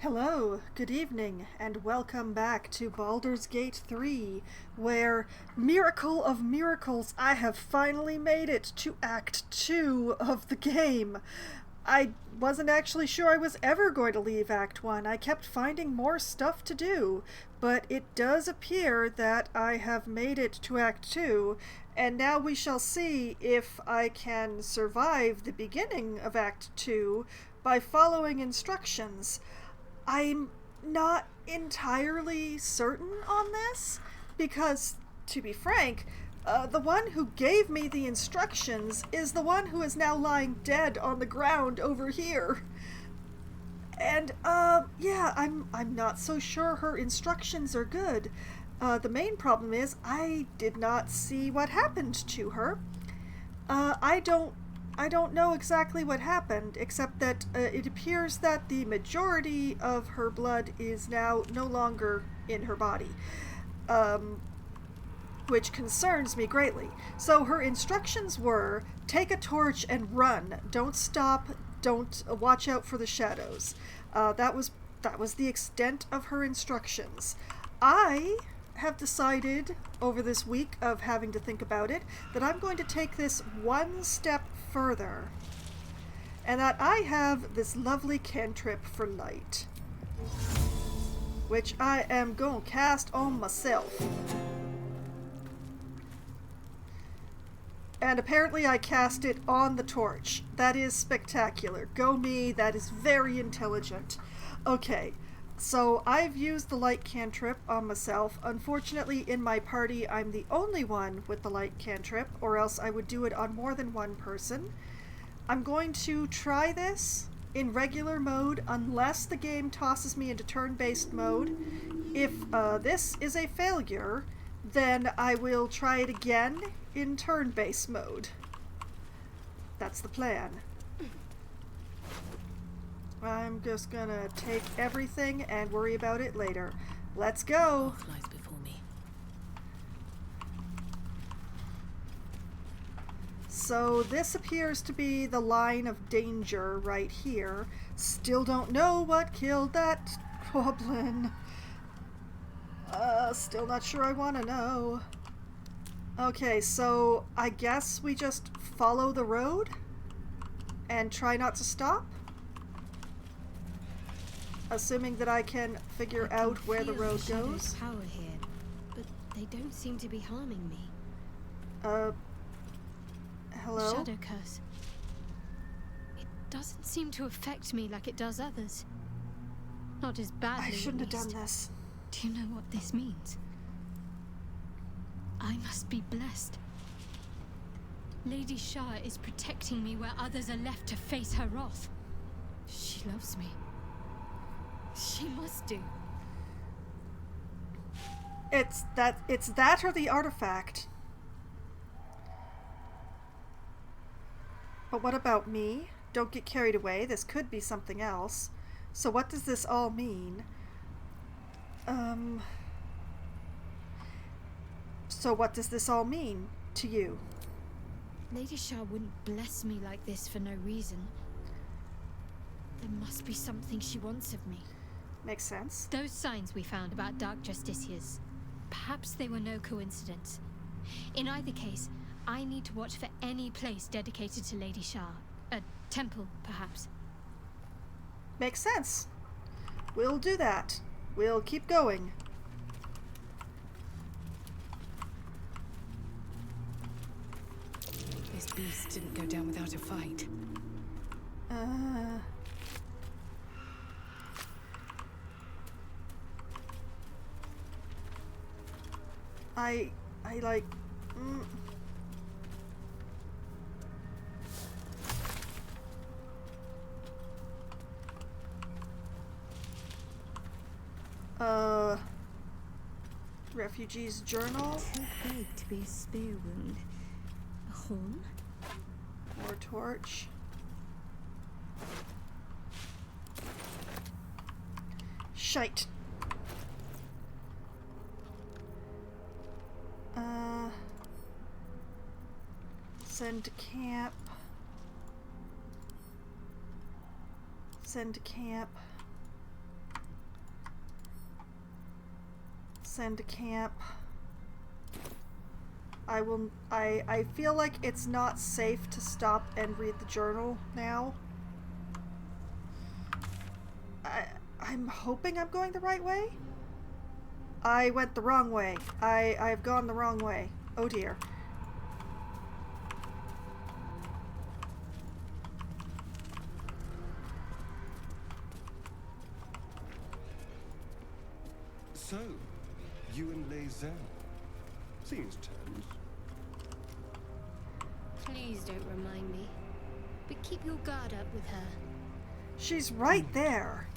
Hello, good evening, and welcome back to Baldur's Gate 3, where, miracle of miracles, I have finally made it to Act 2 of the game. I wasn't actually sure I was ever going to leave Act 1. I kept finding more stuff to do, but it does appear that I have made it to Act 2, and now we shall see if I can survive the beginning of Act 2 by following instructions. I'm not entirely certain on this because, to be frank, the one who gave me the instructions is the one who is now lying dead on the ground over here. And, yeah, I'm not so sure her instructions are good. The main problem is I did not see what happened to her. I don't know exactly what happened, except that it appears that the majority of her blood is now no longer in her body, which concerns me greatly. So her instructions were, take a torch and run. Don't stop. Don't watch out for the shadows. That was the extent of her instructions. I have decided over this week of having to think about it that I'm going to take this one step further, and that I have this lovely cantrip for light, which I am going to cast on myself. And apparently I cast it on the torch. That is spectacular. Go me, that is very intelligent. Okay, so I've used the light cantrip on myself. Unfortunately, in my party, I'm the only one with the light cantrip, or else I would do it on more than one person. I'm going to try this in regular mode unless the game tosses me into turn-based mode. If this is a failure, then I will try it again in turn-based mode. That's the plan. I'm just gonna take everything and worry about it later. Let's go! Lies before me. So this appears to be the line of danger right here. Still don't know what killed that goblin. Still not sure I want to know. Okay, so I guess we just follow the road and try not to stop? Assuming that I can figure out where the road goes. Power here, but they don't seem to be harming me. Hello? Shadow curse. It doesn't seem to affect me like it does others. Not as badly. I shouldn't have at least. done this. Do you know what this means? I must be blessed. Lady Shah is protecting me where others are left to face her wrath. She loves me. She must do. It's that or the artifact. But what about me? Don't get carried away. This could be something else. So what does this all mean? So what does this all mean to you? Lady Shah wouldn't bless me like this for no reason. There must be something she wants of me. Makes sense. Those signs we found about Dark Justiciars, perhaps they were no coincidence. In either case, I need to watch for any place dedicated to Lady Shah. A temple, perhaps. Makes sense. We'll do that. We'll keep going. This beast didn't go down without a fight. I like... Refugee's journal. Too big to be a spear wound. A horn? More torch. Shite. Send to camp. Send to camp. Send to camp. I feel like it's not safe to stop and read the journal now. I'm hoping I'm going the right way. I went the wrong way. I've gone the wrong way. Oh dear. So, you and Lae'zel. Seems turned. Please don't remind me. But keep your guard up with her. She's right there.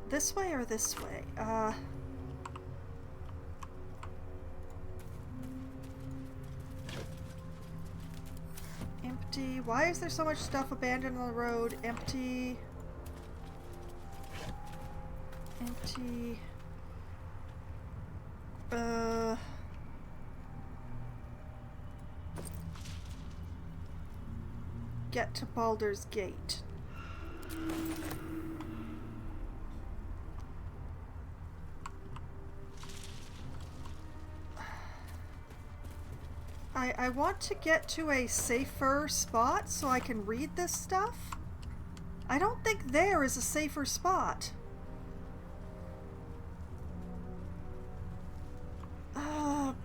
This way or this way? Empty. Why is there so much stuff abandoned on the road? Empty. Empty. Get to Baldur's Gate. I want to get to a safer spot so I can read this stuff. I don't think there is a safer spot.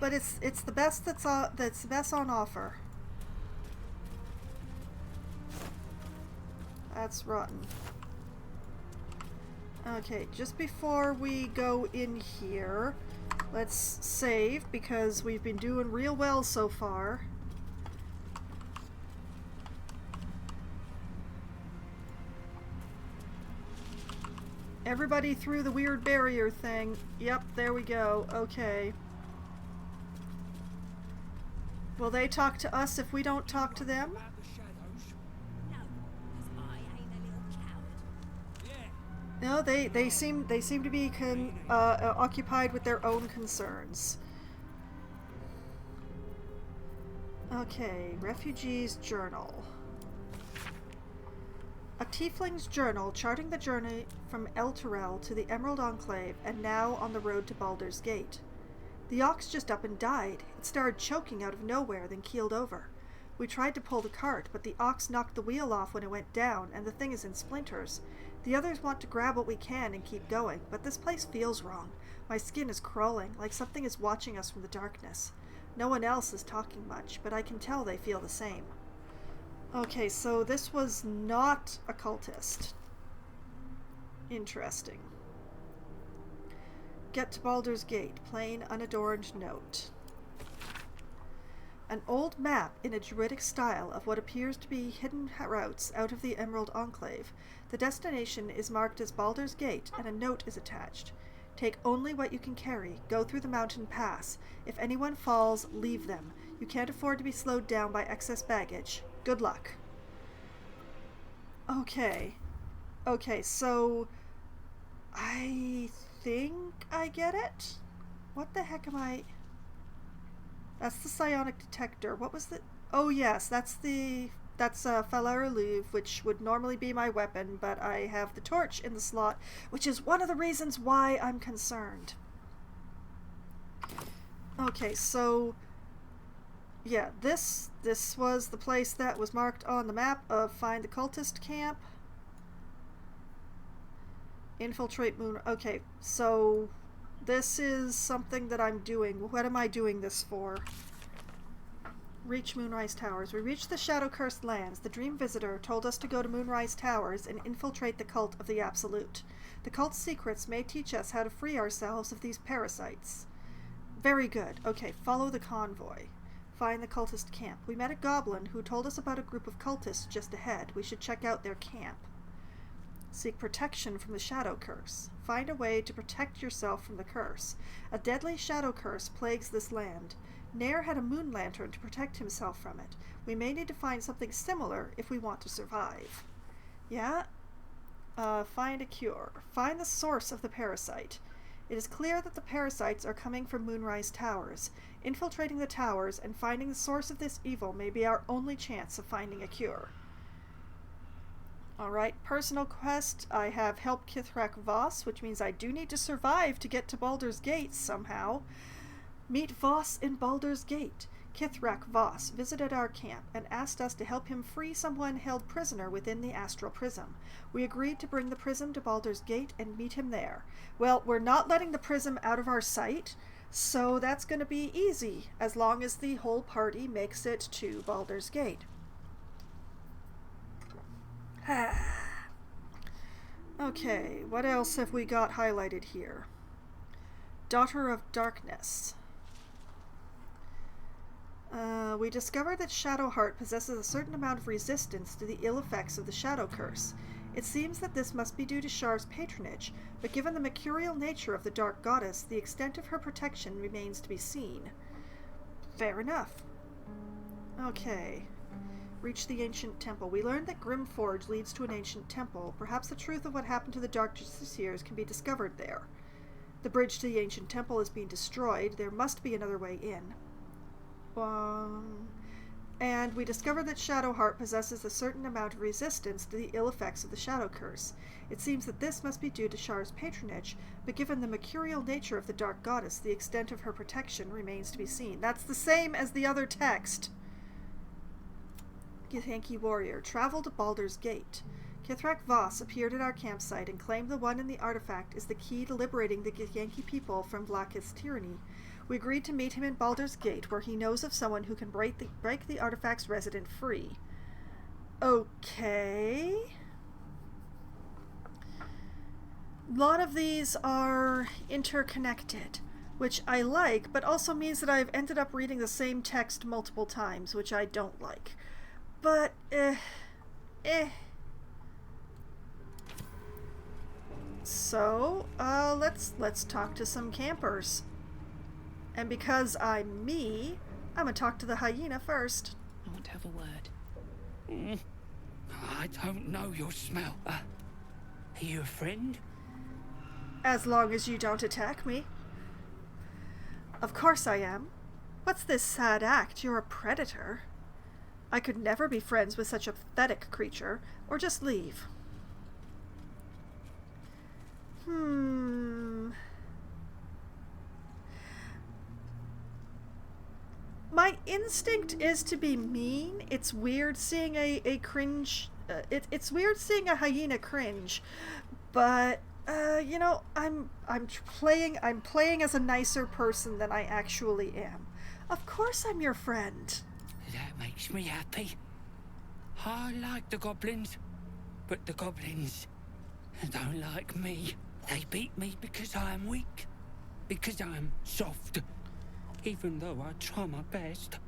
But it's the best that's the best on offer. That's rotten. Okay, just before we go in here, let's save because we've been doing real well so far. Everybody through the weird barrier thing. Yep, there we go. Okay. Will they talk to us if we don't talk to them? No, they seem to be occupied with their own concerns. Okay, refugee's journal. A tiefling's journal charting the journey from Elturel to the Emerald Enclave and now on the road to Baldur's Gate. The ox just up and died. It started choking out of nowhere, then keeled over. We tried to pull the cart, but the ox knocked the wheel off when it went down, and the thing is in splinters. The others want to grab what we can and keep going, but this place feels wrong. My skin is crawling, like something is watching us from the darkness. No one else is talking much, but I can tell they feel the same. Okay, so this was not a cultist. Interesting. Get to Baldur's Gate. Plain, unadorned note. An old map in a druidic style of what appears to be hidden routes out of the Emerald Enclave. The destination is marked as Baldur's Gate, and a note is attached. Take only what you can carry. Go through the mountain pass. If anyone falls, leave them. You can't afford to be slowed down by excess baggage. Good luck. Okay. Okay, so I think I get it. What the heck am I... That's the psionic detector. What was the... Oh yes, that's Falaruluve, which would normally be my weapon, but I have the torch in the slot, which is one of the reasons why I'm concerned. Okay, so... Yeah, this was the place that was marked on the map of Find the Cultist Camp. Infiltrate Moon... Okay, so... This is something that I'm doing. What am I doing this for? Reach Moonrise Towers. We reached the Shadow-Cursed lands. The Dream Visitor told us to go to Moonrise Towers and infiltrate the cult of the Absolute. The cult's secrets may teach us how to free ourselves of these parasites. Very good. Okay, follow the convoy. Find the cultist camp. We met a goblin who told us about a group of cultists just ahead. We should check out their camp. Seek protection from the shadow curse. Find a way to protect yourself from the curse. A deadly shadow curse plagues this land. Nair had a moon lantern to protect himself from it. We may need to find something similar if we want to survive. Yeah? Find a cure. Find the source of the parasite. It is clear that the parasites are coming from Moonrise Towers. Infiltrating the towers and finding the source of this evil may be our only chance of finding a cure. Alright, personal quest. I have help Kithrak Voss, which means I do need to survive to get to Baldur's Gate somehow. Meet Voss in Baldur's Gate. Kithrak Voss visited our camp and asked us to help him free someone held prisoner within the astral prism. We agreed to bring the prism to Baldur's Gate and meet him there. Well, we're not letting the prism out of our sight, so that's going to be easy, as long as the whole party makes it to Baldur's Gate. Okay, what else have we got highlighted here? Daughter of Darkness. We discovered that Shadowheart possesses a certain amount of resistance to the ill effects of the Shadow Curse. It seems that this must be due to Shar's patronage, but given the mercurial nature of the Dark Goddess, the extent of her protection remains to be seen. Fair enough. Okay. Reach the ancient temple. We learned that Grimforge leads to an ancient temple. Perhaps the truth of what happened to the Dark Justiciars can be discovered there. The bridge to the ancient temple is being destroyed. There must be another way in. And we discovered that Shadowheart possesses a certain amount of resistance to the ill effects of the Shadow Curse. It seems that this must be due to Shar's patronage, but given the mercurial nature of the Dark Goddess, the extent of her protection remains to be seen. That's the same as the other text. Githyanki Warrior. Travel to Baldur's Gate. Kithrak Voss appeared at our campsite and claimed the one in the artifact is the key to liberating the Githyanki people from Blackist's tyranny. We agreed to meet him in Baldur's Gate, where he knows of someone who can break the artifact's resident free. Okay. A lot of these are interconnected, which I like, but also means that I've ended up reading the same text multiple times, which I don't like. But, So, let's talk to some campers. And because I'm me, I'm gonna talk to the hyena first. I want to have a word. I don't know your smell. Are you a friend? As long as you don't attack me. Of course I am. What's this sad act? You're a predator. I could never be friends with such a pathetic creature, or just leave. My instinct is to be mean. It's weird seeing a cringe. It's weird seeing a hyena cringe, but you know, I'm playing as a nicer person than I actually am. Of course, I'm your friend. That makes me happy. I like the goblins, but the goblins don't like me. They beat me because I am weak, because I am soft, even though I try my best.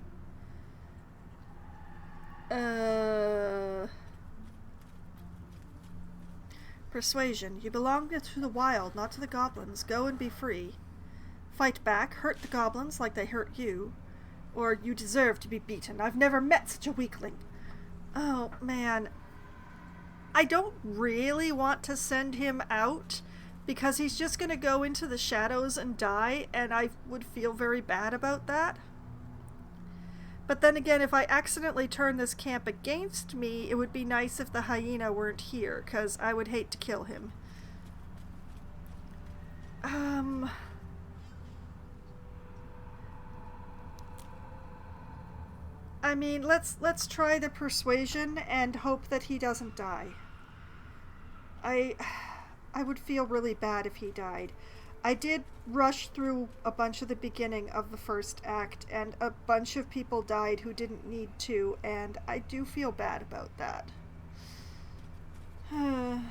Persuasion. You belong to the wild, not to the goblins. Go and be free. Fight back, hurt the goblins like they hurt you, or you deserve to be beaten. I've never met such a weakling. Oh, man. I don't really want to send him out, because he's just going to go into the shadows and die, and I would feel very bad about that. But then again, if I accidentally turn this camp against me, it would be nice if the hyena weren't here, because I would hate to kill him. I mean, let's try the persuasion and hope that he doesn't die. I would feel really bad if he died. I did rush through a bunch of the beginning of the first act, and a bunch of people died who didn't need to, and I do feel bad about that. I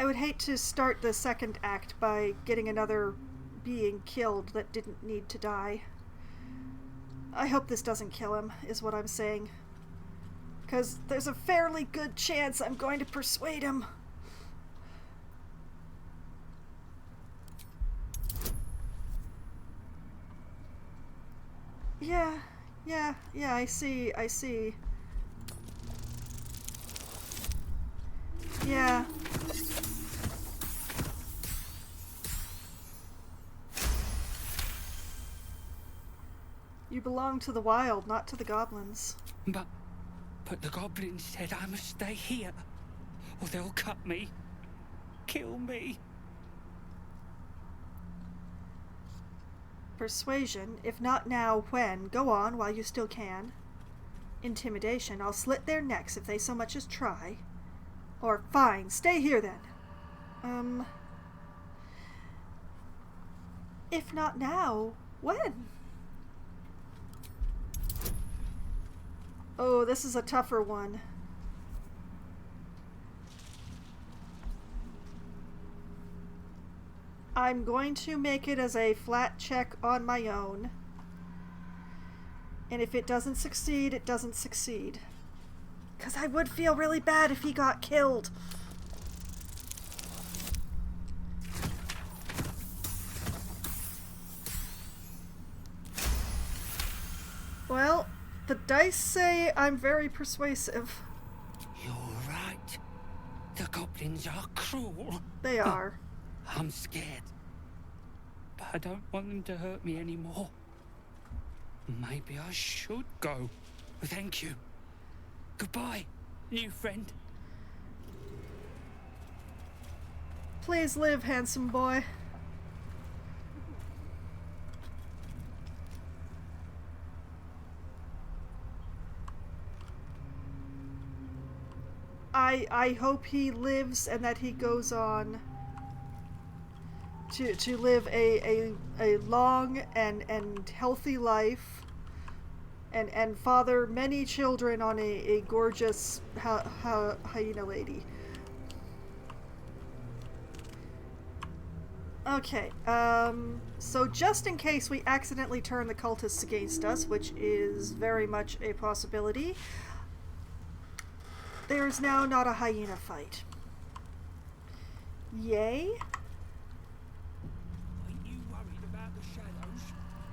would hate to start the second act by getting another being killed that didn't need to die. I hope this doesn't kill him, is what I'm saying. Because there's a fairly good chance I'm going to persuade him. Yeah, I see. Yeah. You belong to the wild, not to the goblins. But But the goblins said I must stay here, or they'll cut me, kill me. Persuasion, if not now, when? Go on while you still can. Intimidation, I'll slit their necks if they so much as try. Or, fine, stay here then. If not now, when? Oh, this is a tougher one. I'm going to make it as a flat check on my own. And if it doesn't succeed, it doesn't succeed. Because I would feel really bad if he got killed. Well, the dice say I'm very persuasive. You're right. The goblins are cruel. They are. I'm scared. But I don't want them to hurt me anymore. Maybe I should go. Thank you. Goodbye, new friend. Please live, handsome boy. I hope he lives and that he goes on to live a long and healthy life and father many children on a gorgeous hyena lady. Okay, so just in case we accidentally turn the cultists against us, which is very much a possibility, there's now not a hyena fight. Yay? Ain't you worried about the shadows?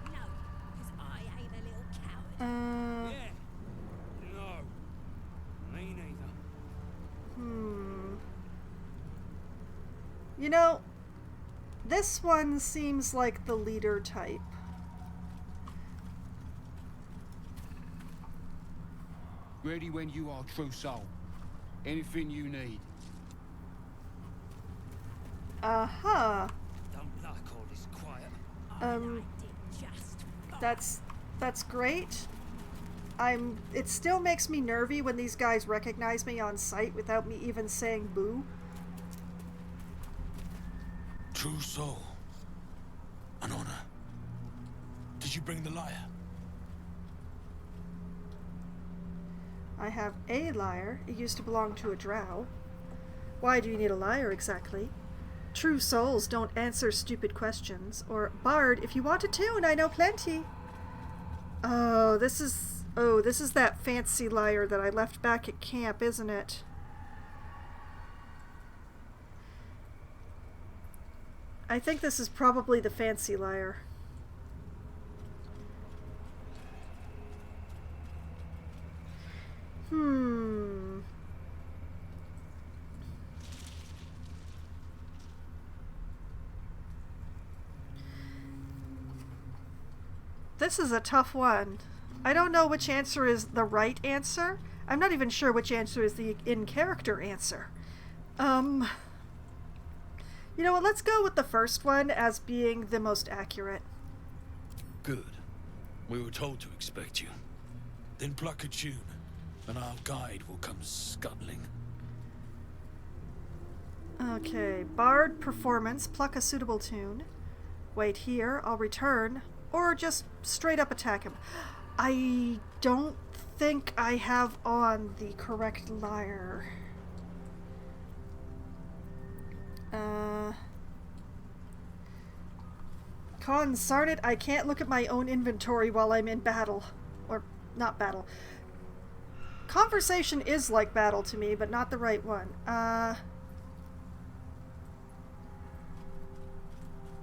No, because I ain't a little coward. Yeah. No. Me neither. You know, this one seems like the leader type. Ready when you are, true soul. Anything you need. Uh-huh. Don't like all this quiet. That's great. It still makes me nervy when these guys recognize me on sight without me even saying boo. True soul. An honor. Did you bring the lyre? I have a lyre. It used to belong to a drow. Why do you need a lyre exactly? True souls don't answer stupid questions. Or, Bard, if you want a tune, I know plenty. Oh, this is that fancy lyre that I left back at camp, isn't it? I think this is probably the fancy lyre. This is a tough one. I don't know which answer is the right answer. I'm not even sure which answer is the in-character answer. You know what, let's go with the first one as being the most accurate. Good. We were told to expect you. Then pluck a tune, and our guide will come scuttling. Okay, Bard performance, pluck a suitable tune. Wait here, I'll return. Or just straight up attack him. I don't think I have on the correct lyre. Consarn it, I can't look at my own inventory while I'm in battle. Or, not battle. Conversation is like battle to me, but not the right one.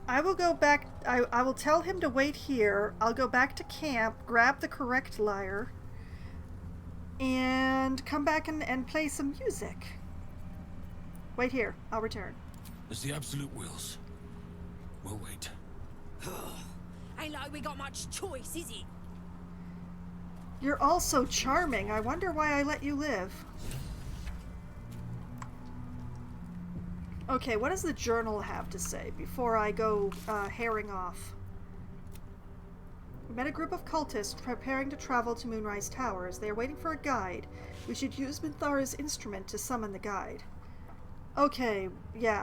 I will go back, I will tell him to wait here. I'll go back to camp, grab the correct lyre, and come back and play some music. Wait here, I'll return. As the absolute wills. We'll wait. Ain't like we got much choice, is it? You're also charming. I wonder why I let you live. Okay, what does the journal have to say before I go herring off? We met a group of cultists preparing to travel to Moonrise Towers. They are waiting for a guide. We should use Minthara's instrument to summon the guide. Okay, yeah,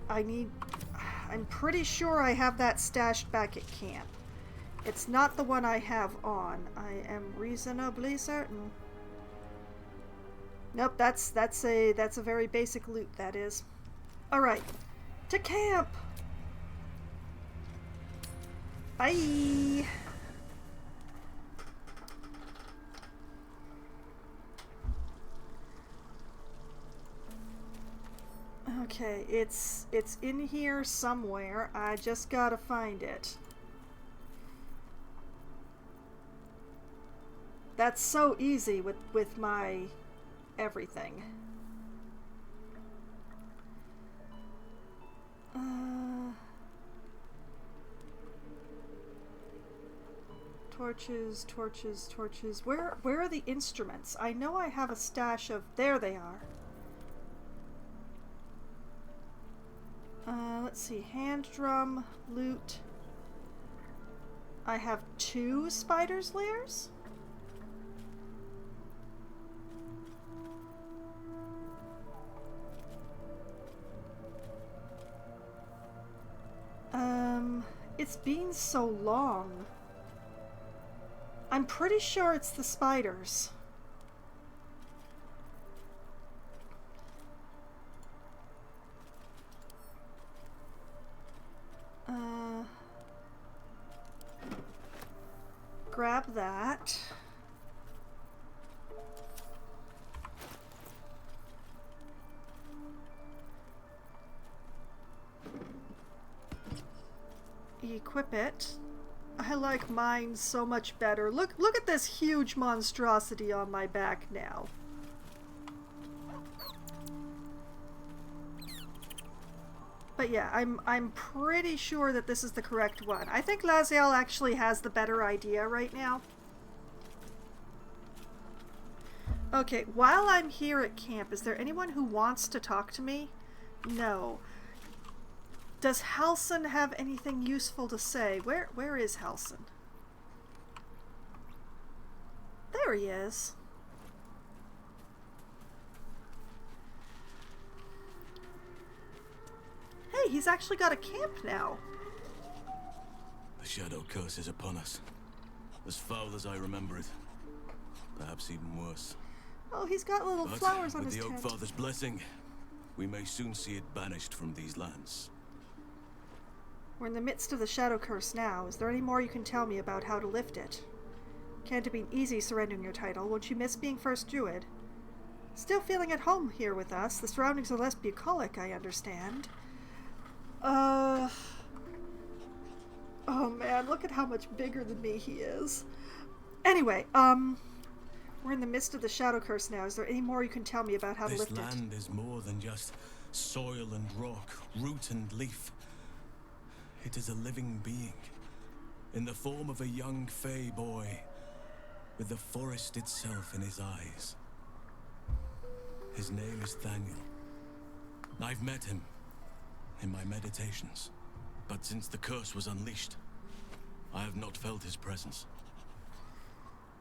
I'm pretty sure I have that stashed back at camp. It's not the one I have on. I am reasonably certain. Nope, that's a very basic loot, that is. Alright, to camp! Bye! Okay, it's in here somewhere. I just gotta find it. That's so easy with my everything. Torches, torches, torches. Where are the instruments? I know I have a stash of... There they are. Let's see. Hand drum, loot. I have 2 spiders' lairs? It's been so long. I'm pretty sure it's the spiders. Grab that. Equip it. I like mine so much better. Look at this huge monstrosity on my back now. But yeah, I'm pretty sure that this is the correct one. I think Laziel actually has the better idea right now. Okay, while I'm here at camp, is there anyone who wants to talk to me? No. Does Halson have anything useful to say? Where is Halson? There he is. Hey, he's actually got a camp now. The shadow curse is upon us. As foul as I remember it. Perhaps even worse. Oh, he's got little But flowers on with his the tent. Oak Father's blessing, we may soon see it banished from these lands. We're in the midst of the shadow curse now. Is there any more you can tell me about how to lift it? Can't have been easy surrendering your title. Won't you miss being first druid? Still feeling at home here with us. The surroundings are less bucolic, I understand. Oh man, look at how much bigger than me he is. Anyway, we're in the midst of the shadow curse now. Is there any more you can tell me about how to lift it? This land is more than just soil and rock, root and leaf. It is a living being, in the form of a young fey boy, with the forest itself in his eyes. His name is Thaniel. I've met him in my meditations, but since the curse was unleashed, I have not felt his presence.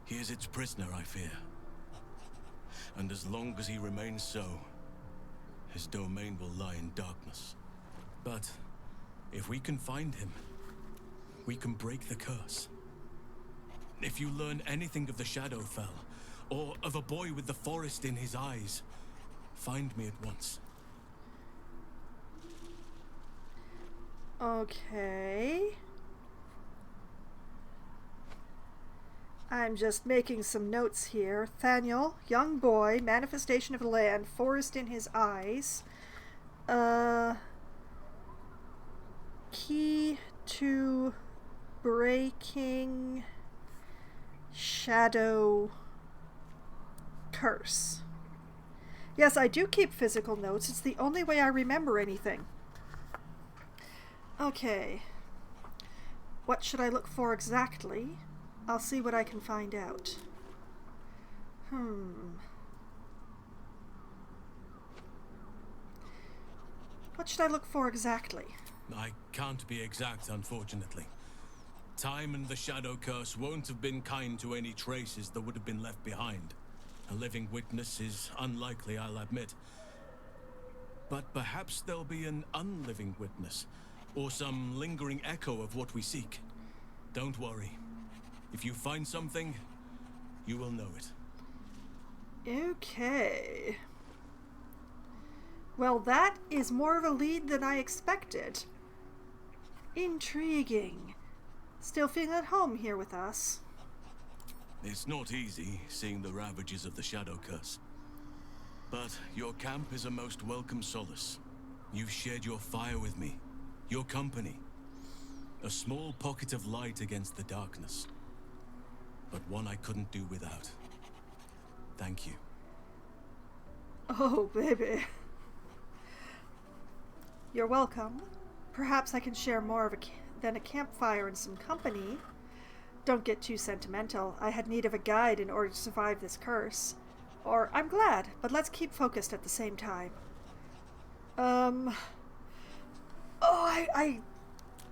He is its prisoner, I fear. And as long as he remains so, his domain will lie in darkness. But if we can find him, we can break the curse. If you learn anything of the Shadowfell, or of a boy with the forest in his eyes, find me at once. Okay. I'm just making some notes here. Thaniel, young boy, manifestation of the land, forest in his eyes. Key to breaking shadow curse. Yes, I do keep physical notes. It's the only way I remember anything. Okay. What should I look for exactly? I'll see what I can find out. What should I look for exactly? I can't be exact, unfortunately. Time and the Shadow Curse won't have been kind to any traces that would have been left behind. A living witness is unlikely, I'll admit. But perhaps there'll be an unliving witness, or some lingering echo of what we seek. Don't worry. If you find something, you will know it. Okay. Well, that is more of a lead than I expected. Intriguing. Still feeling at home here with us. It's not easy seeing the ravages of the Shadow Curse. But your camp is a most welcome solace. You've shared your fire with me, your company. A small pocket of light against the darkness. But one I couldn't do without. Thank you. Oh, baby. You're welcome. Perhaps I can share more than a campfire and some company. Don't get too sentimental. I had need of a guide in order to survive this curse. Or, I'm glad, but let's keep focused at the same time. Oh, I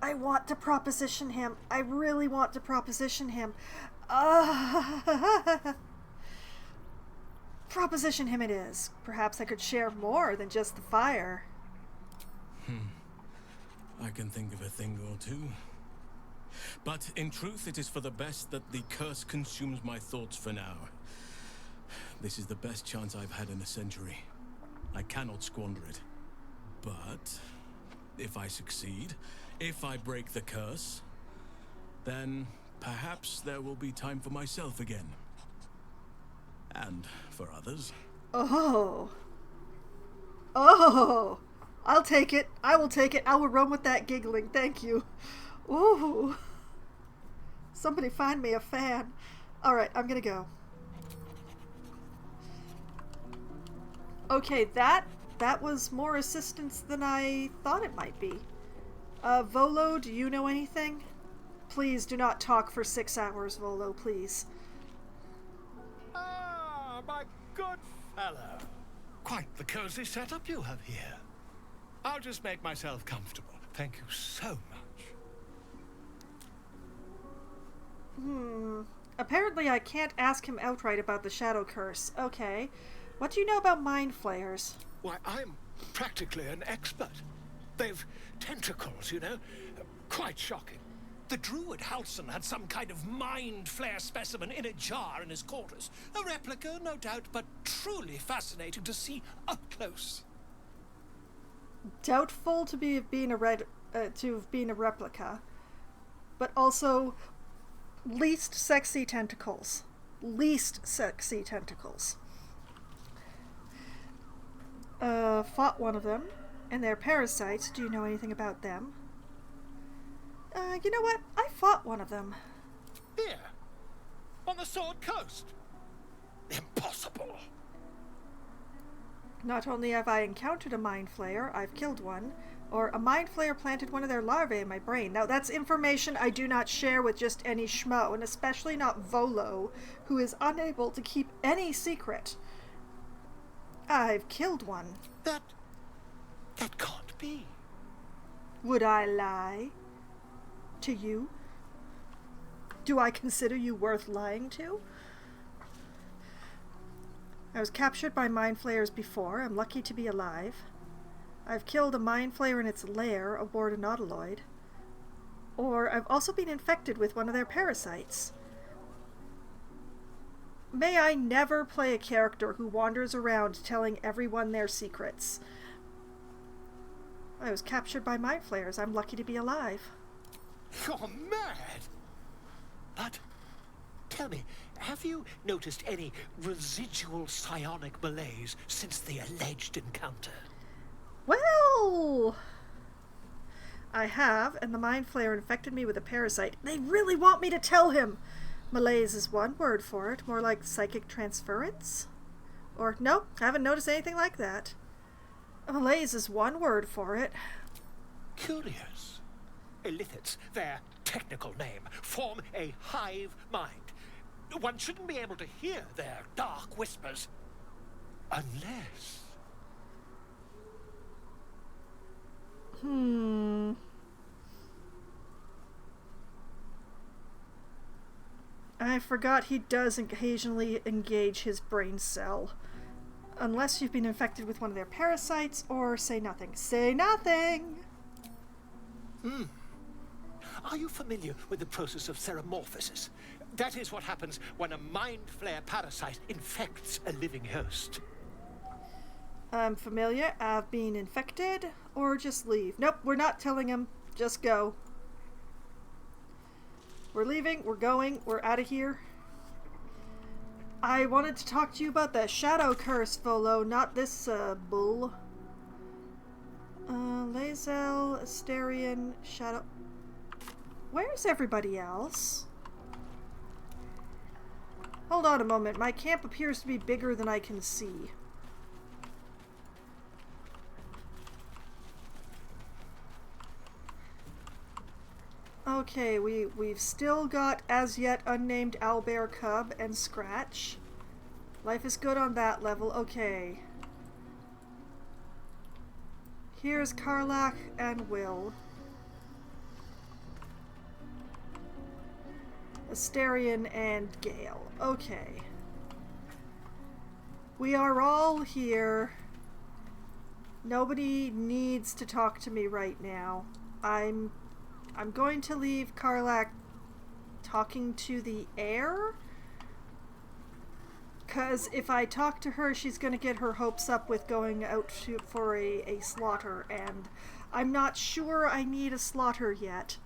want to proposition him. I really want to proposition him. Proposition him it is. Perhaps I could share more than just the fire. I can think of a thing or two. But in truth, it is for the best that the curse consumes my thoughts for now. This is the best chance I've had in a century. I cannot squander it. But if I succeed, if I break the curse, then perhaps there will be time for myself again. And for others. Oh, I'll take it. I will take it. I will run with that giggling. Thank you. Ooh. Somebody find me a fan. Alright, I'm gonna go. Okay, that was more assistance than I thought it might be. Volo, do you know anything? Please do not talk for 6 hours, Volo, please. Ah, my good fellow. Quite the cozy setup you have here. I'll just make myself comfortable. Thank you so much. Apparently I can't ask him outright about the Shadow Curse. Okay. What do you know about mind flayers? Why, I'm practically an expert. They've tentacles, you know. Quite shocking. The druid Halson had some kind of mind flare specimen in a jar in his quarters. A replica, no doubt, but truly fascinating to see up close. Doubtful to have been a replica, but also least sexy tentacles. Least sexy tentacles. Fought one of them, and they're parasites. Do you know anything about them? You know what? I fought one of them. Here? On the Sword Coast? Impossible. Not only have I encountered a mind flayer, I've killed one, or a mind flayer planted one of their larvae in my brain. Now that's information I do not share with just any schmo, and especially not Volo, who is unable to keep any secret. I've killed one. That can't be. Would I lie? To you? Do I consider you worth lying to? I was captured by mind flayers before. I'm lucky to be alive. I've killed a mind flayer in its lair aboard a nautiloid. Or I've also been infected with one of their parasites. May I never play a character who wanders around telling everyone their secrets. I was captured by mind flayers. I'm lucky to be alive. You're mad! But, tell me, have you noticed any residual psionic malaise since the alleged encounter? Well, I have, and the mind flayer infected me with a parasite. They really want me to tell him! Malaise is one word for it, more like psychic transference? Or, no, haven't noticed anything like that. Malaise is one word for it. Curious. Illithids, their technical name, form a hive mind. One shouldn't be able to hear their dark whispers. Unless... I forgot he does occasionally engage his brain cell. Unless you've been infected with one of their parasites, or say nothing. Say nothing! Are you familiar with the process of theromorphosis? That is what happens when a mind flare parasite infects a living host. I'm familiar. I've been infected. Or just leave. Nope, we're not telling him. Just go. We're leaving. We're going. We're out of here. I wanted to talk to you about the shadow curse, Volo, not this, bull. Lae'zel, Asterion, Shadow... Where's everybody else? Hold on a moment. My camp appears to be bigger than I can see. Okay, we've still got as yet unnamed owlbear cub and Scratch. Life is good on that level. Okay. Here's Karlach and Will. Asterion and Gale. Okay. We are all here. Nobody needs to talk to me right now. I'm going to leave Karlach talking to the air. Because if I talk to her, she's going to get her hopes up with going out for a slaughter. And I'm not sure I need a slaughter yet.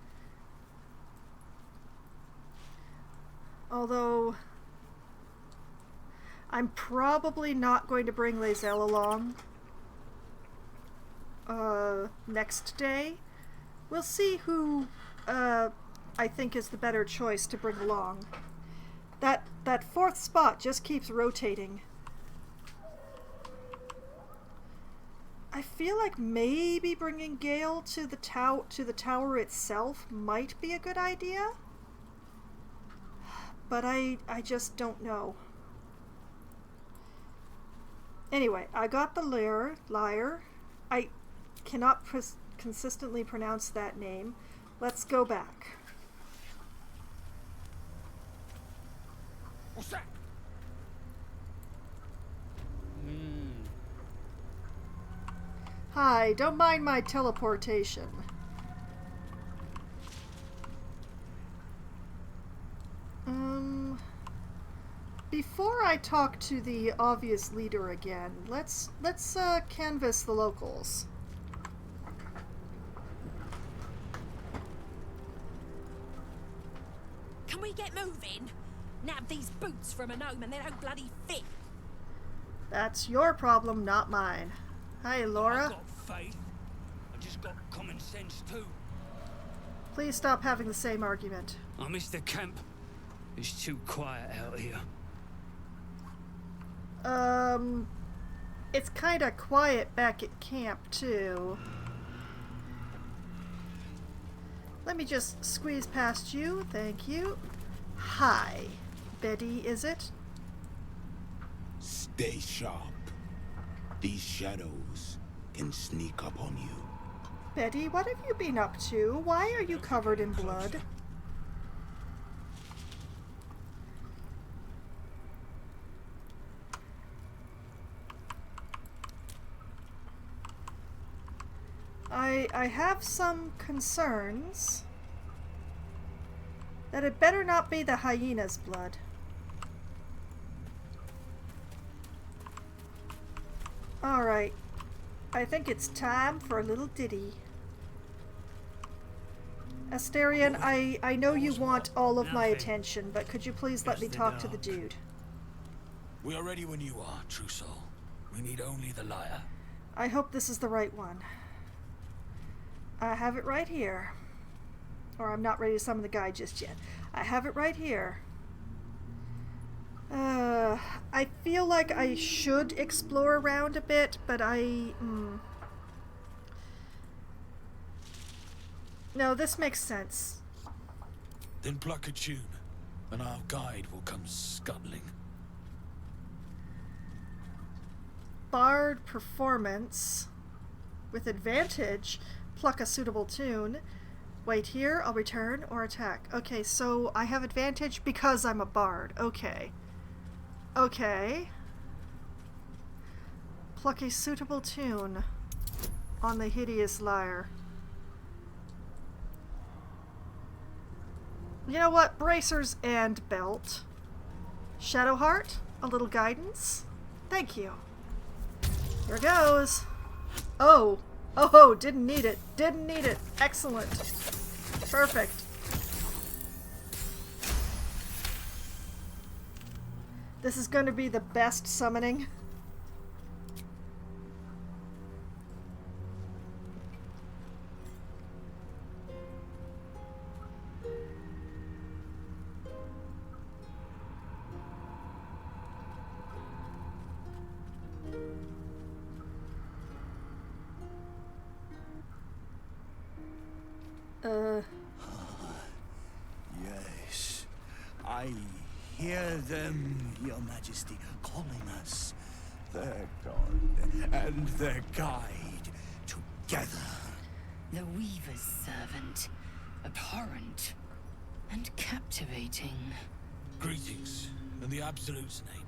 Although, I'm probably not going to bring Lae'zel along next day. We'll see who I think is the better choice to bring along. That fourth spot just keeps rotating. I feel like maybe bringing Gale to the tower itself might be a good idea. But I just don't know. Anyway, I got the liar. I cannot consistently pronounce that name. Let's go back. What's that? Hi, don't mind my teleportation. Before I talk to the obvious leader again, let's canvass the locals. Can we get moving? Nab these boots from a gnome and they don't bloody fit. That's your problem, not mine. Hi, Laura. I've got faith. I've just got common sense too. Please stop having the same argument. I miss the camp. It's too quiet out here. It's kinda quiet back at camp, too. Let me just squeeze past you, thank you. Hi. Betty, is it? Stay sharp. These shadows can sneak up on you. Betty, what have you been up to? Why are you covered in blood? I have some concerns that it better not be the hyena's blood. Alright, I think it's time for a little ditty. Asterion, I know you want all of my attention, but could you please let me talk to the dude? We are ready when you are, true soul. We need only the liar. I hope this is the right one. I have it right here. Or I'm not ready to summon the guy just yet. I have it right here. I feel like I should explore around a bit, but No, this makes sense. Then pluck a tune. and our guide will come scuttling. Bard performance. With advantage, pluck a suitable tune. Wait here, I'll return, or attack. Okay, so I have advantage because I'm a bard. Okay. Okay. Pluck a suitable tune on the hideous lyre. You know what? Bracers and belt. Shadowheart, a little guidance. Thank you. Here goes. Oh. Oh, didn't need it. Didn't need it. Excellent. Perfect. This is going to be the best summoning. Yes, I hear them, Your Majesty, calling us, their god and their guide, together. The Weaver's servant, abhorrent and captivating. Greetings, in the Absolute's name.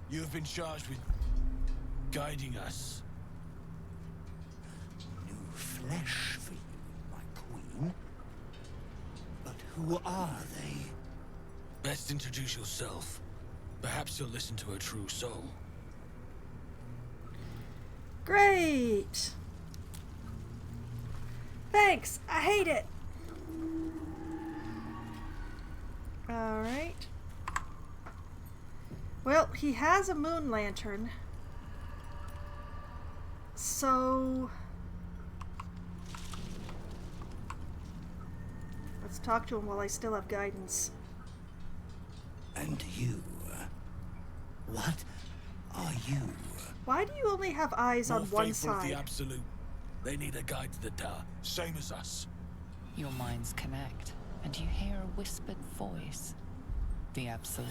You have been charged with guiding us. New flesh for you, my queen. But who are they? Best introduce yourself. Perhaps you'll listen to a true soul. Great! Thanks! I hate it! Alright. Well, he has a moon lantern. So... let's talk to him while I still have guidance. And you? What are you? Why do you only have eyes on one faithful of side? the Absolute. They need a guide to the tower, same as us. Your minds connect, and you hear a whispered voice. The Absolute.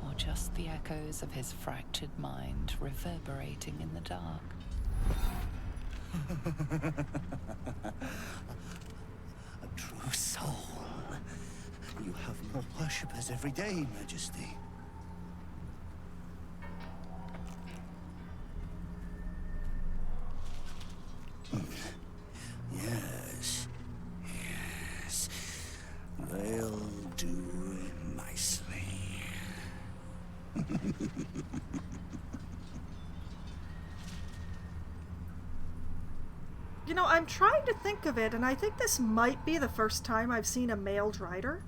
Or just the echoes of his fractured mind reverberating in the dark. A true soul. You have more worshippers every day, Majesty. Yes. Yes. They'll do nicely. You know, I'm trying to think of it, and I think this might be the first time I've seen a male Drider.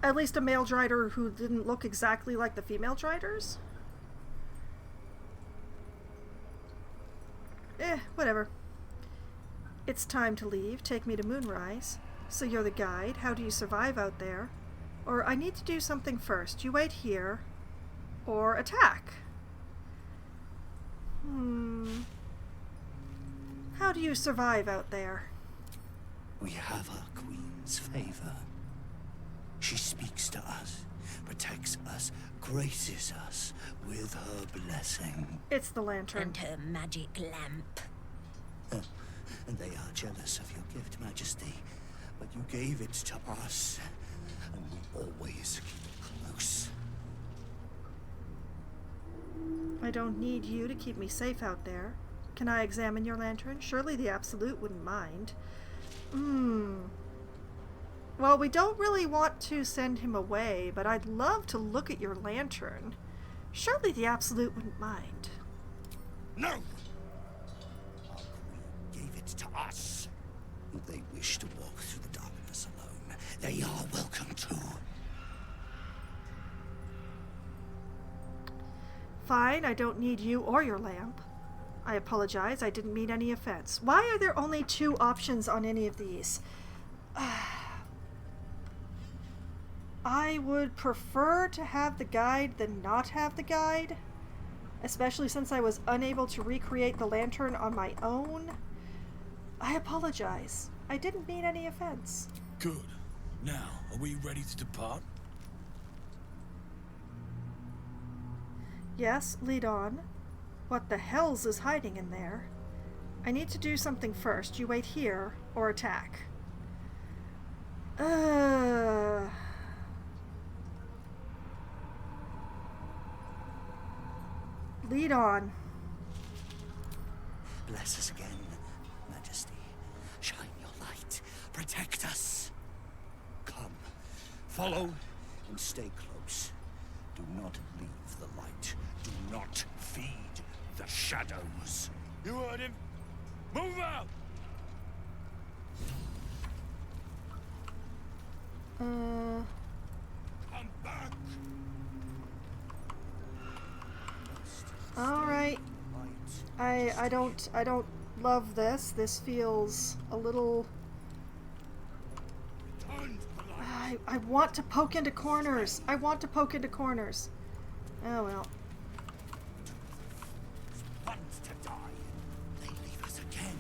At least a male Drider who didn't look exactly like the female Driders. Whatever. It's time to leave. Take me to Moonrise. So you're the guide. How do you survive out there? Or I need to do something first. You wait here. Or attack. How do you survive out there? We have our queen's favor. She speaks to us, protects us, graces us with her blessing. It's the lantern. And her magic lamp. And they are jealous of your gift, Majesty. But you gave it to us, and we always keep it close. I don't need you to keep me safe out there. Can I examine your lantern? Surely the Absolute wouldn't mind. Well, we don't really want to send him away, but I'd love to look at your lantern. Surely the Absolute wouldn't mind. No! Our queen gave it to us. If they wish to walk through the darkness alone, they are welcome to. Fine, I don't need you or your lamp. I apologize, I didn't mean any offense. Why are there only 2 options on any of these? I would prefer to have the guide than not have the guide, especially since I was unable to recreate the lantern on my own. I apologize. I didn't mean any offense. Good. Now, are we ready to depart? Yes, lead on. What the hells is hiding in there? I need to do something first. You wait here, or attack. Lead on. Bless us again, Majesty. Shine your light. Protect us. Come, follow, and stay close. Do not leave the light. Do not feed the shadows. You heard him. Move out! Come back. All right. I don't love this. This feels a little. I want to poke into corners. I want to poke into corners. Oh well. Want to die? They leave us again.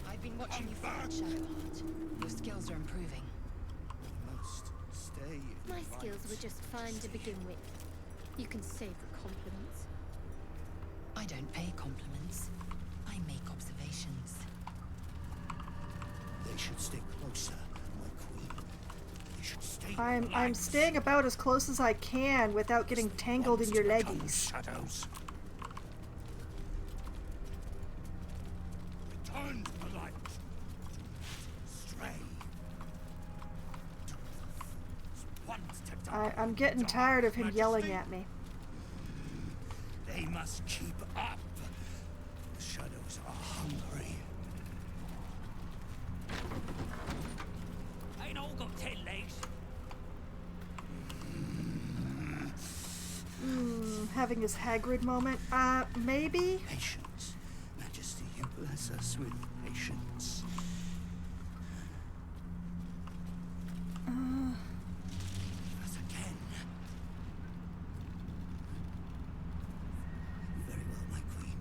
I've been watching you fight, Shadowheart. Your skills are improving. We must stay in My the skills light. were just fine to begin with. You can save the compliments. I don't pay compliments. I make observations. They should stay closer, my queen. They should stay. I'm staying about as close as I can without getting tangled in your leggies. Shadows. Return to the light. Stray. Want to die. I'm getting tired of him yelling at me. They must keep up. The shadows are hungry. Ain't all got 10 legs. Having his Hagrid moment. Maybe? Patience. Majesty, you bless us with patience. Us again. Very well, my queen.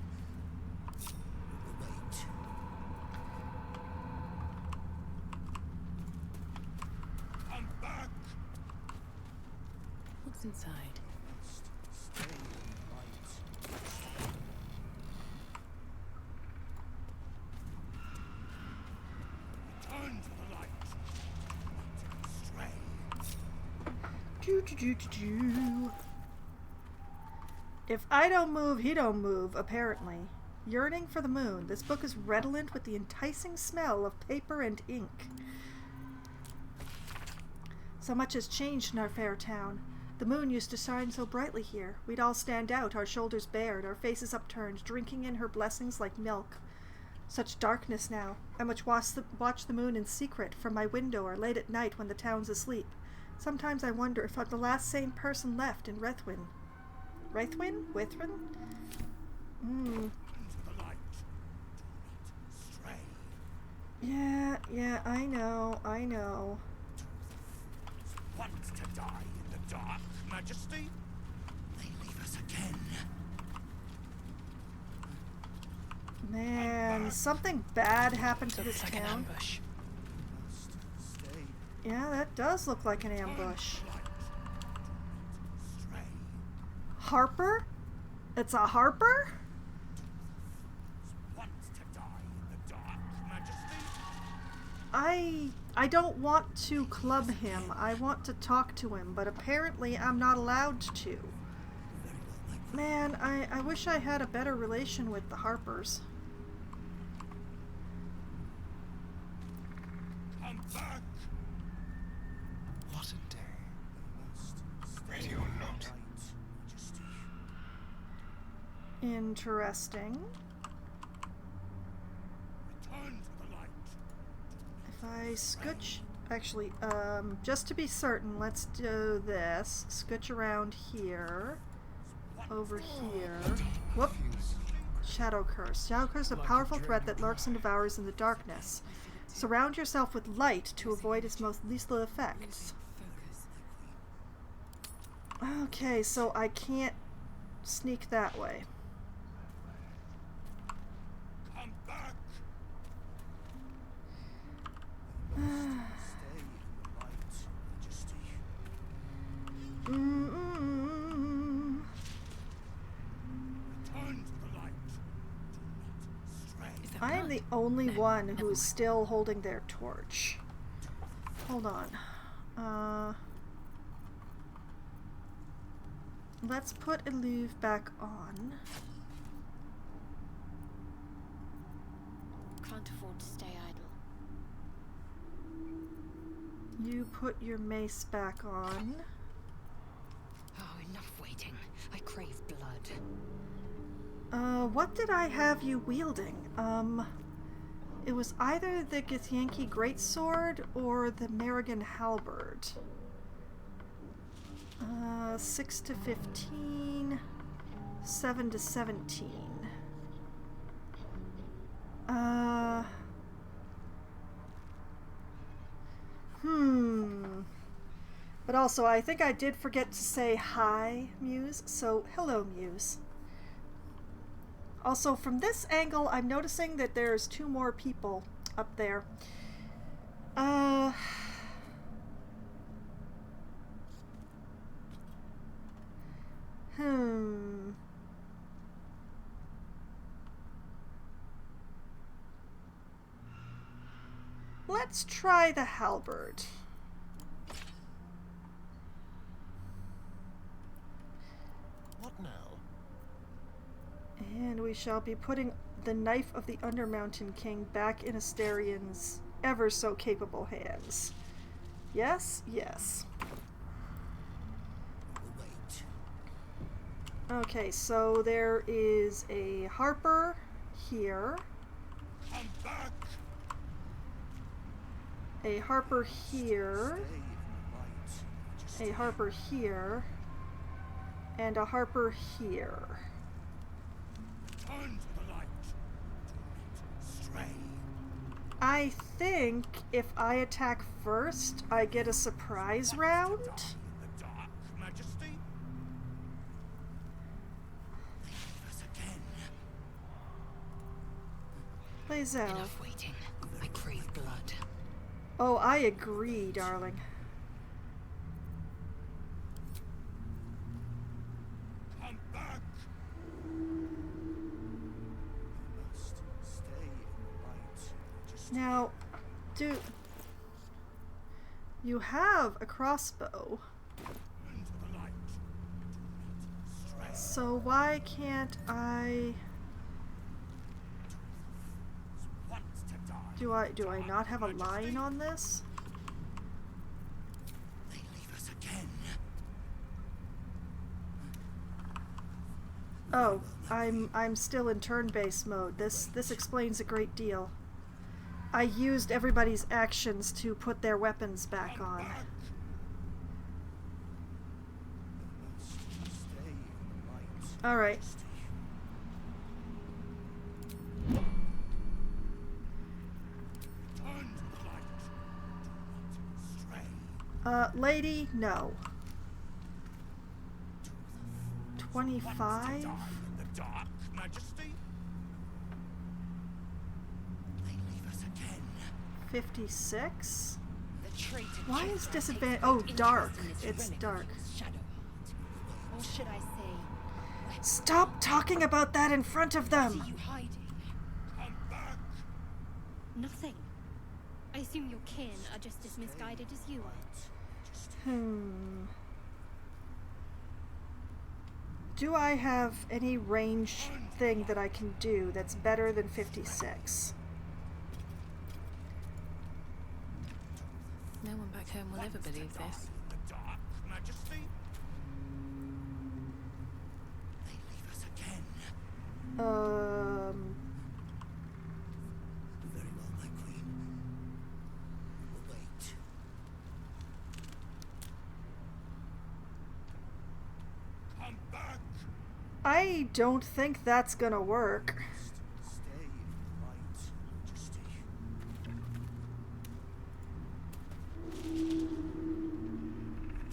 We will wait. Come back! What's inside? Stay in the light. Return to the light. Stray. If I don't move, he don't move, apparently. Yearning for the moon, this book is redolent with the enticing smell of paper and ink. So much has changed in our fair town. The moon used to shine so brightly here. We'd all stand out, our shoulders bared, our faces upturned, drinking in her blessings like milk. Such darkness now. I must watch the moon in secret from my window or late at night when the town's asleep. Sometimes I wonder if I'm the last sane person left in Rethwin. Wraithwin? Withrin? Into the light. Do not stray. Yeah, I know. Want to die in the dark, Majesty? They leave us again. Man, something bad happened to this Looks like an town. ambush. Must stay. Yeah, that does look like an ambush. Light. Stray. Harper? It's a Harper? Want to die in the dark, Majesty? I don't want to club him. I want to talk to him, but apparently I'm not allowed to. Very well, my queen. Man, I wish I had a better relation with the Harpers. Come back. What a day. Must stay Ready in or the not. light, Majesty. Interesting. Return to the light. If I scooch... Actually, just to be certain, let's do this. Scooch around here. Over here. Whoop. Shadow Curse. Shadow Curse is a powerful threat that lurks and devours in the darkness. Surround yourself with light to avoid its most lethal effects. Okay, so I can't sneak that way. Come back. the only one who is still holding their torch. Hold on. Let's put Eluve back on. Can't afford to stay idle. You put your mace back on. Oh, enough waiting. I crave blood. What did I have you wielding? It was either the Githyanki Greatsword or the Merrigan Halberd. 6 to 15, 7 to 17. But also, I think I did forget to say hi, Muse, so hello, Muse. Also, from this angle, I'm noticing that there's 2 more people up there. Let's try the halberd. What now? And we shall be putting the knife of the Undermountain King back in Asterian's ever so capable hands. Yes, yes. Wait. Okay, so there is a harper here. I'm back. A harper here. A harper here. And a harper here. Turn to the light. Stray. I think if I attack first, I get a surprise round. The Dark Majesty. Us again. Lae'zel. Enough waiting. I crave blood. Oh, I agree, darling. Come back. Must stay in the light. Just Now, you have a crossbow, into the light. Stray. so why can't I... Want to die. Do I not have a line on this? they leave us again. Oh, I'm still in turn-based mode. This explains a great deal. I used everybody's actions to put their weapons back on. Stay in the light. Alright. Turn to the light. Stray. Lady, no. 25? Die in the Dark Majesty. They leave us again. 56? The traitor Why Kithra is takes disadvantage? great Oh, interest dark. in this It's relic of dark. his shadow. Or should I say, Stop talking about that in front of see them! you hiding? Come back. Nothing. I assume your kin are just as misguided as you are. Do I have any range thing that I can do that's better than 56? No one back home will ever believe this. The Dark Majesty. They leave us again. Very well, my queen. We'll wait. Come back. I don't think that's gonna work. Stay in the light, Majesty.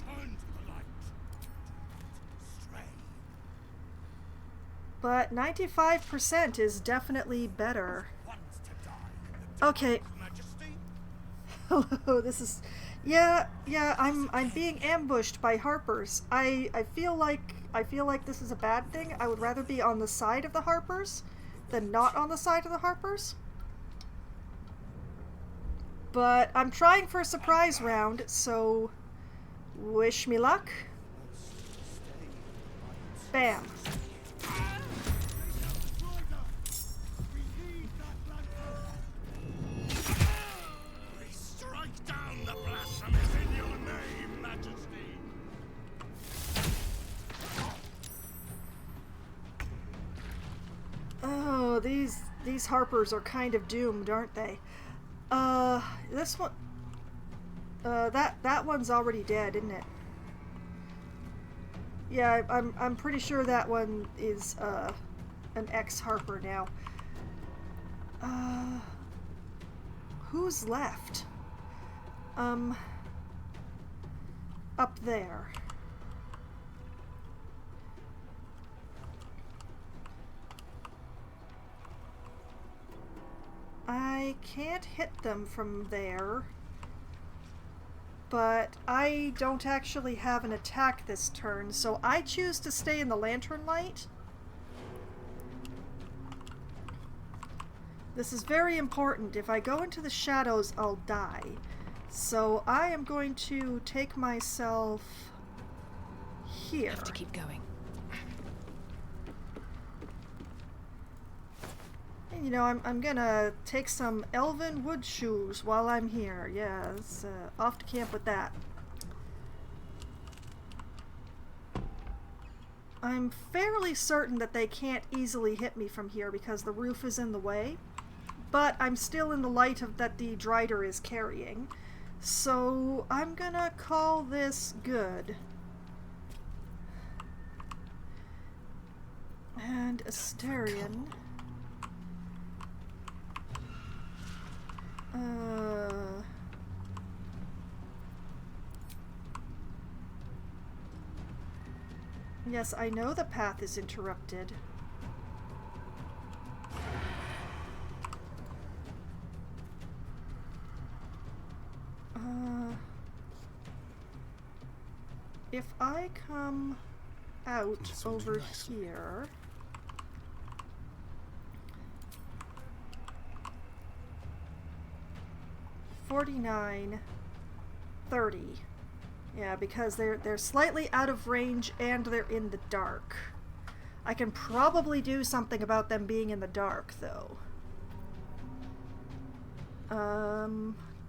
Turn to the light. Stray. But 95% is definitely better. Want to die in the Dark Okay. Majesty. Hello, this is... Yeah, I'm being ambushed by harpers. I feel like this is a bad thing. I would rather be on the side of the harpers than not on the side of the harpers. But I'm trying for a surprise round, so wish me luck. Bam. Strike down the blasphemies in your name, Majesty. Oh, these harpers are kind of doomed, aren't they? This one, that one's already dead, isn't it? Yeah, I'm pretty sure that one is an ex-harper now. Who's left? Up there. I can't hit them from there, but I don't actually have an attack this turn, so I choose to stay in the lantern light. This is very important. If I go into the shadows, I'll die. So I am going to take myself here. Have to keep going. And, you know, I'm gonna take some elven wood shoes while I'm here. Yeah, it's, off to camp with that. I'm fairly certain that they can't easily hit me from here because the roof is in the way. But I'm still in the light of that the Drider is carrying. So I'm gonna call this good. And Asterion. Yes, I know the path is interrupted. If I come out over here... $49, $30. Yeah, because they're slightly out of range and they're in the dark. I can probably do something about them being in the dark, though.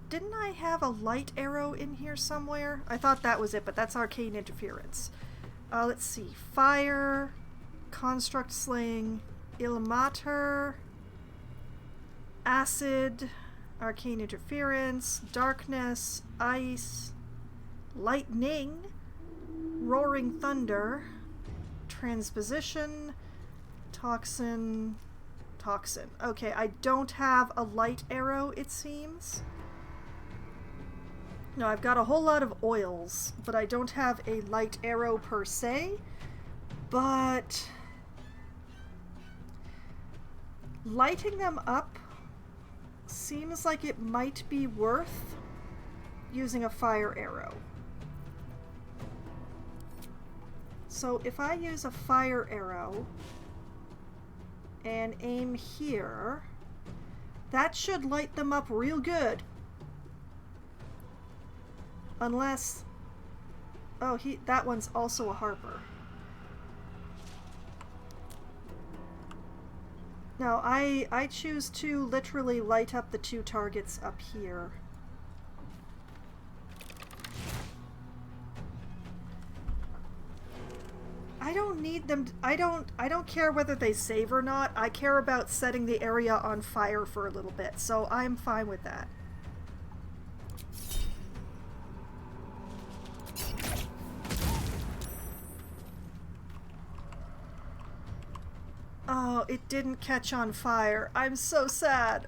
Didn't I have a light arrow in here somewhere? I thought that was it, but that's arcane interference. Let's see. Fire, construct sling, Ilmater, acid, arcane interference, darkness, ice, lightning, roaring thunder, transposition, toxin. Okay, I don't have a light arrow, it seems. No, I've got a whole lot of oils, but I don't have a light arrow per se. But lighting them up seems like it might be worth using a fire arrow. So if I use a fire arrow and aim here, that should light them up real good. Unless... oh, that one's also a harper. No, I choose to literally light up the two targets up here. I don't need them. I don't care whether they save or not. I care about setting the area on fire for a little bit, so I'm fine with that. Oh, it didn't catch on fire. I'm so sad.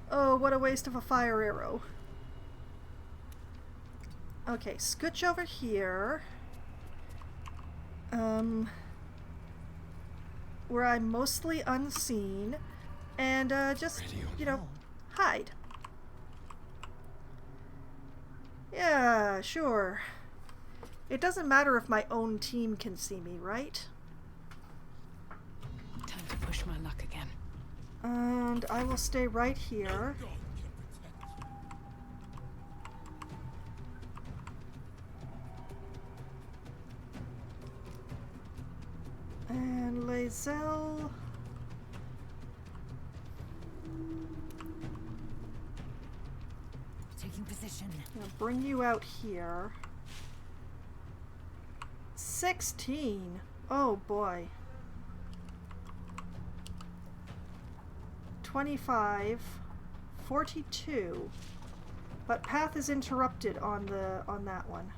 Oh, what a waste of a fire arrow. Okay, scooch over here. Where I'm mostly unseen. And, just, you know, hide. Yeah, sure. It doesn't matter if my own team can see me, right? Time to push my luck again. And I will stay right here. Lae'zel. Taking position. I'll bring you out here. 16. Oh boy. 25. 42. But path is interrupted on that one.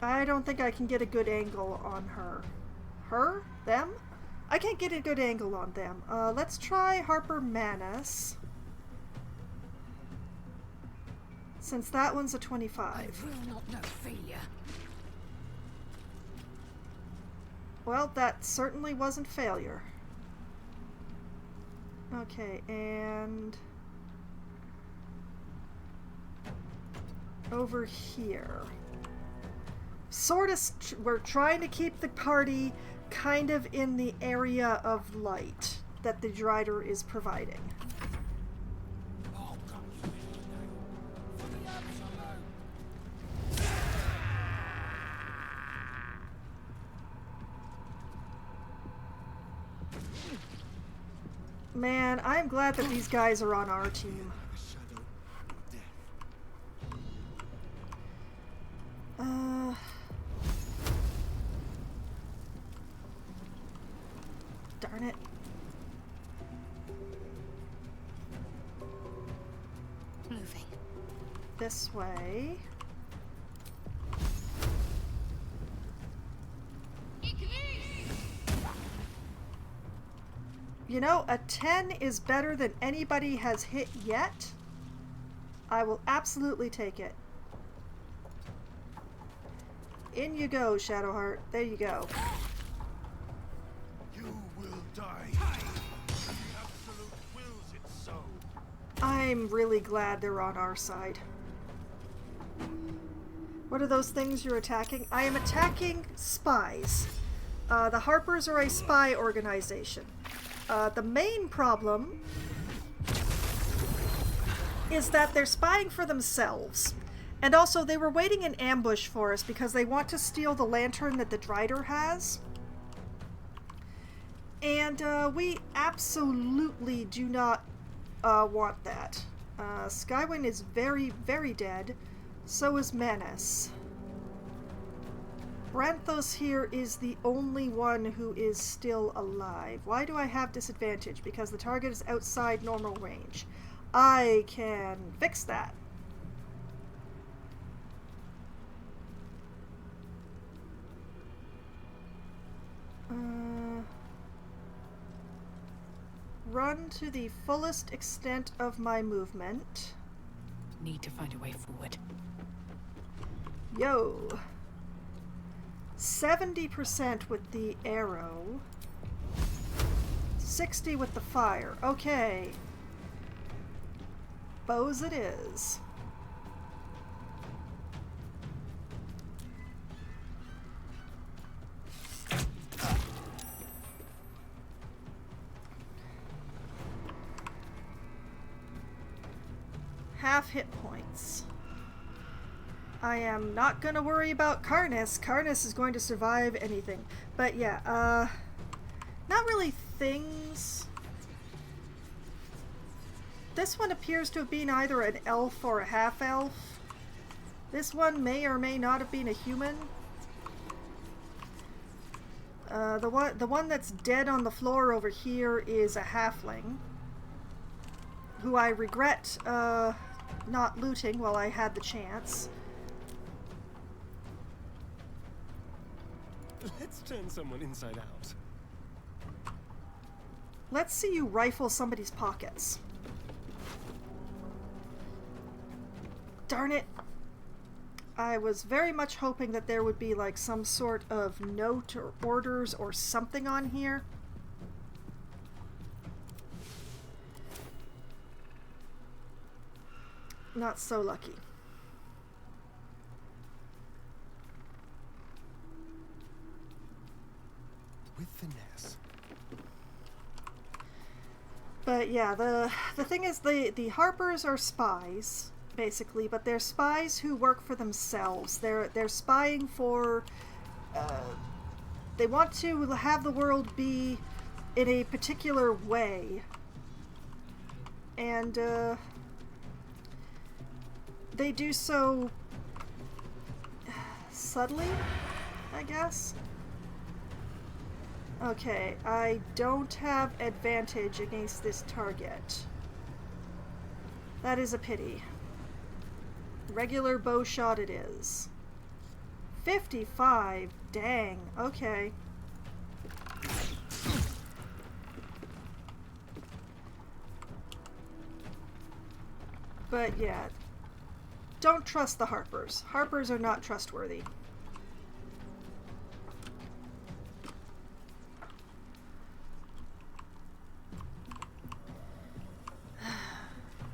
I don't think I can get a good angle on her. Her? Them? I can't get a good angle on them. Let's try Harper Manus. Since that one's a 25. I will not know failure. Well, that certainly wasn't failure. Okay, and over here. Sort of, we're trying to keep the party kind of in the area of light that the Drider is providing. Man, I'm glad that these guys are on our team. Darn it. Moving. This way. You know, a 10 is better than anybody has hit yet. I will absolutely take it. In you go, Shadowheart. There you go. You will die. The Absolute wills it so. I'm really glad they're on our side. What are those things you're attacking? I am attacking spies. The Harpers are a spy organization. The main problem is that they're spying for themselves. And also, they were waiting in ambush for us because they want to steal the lantern that the Drider has. And we absolutely do not want that. Skywyn is very, very dead. So is Manus. Branthos here is the only one who is still alive. Why do I have disadvantage? Because the target is outside normal range. I can fix that. Run to the fullest extent of my movement. Need to find a way forward. Yo! 70% with the arrow. 60 with the fire. Okay. Bows it is. Half hit points. I am not going to worry about Karnas. Karnas is going to survive anything. But yeah, not really things. This one appears to have been either an elf or a half-elf. This one may or may not have been a human. The one that's dead on the floor over here is a halfling, who I regret not looting while I had the chance. Let's turn someone inside out. Let's see you rifle somebody's pockets. Darn it. I was very much hoping that there would be like some sort of note or orders or something on here. Not so lucky. With finesse. But yeah, the thing is, the Harpers are spies, basically, but they're spies who work for themselves. They're spying for they want to have the world be in a particular way. And, they do so subtly, I guess. Okay, I don't have advantage against this target. That is a pity. Regular bow shot it is. 55, dang, okay. But yeah, don't trust the Harpers. Harpers are not trustworthy.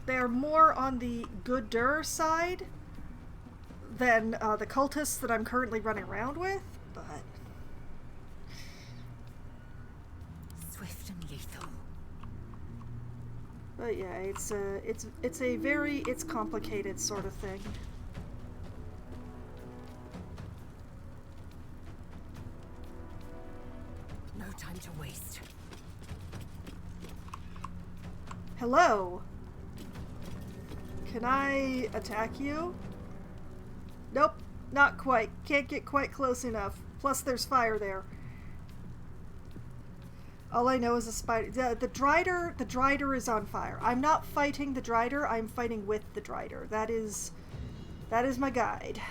They're more on the gooder side than the cultists that I'm currently running around with, but... Swift and lethal. But yeah, it's a very complicated sort of thing. No time to waste. Hello? Can I attack you? Nope, not quite. Can't get quite close enough. Plus there's fire there. All I know is a spider. The Drider is on fire. I'm not fighting the Drider, I'm fighting with the Drider. That is my guide.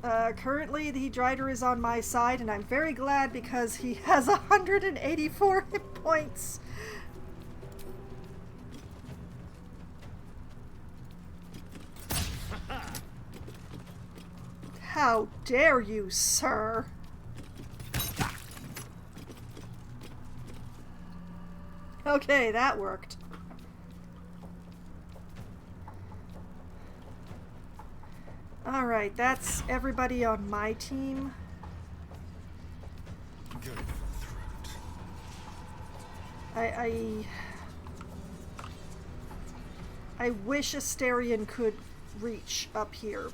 Currently the Drider is on my side, and I'm very glad because he has 184 hit points. How dare you, sir? Okay, that worked. Alright, that's everybody on my team. Go for the throat. I wish Asterion could reach up here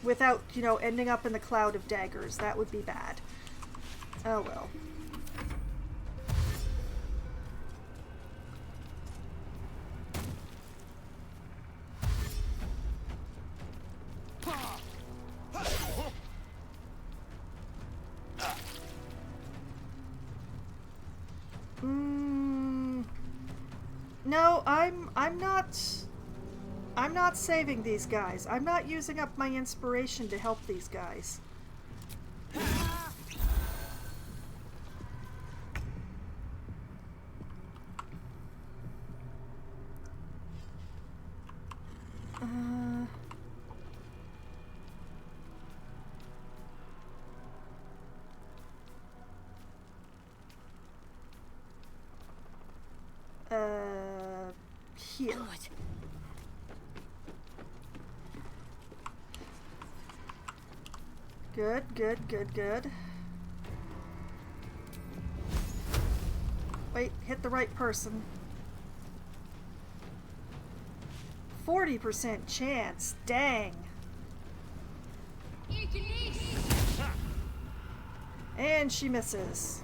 without, you know, ending up in the cloud of daggers. That would be bad. Oh well. No, I'm not saving these guys. I'm not using up my inspiration to help these guys. Here. Good. Wait, hit the right person. 40% chance, dang. And she misses.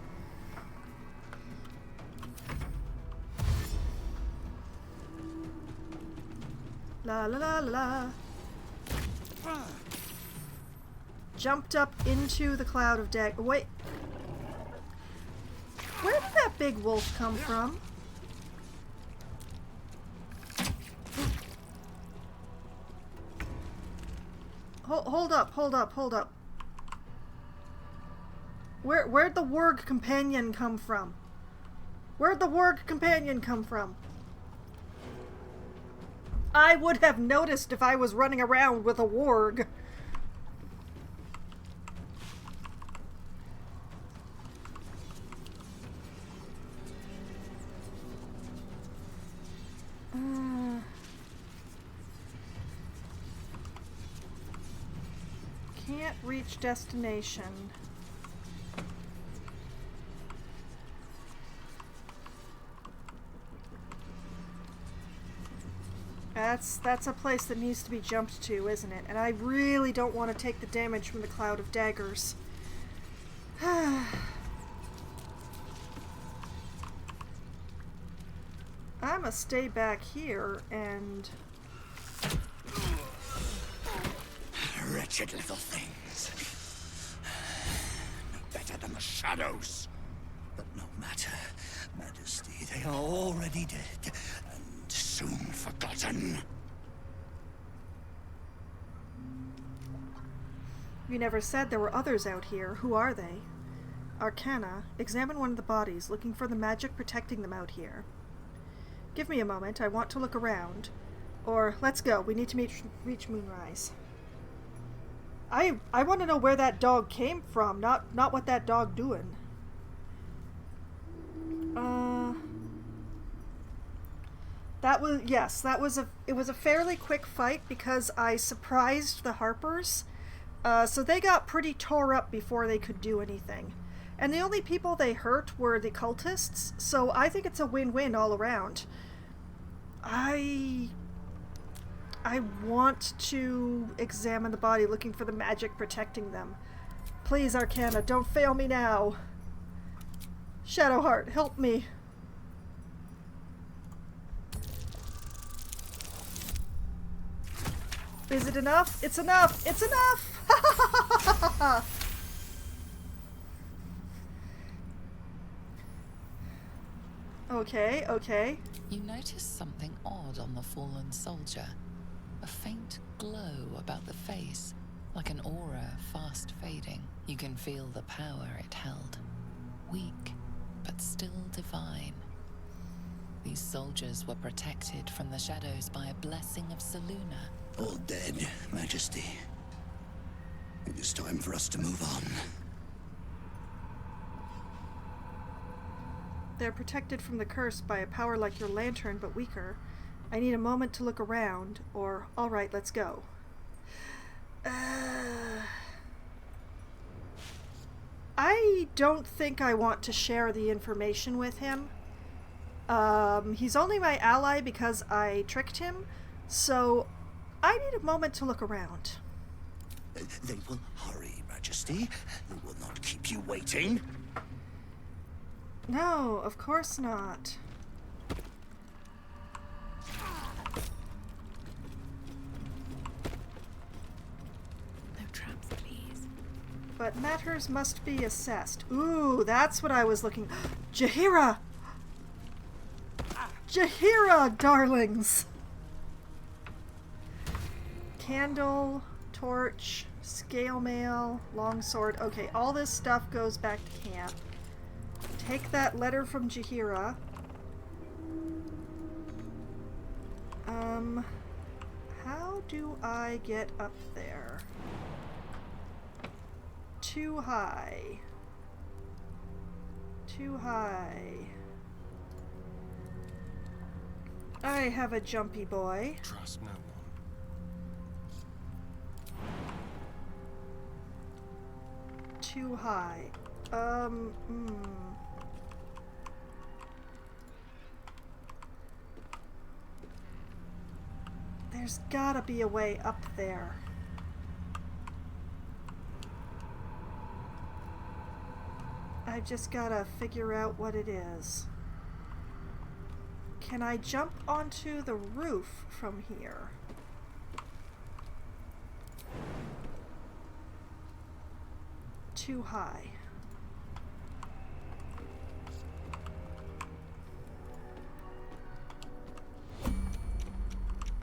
La la la la la. Jumped up into the cloud of dag. Wait. Where did that big wolf come from? Hold up. Where'd the warg companion come from? Where'd the warg companion come from? I would have noticed if I was running around with a warg. Can't reach destination. That's a place that needs to be jumped to, isn't it? And I really don't want to take the damage from the cloud of daggers. I'ma stay back here and... Wretched little things. No better than the shadows. But no matter, Majesty, they are already dead, and soon forgotten. You never said there were others out here. Who are they? Arcana, examine one of the bodies, looking for the magic protecting them out here. Give me a moment, I want to look around. Or, let's go, we need to reach Moonrise. I want to know where that dog came from, not what that dog doing. It was a fairly quick fight because I surprised the Harpers. So they got pretty tore up before they could do anything. And the only people they hurt were the cultists, so I think it's a win-win all around. I want to examine the body looking for the magic protecting them. Please, Arcana, don't fail me now. Shadowheart, help me. Is it enough? It's enough! It's enough! Okay, okay. You notice something odd on the fallen soldier. A faint glow about the face, like an aura fast fading. You can feel the power it held. Weak, but still divine. These soldiers were protected from the shadows by a blessing of Selûne. All dead, Majesty. It is time for us to move on. They're protected from the curse by a power like your lantern, but weaker. I need a moment to look around, or, alright, let's go. I don't think I want to share the information with him. He's only my ally because I tricked him, so I need a moment to look around. They will hurry, Majesty. They will not keep you waiting. No, of course not. No traps, please. But matters must be assessed. Ooh, that's what I was looking... Jaheira! Jaheira, darlings! Candle, torch, scale mail, longsword. Okay, all this stuff goes back to camp. Take that letter from Jaheira. How do I get up there? Too high. Too high. I have a jumpy boy. Trust no one. Too high. There's gotta be a way up there. I've just gotta figure out what it is. Can I jump onto the roof from here? Too high.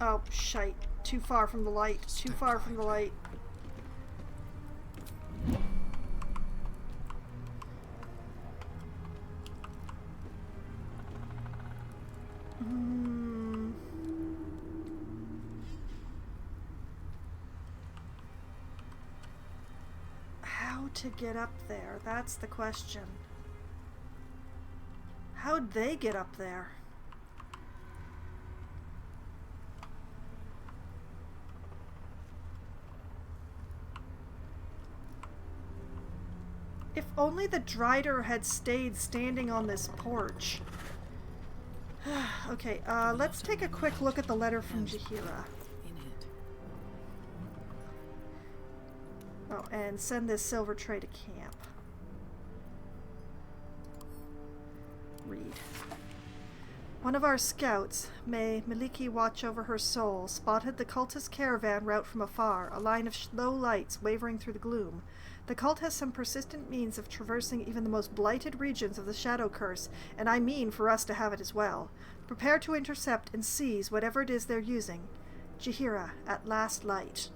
Oh, shite. Too far from the light. Too far from the light. How to get up there? That's the question. How'd they get up there? If only the Drider had stayed standing on this porch. Okay, let's take a quick look at the letter from Jaheira. Oh, and send this silver tray to camp. Read. One of our scouts, may Maliki watch over her soul, spotted the cultist caravan route from afar, a line of low lights wavering through the gloom. The cult has some persistent means of traversing even the most blighted regions of the Shadow Curse, and I mean for us to have it as well. Prepare to intercept and seize whatever it is they're using. Jaheira, at last light.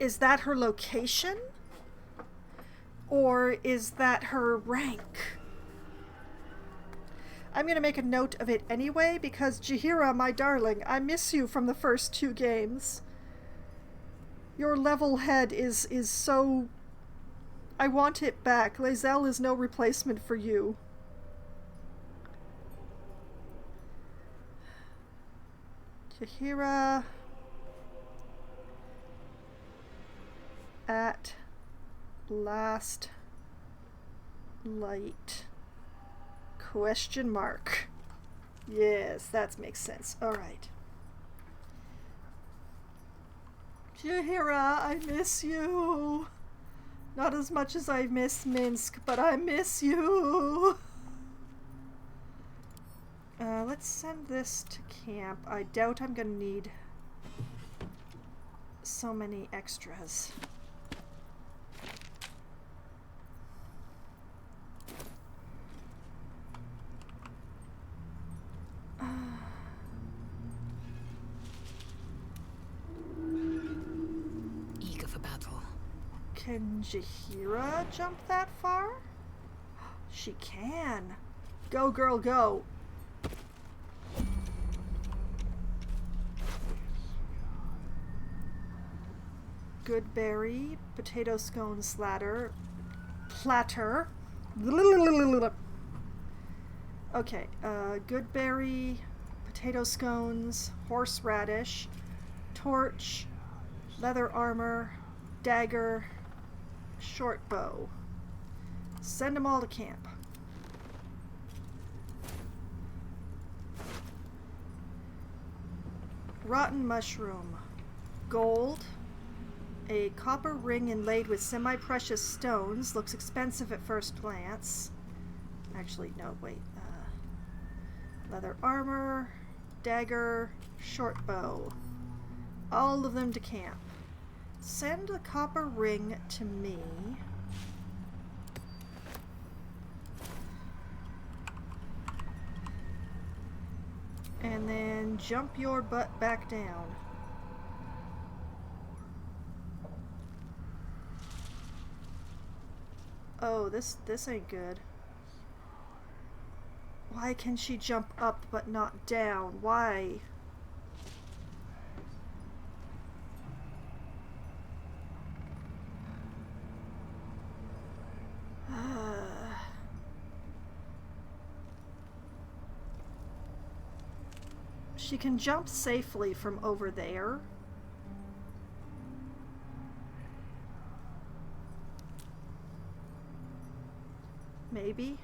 Is that her location? Or is that her rank? I'm going to make a note of it anyway, because Jaheira, my darling, I miss you from the first 2 games. Your level head is so... I want it back. Lae'zel is no replacement for you. Jaheira... at last light. Question mark. Yes, that makes sense. Alright. Jaheira, I miss you. Not as much as I miss Minsk, but I miss you. Let's send this to camp. I doubt I'm gonna need so many extras. Eager for battle. Can Jaheira jump that far? She can. Go, girl, go. Good berry, potato scone platter. Okay, good berry, potato scones, horseradish, torch, leather armor, dagger, short bow. Send them all to camp. Rotten mushroom, gold, a copper ring inlaid with semi-precious stones. Looks expensive at first glance. Actually, no, wait. Leather armor, dagger, short bow. All of them to camp. Send the copper ring to me. And then jump your butt back down. Oh, this ain't good. Why can she jump up but not down? Why? She can jump safely from over there. Maybe.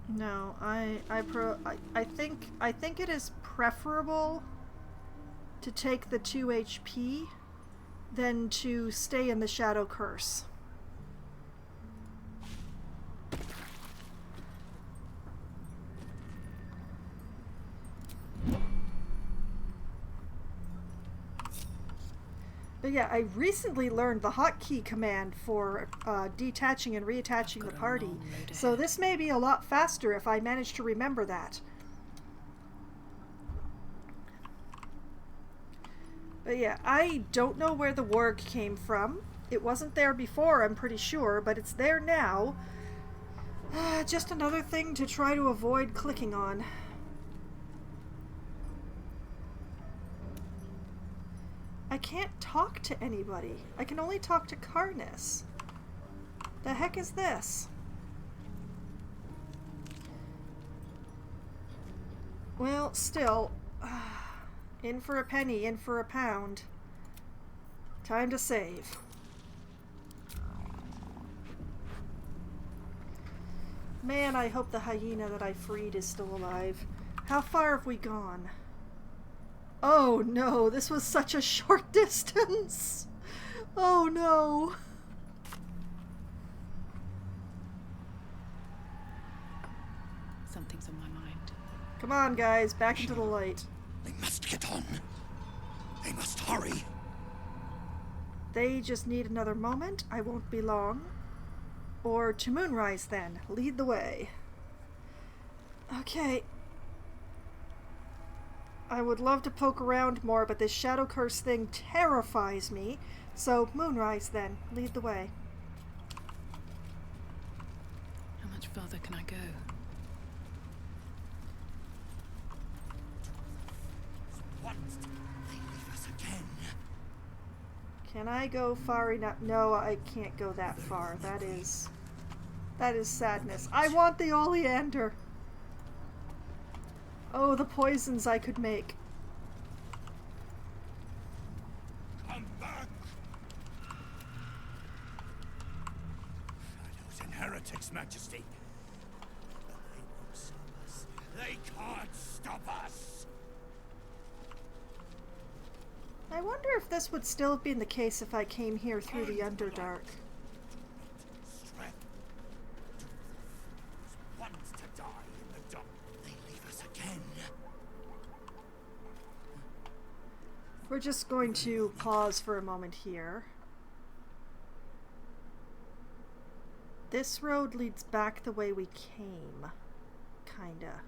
No, I think it is preferable to take the 2 HP than to stay in the Shadow Curse. But yeah, I recently learned the hotkey command for detaching and reattaching the party, so this may be a lot faster if I manage to remember that. But yeah, I don't know where the warg came from. It wasn't there before, I'm pretty sure, but it's there now. Just another thing to try to avoid clicking on. I can't talk to anybody. I can only talk to Karnas. The heck is this? Well, still. In for a penny, in for a pound. Time to save. Man, I hope the hyena that I freed is still alive. How far have we gone? Oh no, this was such a short distance! Oh no! Something's on my mind. Come on, guys, back into the light. They must get on. They must hurry. They just need another moment. I won't be long. Or to Moonrise, then. Lead the way. Okay. I would love to poke around more, but this shadow curse thing terrifies me. So, Moonrise, then. Lead the way. How much further can I go? They leave us again. Can I go far enough? No, I can't go that far. That is sadness. I want the oleander. Oh, the poisons I could make. Come back! Shadows and heretics, Majesty. But they won't stop us. They can't stop us. I wonder if this would still have been the case if I came here through the Underdark. Strength. Wants to die in the dark. They leave us again. We're just going to pause for a moment here. This road leads back the way we came. Kinda.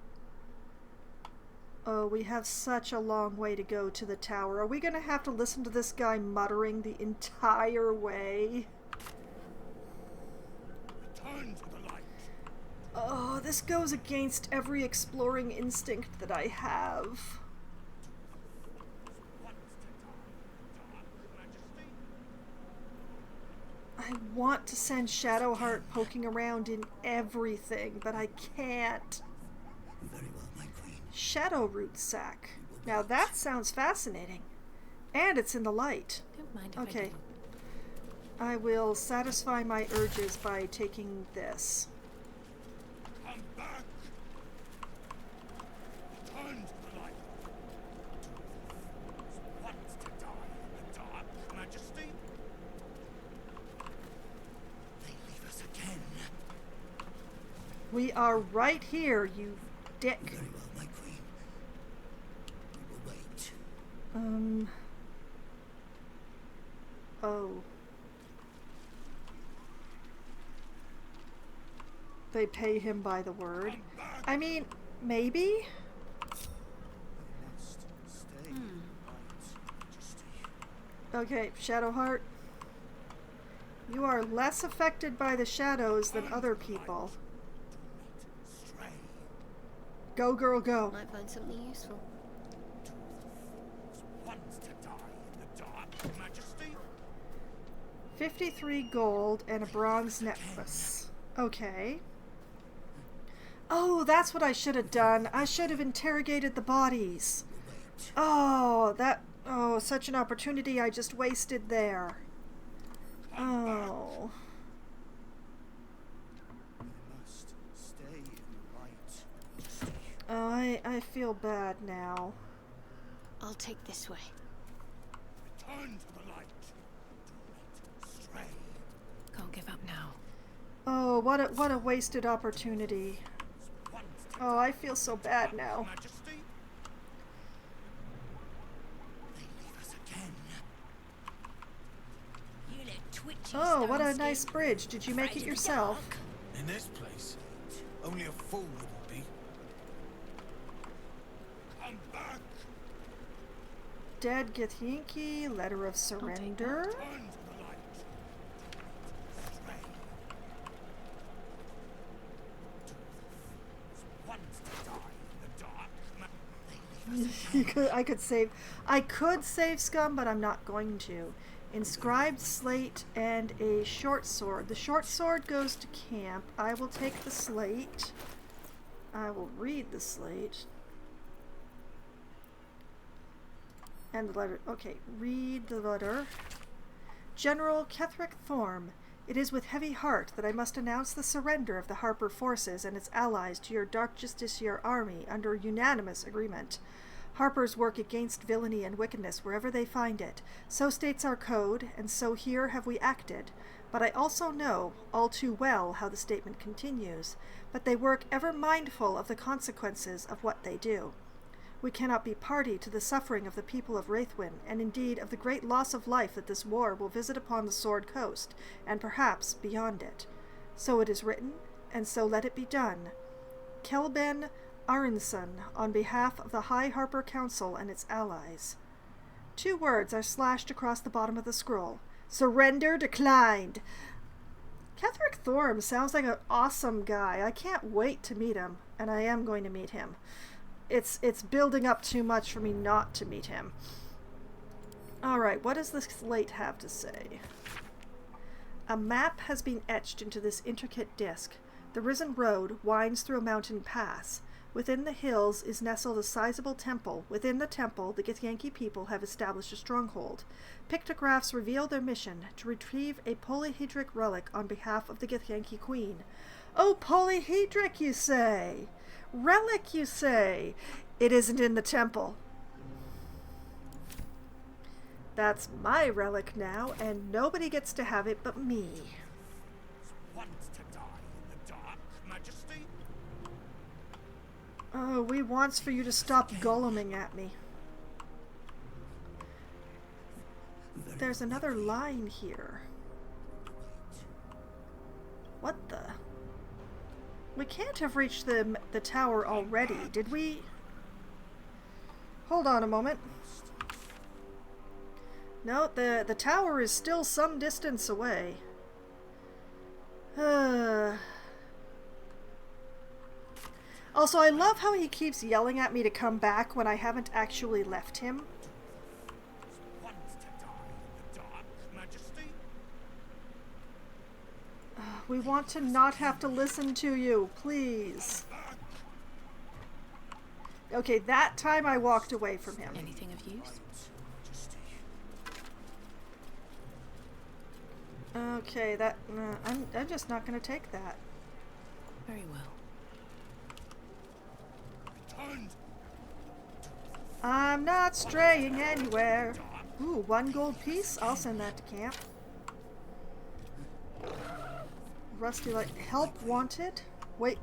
Oh, we have such a long way to go to the tower. Are we gonna have to listen to this guy muttering the entire way? Return to the light. Oh, this goes against every exploring instinct that I have. I want to send Shadowheart poking around in everything, but I can't. Very well, my queen. Shadow root sack. Now that sounds fascinating. And it's in the light. Don't mind if Okay. I will satisfy my urges by taking this. Come back! Return to the light! Wants to die in the dark, Majesty. They leave us again. We are right here, you dick. Very well, my queen. We will wait. Oh. They pay him by the word. I mean, maybe? They must stay right, Majesty. Okay, Shadowheart. You are less affected by the shadows than other people. Stray. Go, girl, go. Might find something useful. Wants to die in the dark, Majesty. 53 gold and a bronze necklace. Okay. Oh, that's what I should have done. I should have interrogated the bodies. Wait. Oh, such an opportunity I just wasted there. Oh. They must stay in the light, Majesty. Oh, I feel bad now. I'll take this way. Return to the light. Do not stray. Can't give up now. Oh, what a wasted opportunity. Wants to Oh, I feel so bad now. Majesty. They leave us again. You look twitchy, Oh, what a Stoneskin. nice bridge. Did you make Afraid it of the yourself? dark? In this place, only a fool wouldn't be. Come back! Dead Githyanki, letter of surrender. Return to the light. Stray. Wants to die in the dark. They leave us again. I could save Scum, but I'm not going to. Inscribed slate and a short sword. The short sword goes to camp. I will take the slate. I will read the slate. And the letter. Okay, read the letter. General Ketherick Thorm, it is with heavy heart that I must announce the surrender of the Harper forces and its allies to your Dark Justiciar army under unanimous agreement. Harpers work against villainy and wickedness wherever they find it. So states our code, and so here have we acted. But I also know, all too well, how the statement continues. But they work ever mindful of the consequences of what they do. We cannot be party to the suffering of the people of Wraithwyn, and indeed of the great loss of life that this war will visit upon the Sword Coast, and perhaps beyond it. So it is written, and so let it be done. Kelben Aronson, on behalf of the High Harper Council and its allies. 2 words are slashed across the bottom of the scroll. Surrender declined. Ketherick Thorm sounds like an awesome guy. I can't wait to meet him, and I am going to meet him. It's building up too much for me not to meet him. Alright, what does the slate have to say? A map has been etched into this intricate disc. The risen road winds through a mountain pass. Within the hills is nestled a sizable temple. Within the temple, the Githyanki people have established a stronghold. Pictographs reveal their mission, to retrieve a polyhedric relic on behalf of the Githyanki queen. Oh, polyhedric, you say? Relic, you say? It isn't in the temple. That's my relic now, and nobody gets to have it but me. Want to die in the dark, Majesty? Oh, we wants for you to stop goleming at me. There's another line here. What the? We can't have reached the tower already, did we? Hold on a moment. No, the tower is still some distance away. Also, I love how he keeps yelling at me to come back when I haven't actually left him. Want to die in the dark, Majesty? We want to not have to listen to you, please. Okay, that time I walked away from him. Anything of use? Okay, that I'm just not going to take that. Very well. I'm not straying anywhere. Ooh, 1 gold piece? I'll send that to camp. Rusty light. Help wanted? Wait,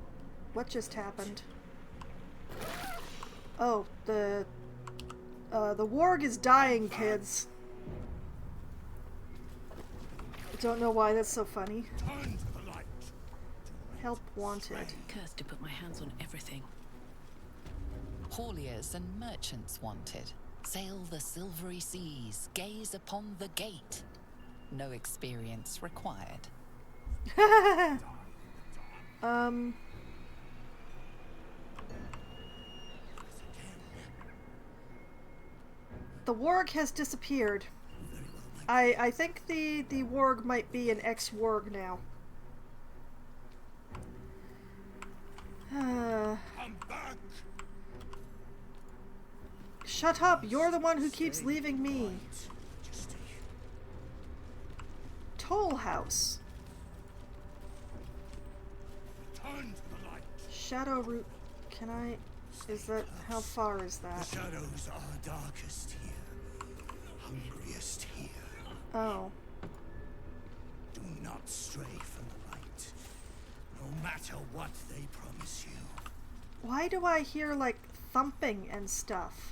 what just happened? Oh, the warg is dying, kids. I don't know why that's so funny. Help wanted. Cursed to put my hands on everything. Hauliers and merchants wanted. Sail the silvery seas, gaze upon the gate. No experience required. The warg has disappeared. I think the warg might be an ex-warg now. I'm back. Shut up! You're the one who keeps leaving me. Toll House. Shadow Root. Can I? Is that? How far is that? The shadows are darkest here, hungriest here. Oh. Do not stray from the light, no matter what they promise you. Why do I hear like thumping and stuff?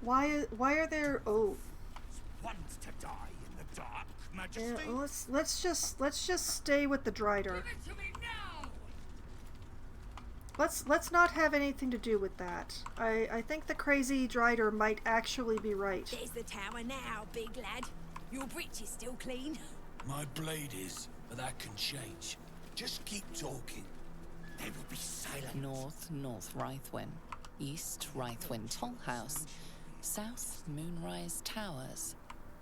Why are there? Oh. Want to die in the dark, Majesty? Yeah, let's just stay with the Drider. Give it to me now! Let's not have anything to do with that. I think the crazy Drider might actually be right. There's the tower now, big lad. Your breech is still clean. My blade is, but that can change. Just keep talking. They will be silent. North Wraithwyn. East Wraithwyn Toll House. South Moonrise Towers.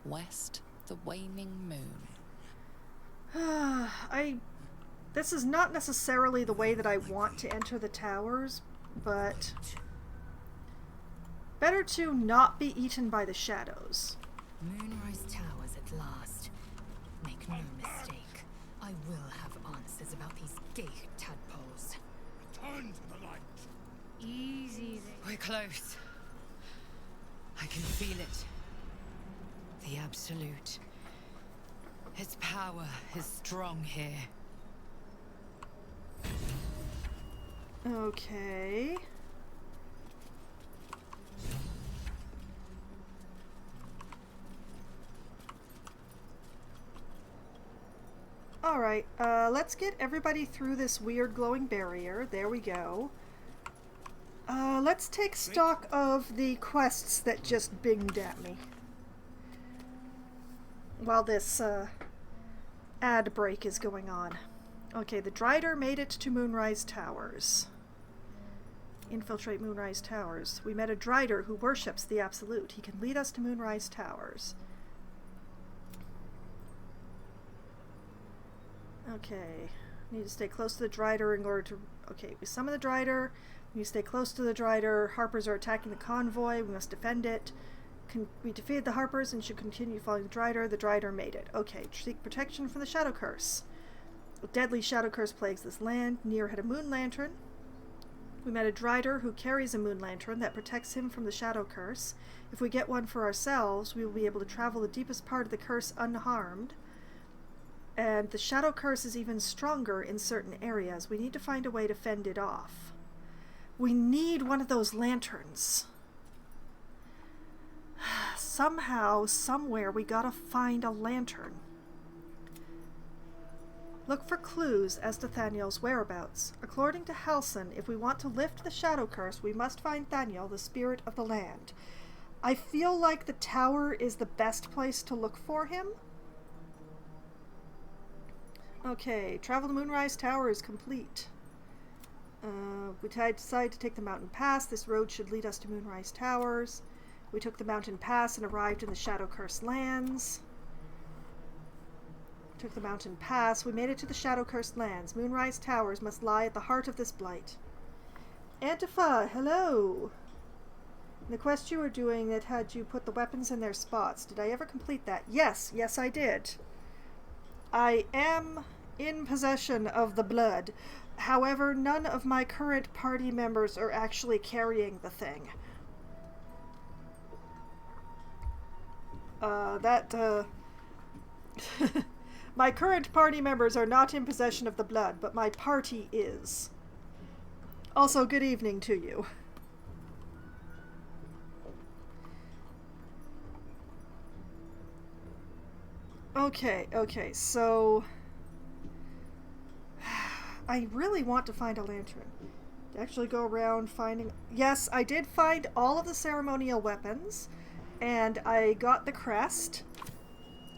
West the Waning Moon. This is not necessarily the way that I want to enter the towers, but Better to not be eaten by the shadows. Moonrise Towers at last. Make no mistake, I will have answers about these gay tadpoles. Return to the light. Easy there. We're close. I can feel it. The Absolute. Its power is strong here. Okay. Alright, let's get everybody through this weird glowing barrier. There we go. Let's take stock of the quests that just binged at me. While this, ad break is going on. Okay, the Drider made it to Moonrise Towers. Infiltrate Moonrise Towers. We met a Drider who worships the Absolute. He can lead us to Moonrise Towers. Okay. Need to stay close to the Drider in order to... Okay, we summon the Drider. We need to stay close to the Drider. Harpers are attacking the convoy. We must defend it. We defeated the Harpers and should continue following the Drider. The Drider made it. Okay, seek protection from the Shadow Curse. A deadly Shadow Curse plagues this land. Nier had a moon lantern. We met a Drider who carries a moon lantern that protects him from the Shadow Curse. If we get one for ourselves, we will be able to travel the deepest part of the curse unharmed. And the Shadow Curse is even stronger in certain areas. We need to find a way to fend it off. We need one of those lanterns. Somehow, somewhere, we gotta find a lantern. Look for clues as to Thaniel's whereabouts. According to Halsin, if we want to lift the Shadow Curse, we must find Thaniel, the spirit of the land. I feel like the tower is the best place to look for him. Okay, travel to Moonrise Tower is complete. We decided to take the mountain pass. This road should lead us to Moonrise Towers. We took the mountain pass and arrived in the Shadow Curse lands. Took the mountain pass. We made it to the Shadow Curse lands. Moonrise Towers must lie at the heart of this blight. Antifa, hello! The quest you were doing that had you put the weapons in their spots. Did I ever complete that? Yes, yes I did. I am in possession of the blood. However, none of my current party members are actually carrying the thing. My current party members are not in possession of the blood, but my party is. Also, good evening to you. Okay, so... I really want to find a lantern. To actually go around finding... Yes, I did find all of the ceremonial weapons, and I got the crest,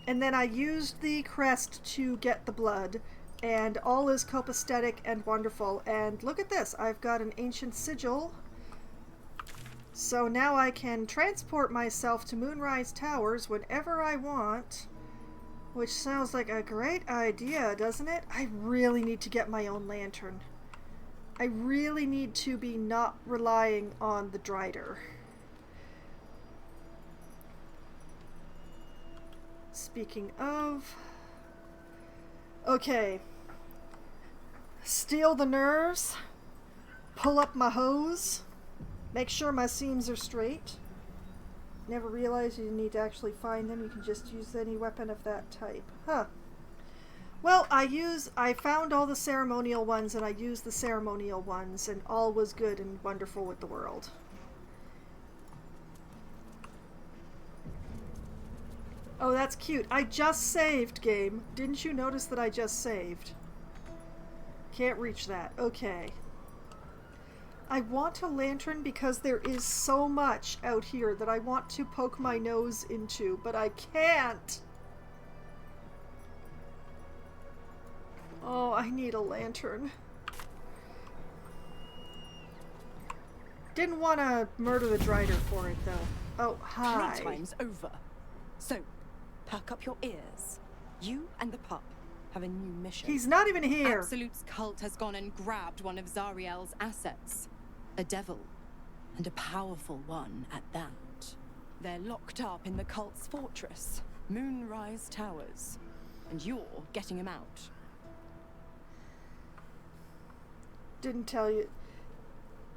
and then I used the crest to get the blood, and all is copacetic and wonderful. And look at this, I've got an ancient sigil, so now I can transport myself to Moonrise Towers whenever I want. Which sounds like a great idea, doesn't it? I really need to get my own lantern. I really need to be not relying on the Drider. Speaking of... Okay. Steel the nerves. Pull up my hose. Make sure my seams are straight. Never realized you need to actually find them. You can just use any weapon of that type. Huh. Well, I found all the ceremonial ones, and I used the ceremonial ones, and all was good and wonderful with the world. Oh, that's cute. I just saved, game. Didn't you notice that I just saved? Can't reach that. Okay. I want a lantern because there is so much out here that I want to poke my nose into, but I can't. Oh, I need a lantern. Didn't want to murder the Drider for it, though. Oh, hi. Playtime's over. So, perk up your ears. You and the pup have a new mission. He's not even here. Absolute's cult has gone and grabbed one of Zariel's assets. A devil. And a powerful one at that. They're locked up in the cult's fortress, Moonrise Towers. And you're getting him out. Didn't tell you.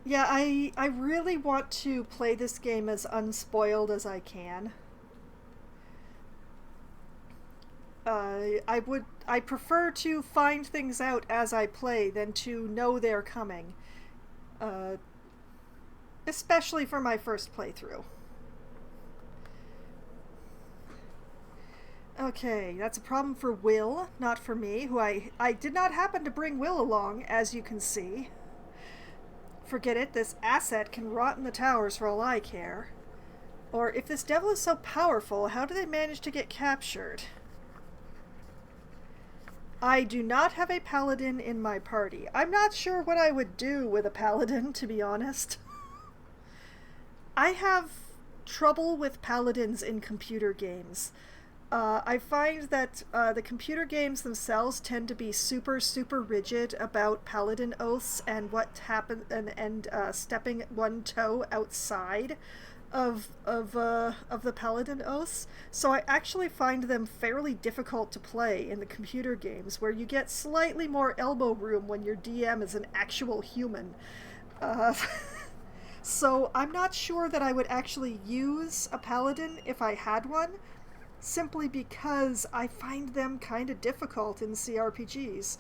Yeah, I really want to play this game as unspoiled as I can. I prefer to find things out as I play than to know they're coming. Especially for my first playthrough. Okay, that's a problem for Will, not for me, who I did not happen to bring Will along, as you can see. Forget it, this asset can rot in the towers for all I care. Or, if this devil is so powerful, how do they manage to get captured? I do not have a paladin in my party. I'm not sure what I would do with a paladin, to be honest. I have trouble with paladins in computer games. I find that the computer games themselves tend to be super rigid about paladin oaths and what happens, and stepping one toe outside of the paladin oaths. So I actually find them fairly difficult to play in the computer games, where you get slightly more elbow room when your DM is an actual human. So I'm not sure that I would actually use a paladin if I had one, simply because I find them kind of difficult in CRPGs.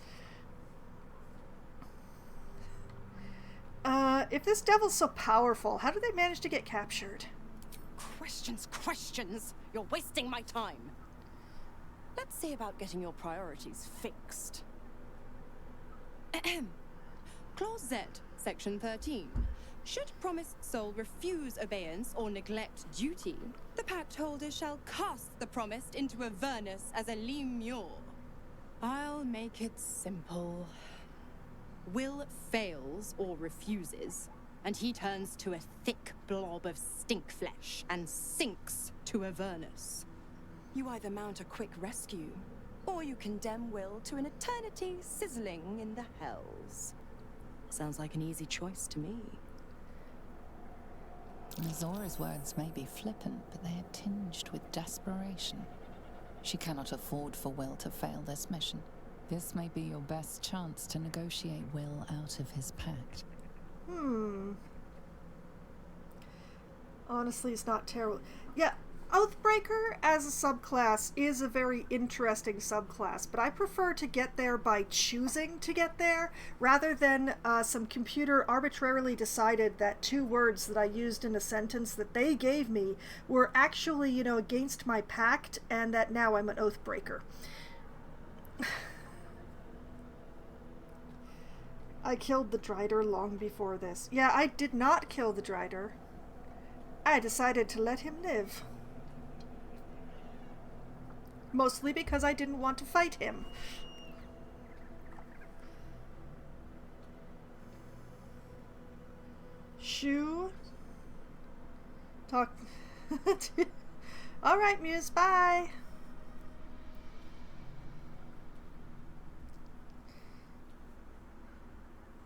If this devil's so powerful, how do they manage to get captured? Questions! You're wasting my time. Let's see about getting your priorities fixed. Clause Z, Section 13. Should promised soul refuse obeyance or neglect duty, the pact holder shall cast the promised into Avernus as a lemure. I'll make it simple. Will fails or refuses, and he turns to a thick blob of stink flesh and sinks to Avernus. You either mount a quick rescue, or you condemn Will to an eternity sizzling in the hells. Sounds like an easy choice to me. Zora's words may be flippant, but they are tinged with desperation. She cannot afford for Will to fail this mission. This may be your best chance to negotiate Will out of his pact. Honestly, it's not terrible. Yeah, Oathbreaker as a subclass is a very interesting subclass, but I prefer to get there by choosing to get there, rather than some computer arbitrarily decided that 2 words that I used in a sentence that they gave me were actually, against my pact, and that now I'm an Oathbreaker. I killed the Drider long before this. Yeah, I did not kill the Drider. I decided to let him live. Mostly because I didn't want to fight him. Shoo. Talk. Alright, Muse, bye.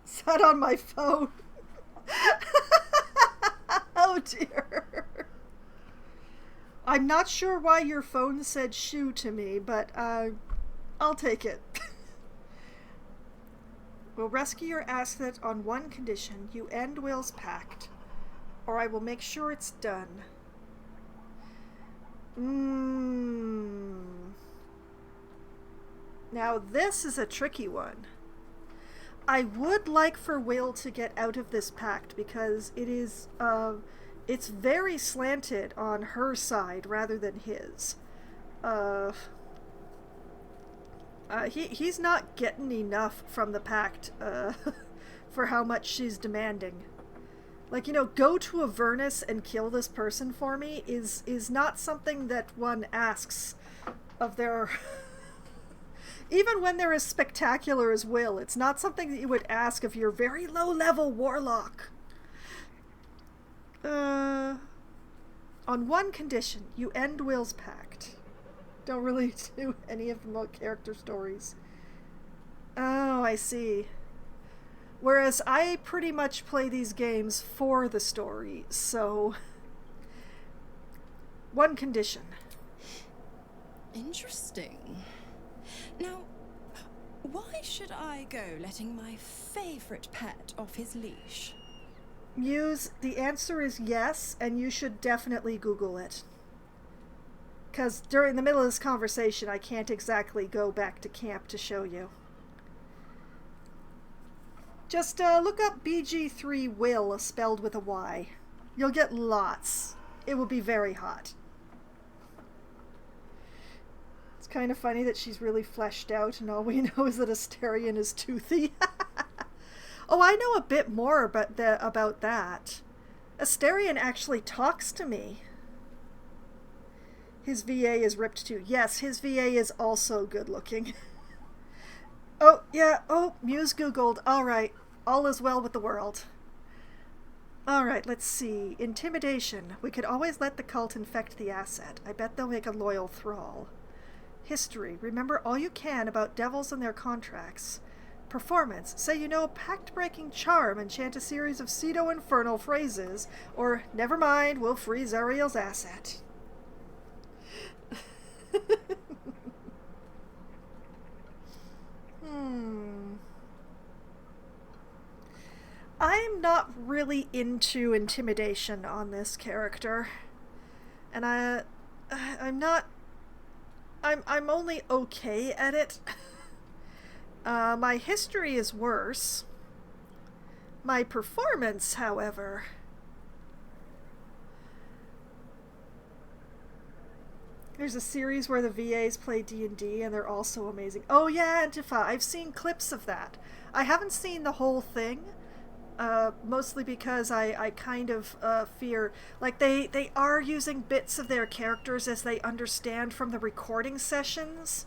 Sat on my phone. Oh dear. I'm not sure why your phone said shoo to me, but I'll take it. We'll rescue your asset on one condition. You end Will's pact, or I will make sure it's done. Now this is a tricky one. I would like for Will to get out of this pact because it is, it's very slanted on her side rather than his. He's not getting enough from the pact, for how much she's demanding. Like, go to Avernus and kill this person for me is not something that one asks of their... Even when they're as spectacular as Will, it's not something that you would ask of your very low-level warlock. On one condition, you end Will's pact. Don't really do any of the character stories. Oh, I see. Whereas I pretty much play these games for the story, so... One condition. Interesting. Now, why should I go letting my favorite pet off his leash? Muse, the answer is yes, and you should definitely Google it. Because during the middle of this conversation, I can't exactly go back to camp to show you. Just look up BG3 Will, spelled with a Y. You'll get lots. It will be very hot. It's kind of funny that she's really fleshed out, and all we know is that Asterion is toothy. Oh, I know a bit more about that. Asterion actually talks to me. His VA is ripped too. Yes, his VA is also good looking. Oh, yeah. Oh, Muse Googled. Alright. All is well with the world. Alright, let's see. Intimidation. We could always let the cult infect the asset. I bet they'll make a loyal thrall. History. Remember all you can about devils and their contracts. Performance. Say you know a pact-breaking charm and chant a series of pseudo-infernal phrases. Or, never mind, we'll freeze Ariel's asset. I'm not really into intimidation on this character. And I'm only okay at it. My history is worse. My performance, however... There's a series where the VAs play D&D and they're also amazing. Oh yeah, Antifa, I've seen clips of that. I haven't seen the whole thing, mostly because I kind of fear... Like, they are using bits of their characters as they understand from the recording sessions.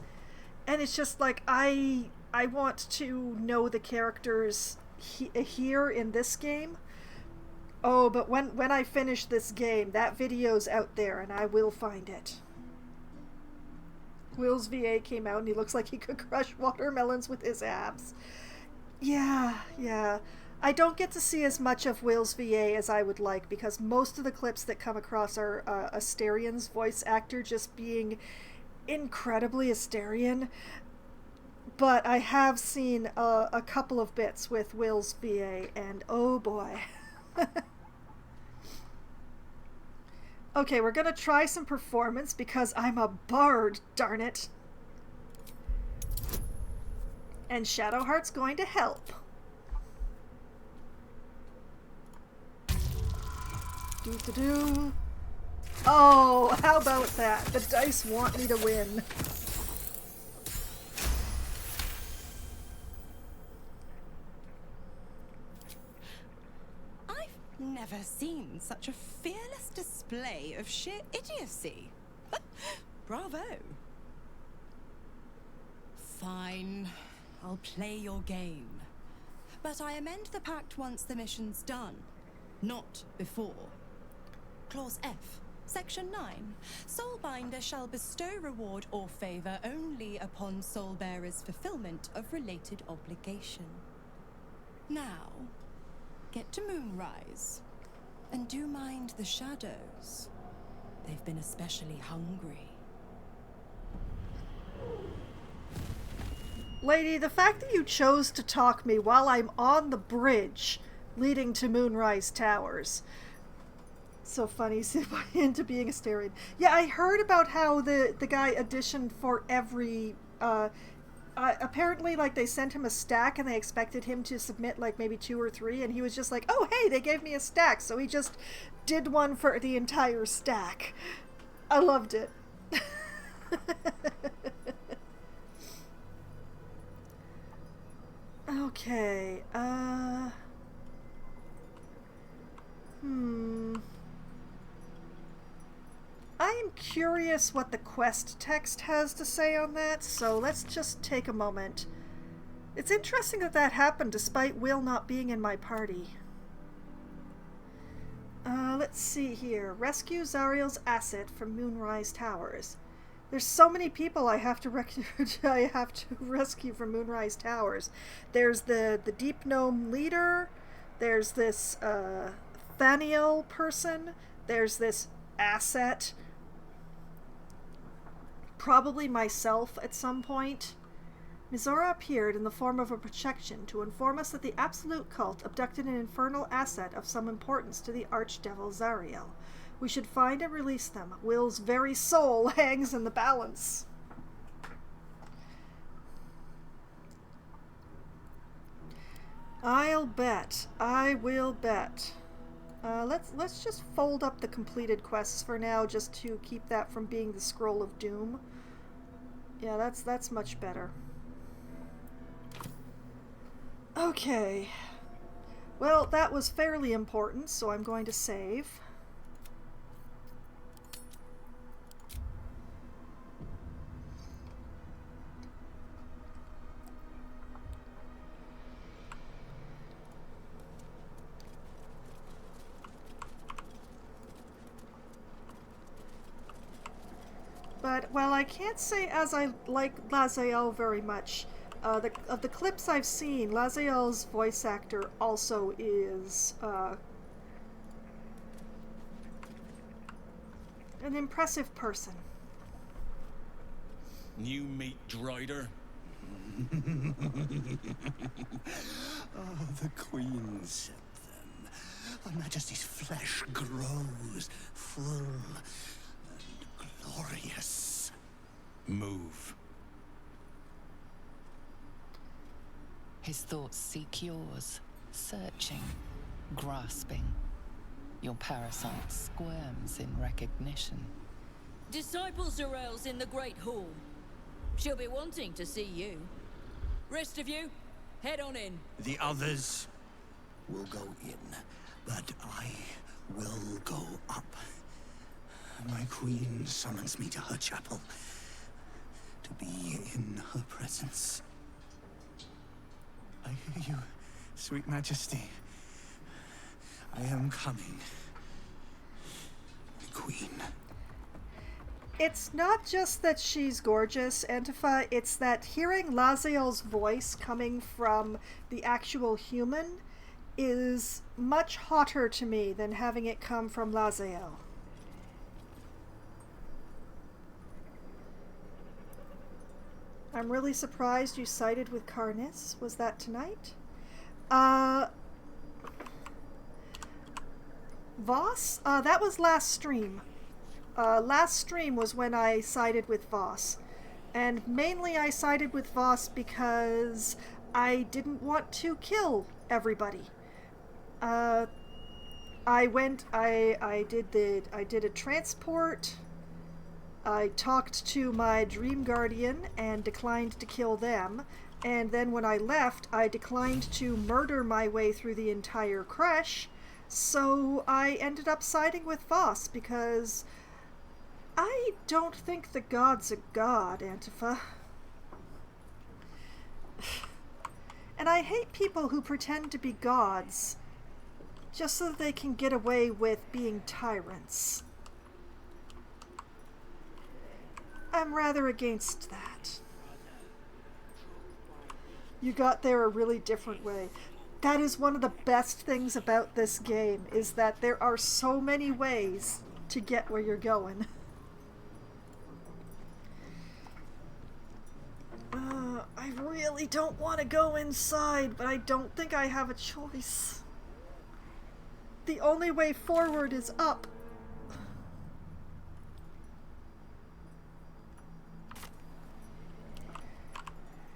And it's just like, I want to know the characters here in this game. Oh, but when I finish this game, that video's out there and I will find it. Will's VA came out and he looks like he could crush watermelons with his abs. Yeah. I don't get to see as much of Will's VA as I would like because most of the clips that come across are Asterion's voice actor just being incredibly Asterion. But I have seen a couple of bits with Will's VA and oh boy. Okay, we're gonna try some performance because I'm a bard, darn it. And Shadowheart's going to help. Doo-doo-doo. Oh, how about that? The dice want me to win. Never seen such a fearless display of sheer idiocy. Bravo. Fine, I'll play your game. But I amend the pact once the mission's done, not before. Clause F, Section 9. Soulbinder shall bestow reward or favor only upon soulbearer's fulfillment of related obligation. Now, get to Moonrise. And do mind the shadows. They've been especially hungry. Lady, the fact that you chose to talk me while I'm on the bridge leading to Moonrise Towers. So funny, into being Asterion. Yeah, I heard about how the guy auditioned for every... apparently, like, they sent him a stack and they expected him to submit, like, maybe 2 or 3, and he was just like, oh, hey, they gave me a stack, so he just did one for the entire stack. I loved it. Okay, I'm curious what the quest text has to say on that, so let's just take a moment. It's interesting that that happened despite Will not being in my party. Let's see here. Rescue Zariel's asset from Moonrise Towers. There's so many people I have to I have to rescue from Moonrise Towers. There's the Deep Gnome leader. There's this Thaniel person. There's this asset. Probably myself at some point. Mizora appeared in the form of a projection to inform us that the Absolute Cult abducted an infernal asset of some importance to the Archdevil Zariel. We should find and release them. Will's very soul hangs in the balance. I'll bet. I will bet. Let's just fold up the completed quests for now, just to keep that from being the Scroll of Doom. Yeah, that's much better. Okay. Well, that was fairly important, so I'm going to save. But while I can't say as I like Laziel very much, of the clips I've seen, Laziel's voice actor also is an impressive person. New meat drider. Oh, the Queen sent them. Her Majesty's flesh grows full and glorious. Move. His thoughts seek yours, searching, grasping. Your parasite squirms in recognition. Disciple Zarel's in the Great Hall. She'll be wanting to see you. Rest of you, head on in. The others will go in, but I will go up. My Queen summons me to her chapel, to be in her presence. I hear you, sweet Majesty. I am coming, Queen. It's not just that she's gorgeous, Antifa, it's that hearing Laziel's voice coming from the actual human is much hotter to me than having it come from Laziel. I'm really surprised you sided with Karnis. Was that tonight? Voss? That was last stream. Last stream was when I sided with Voss. And mainly I sided with Voss because I didn't want to kill everybody. I did a transport. I talked to my Dream Guardian and declined to kill them. And then when I left, I declined to murder my way through the entire crash. So I ended up siding with Voss because I don't think the god's a god, Antifa. And I hate people who pretend to be gods just so that they can get away with being tyrants. I'm rather against that. You got there a really different way. That is one of the best things about this game, is that there are so many ways to get where you're going. I really don't want to go inside, but I don't think I have a choice. The only way forward is up.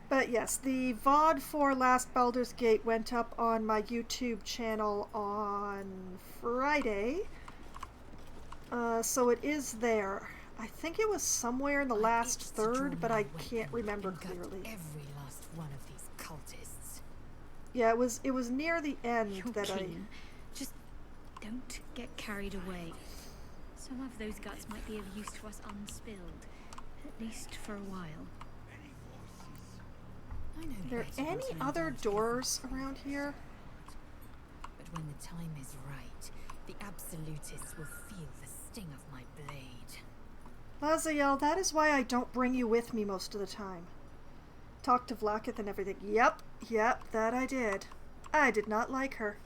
But yes, the VOD for Last Baldur's Gate went up on my YouTube channel on Friday. So it is there. I think it was somewhere in the last third, but I can't remember clearly. Every last one of these cultists. Yeah, it was near the end that King. Just don't get carried away. Some of those guts might be of use to us unspilled, at least for a while. I know Are there any other doors around here? But when the time is right, the Absolutists will feel the sting of my blade. Laziel, that is why I don't bring you with me most of the time. Talk to Vlakith and everything. Yep, that I did. I did not like her.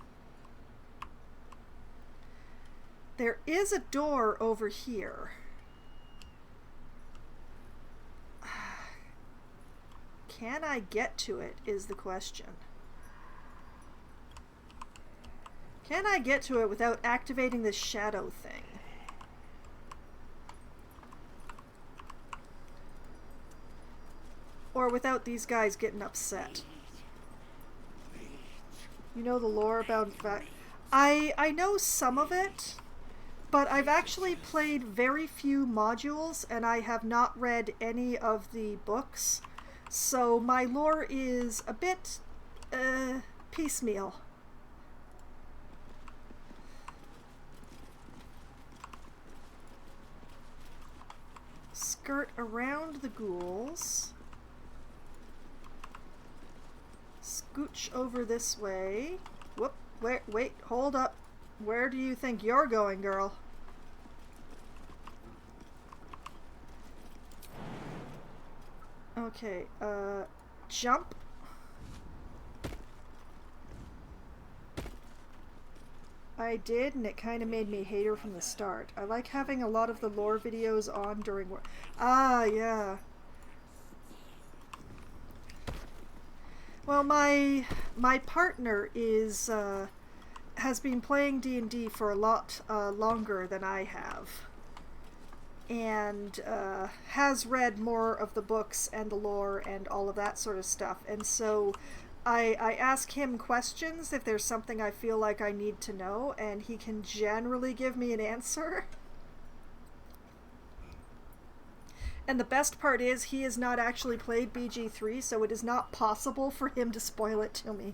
There is a door over here. Can I get to it is the question. Can I get to it without activating this shadow thing? Or without these guys getting upset? You know the lore about I know some of it, but I've actually played very few modules and I have not read any of the books. So my lore is a bit piecemeal. Skirt around the ghouls. Scooch over this way. Whoop, wait, hold up. Where do you think you're going, girl? Okay, jump. I did, and it kind of made me hate her from the start. I like having a lot of the lore videos on during work. Ah, yeah. Well, my partner is has been playing D&D for a lot longer than I have, and has read more of the books and the lore and all of that sort of stuff. And so I ask him questions if there's something I feel like I need to know, and he can generally give me an answer. And the best part is he has not actually played BG3, so it is not possible for him to spoil it to me.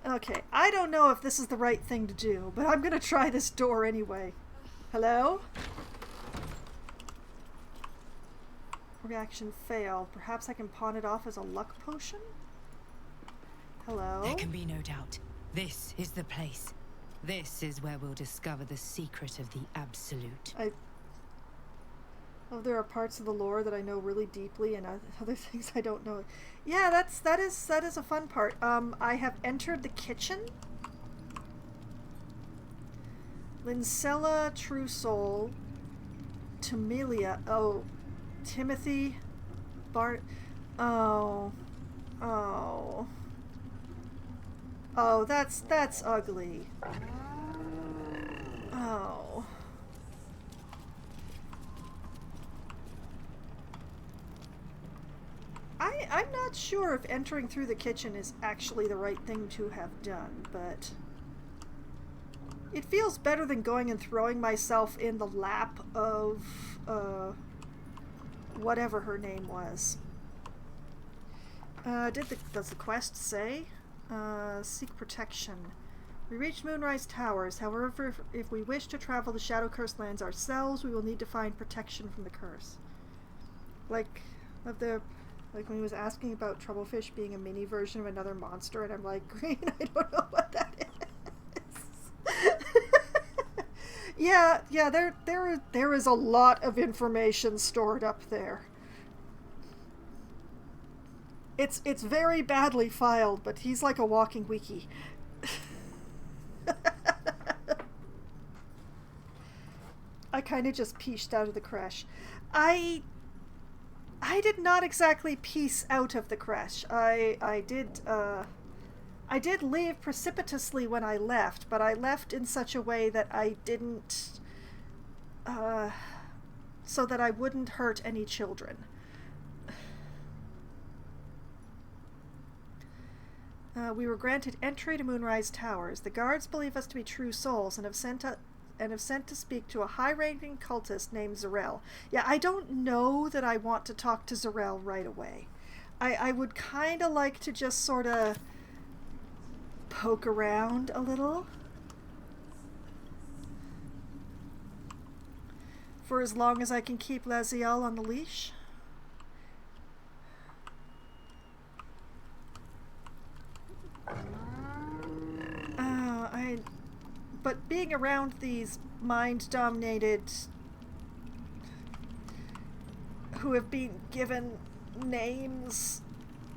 Okay, I don't know if this is the right thing to do, but I'm gonna try this door anyway. Hello? Reaction failed. Perhaps I can pawn it off as a luck potion? Hello? There can be no doubt. This is the place. This is where we'll discover the secret of the Absolute. Oh, there are parts of the lore that I know really deeply and other things I don't know. Yeah, that is a fun part. I have entered the kitchen. Lincella, True Soul, Tamilia. Oh, Timothy, Bart. Oh, that's ugly. Oh. I'm not sure if entering through the kitchen is actually the right thing to have done, but it feels better than going and throwing myself in the lap of whatever her name was. Does the quest say? Seek protection. We reached Moonrise Towers. However, if we wish to travel the Shadow Cursed lands ourselves, we will need to find protection from the curse. Like when he was asking about Troublefish being a mini version of another monster, and I'm like, Green, I don't know what that is. Yeah, there is a lot of information stored up there. It's very badly filed, but he's like a walking wiki. I kind of just pieced out of the crash. I did not exactly piece out of the crash. I did leave precipitously when I left, but I left in such a way that I didn't so that I wouldn't hurt any children. We were granted entry to Moonrise Towers. The guards believe us to be true souls and have sent to speak to a high-ranking cultist named Zarel. Yeah, I don't know that I want to talk to Zarel right away. I would kind of like to just sort of poke around a little. For as long as I can keep Laziel on the leash. but being around these mind-dominated who have been given names,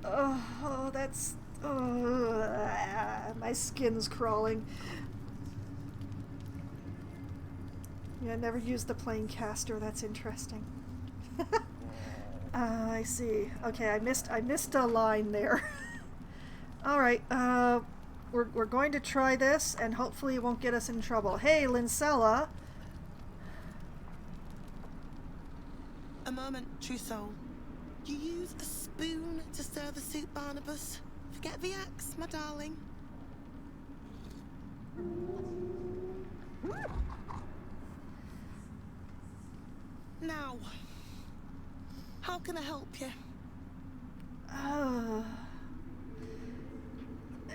that's... my skin's crawling. Yeah, I never used the plane caster. That's interesting. I see. Okay, I missed a line there. All right. We're going to try this, and hopefully it won't get us in trouble. Hey, Lincella. A moment, true soul. You use a spoon to stir the soup, Barnabas. Forget the axe, my darling. Now, how can I help you?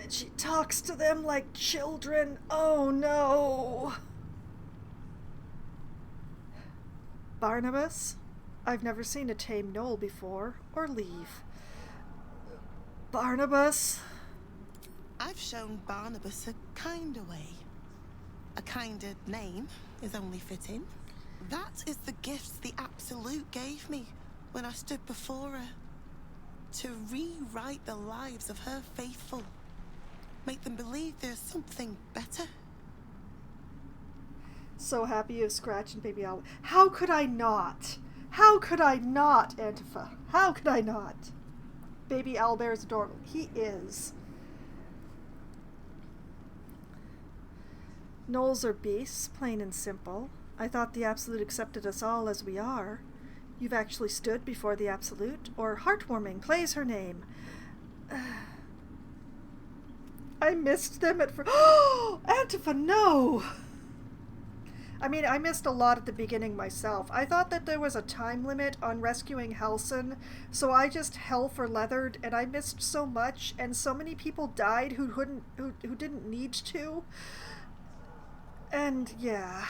She talks to them like children. Oh no. Barnabas? I've never seen a tame gnoll before, or leave. Barnabas? I've shown Barnabas a kinder way. A kinder name is only fitting. That is the gift the Absolute gave me when I stood before her. To rewrite the lives of her faithful. Make them believe there's something better. So happy you've scratched Baby Albert. How could I not? How could I not, Antifa? How could I not? Baby Albert is adorable. He is. Gnolls are beasts, plain and simple. I thought the Absolute accepted us all as we are. You've actually stood before the Absolute, or Heartwarming plays her name. I missed them at first. Oh, Antifa, no! I mean, I missed a lot at the beginning myself. I thought that there was a time limit on rescuing Halsin, so I just hell for leathered, and I missed so much, and so many people died who didn't need to. And yeah.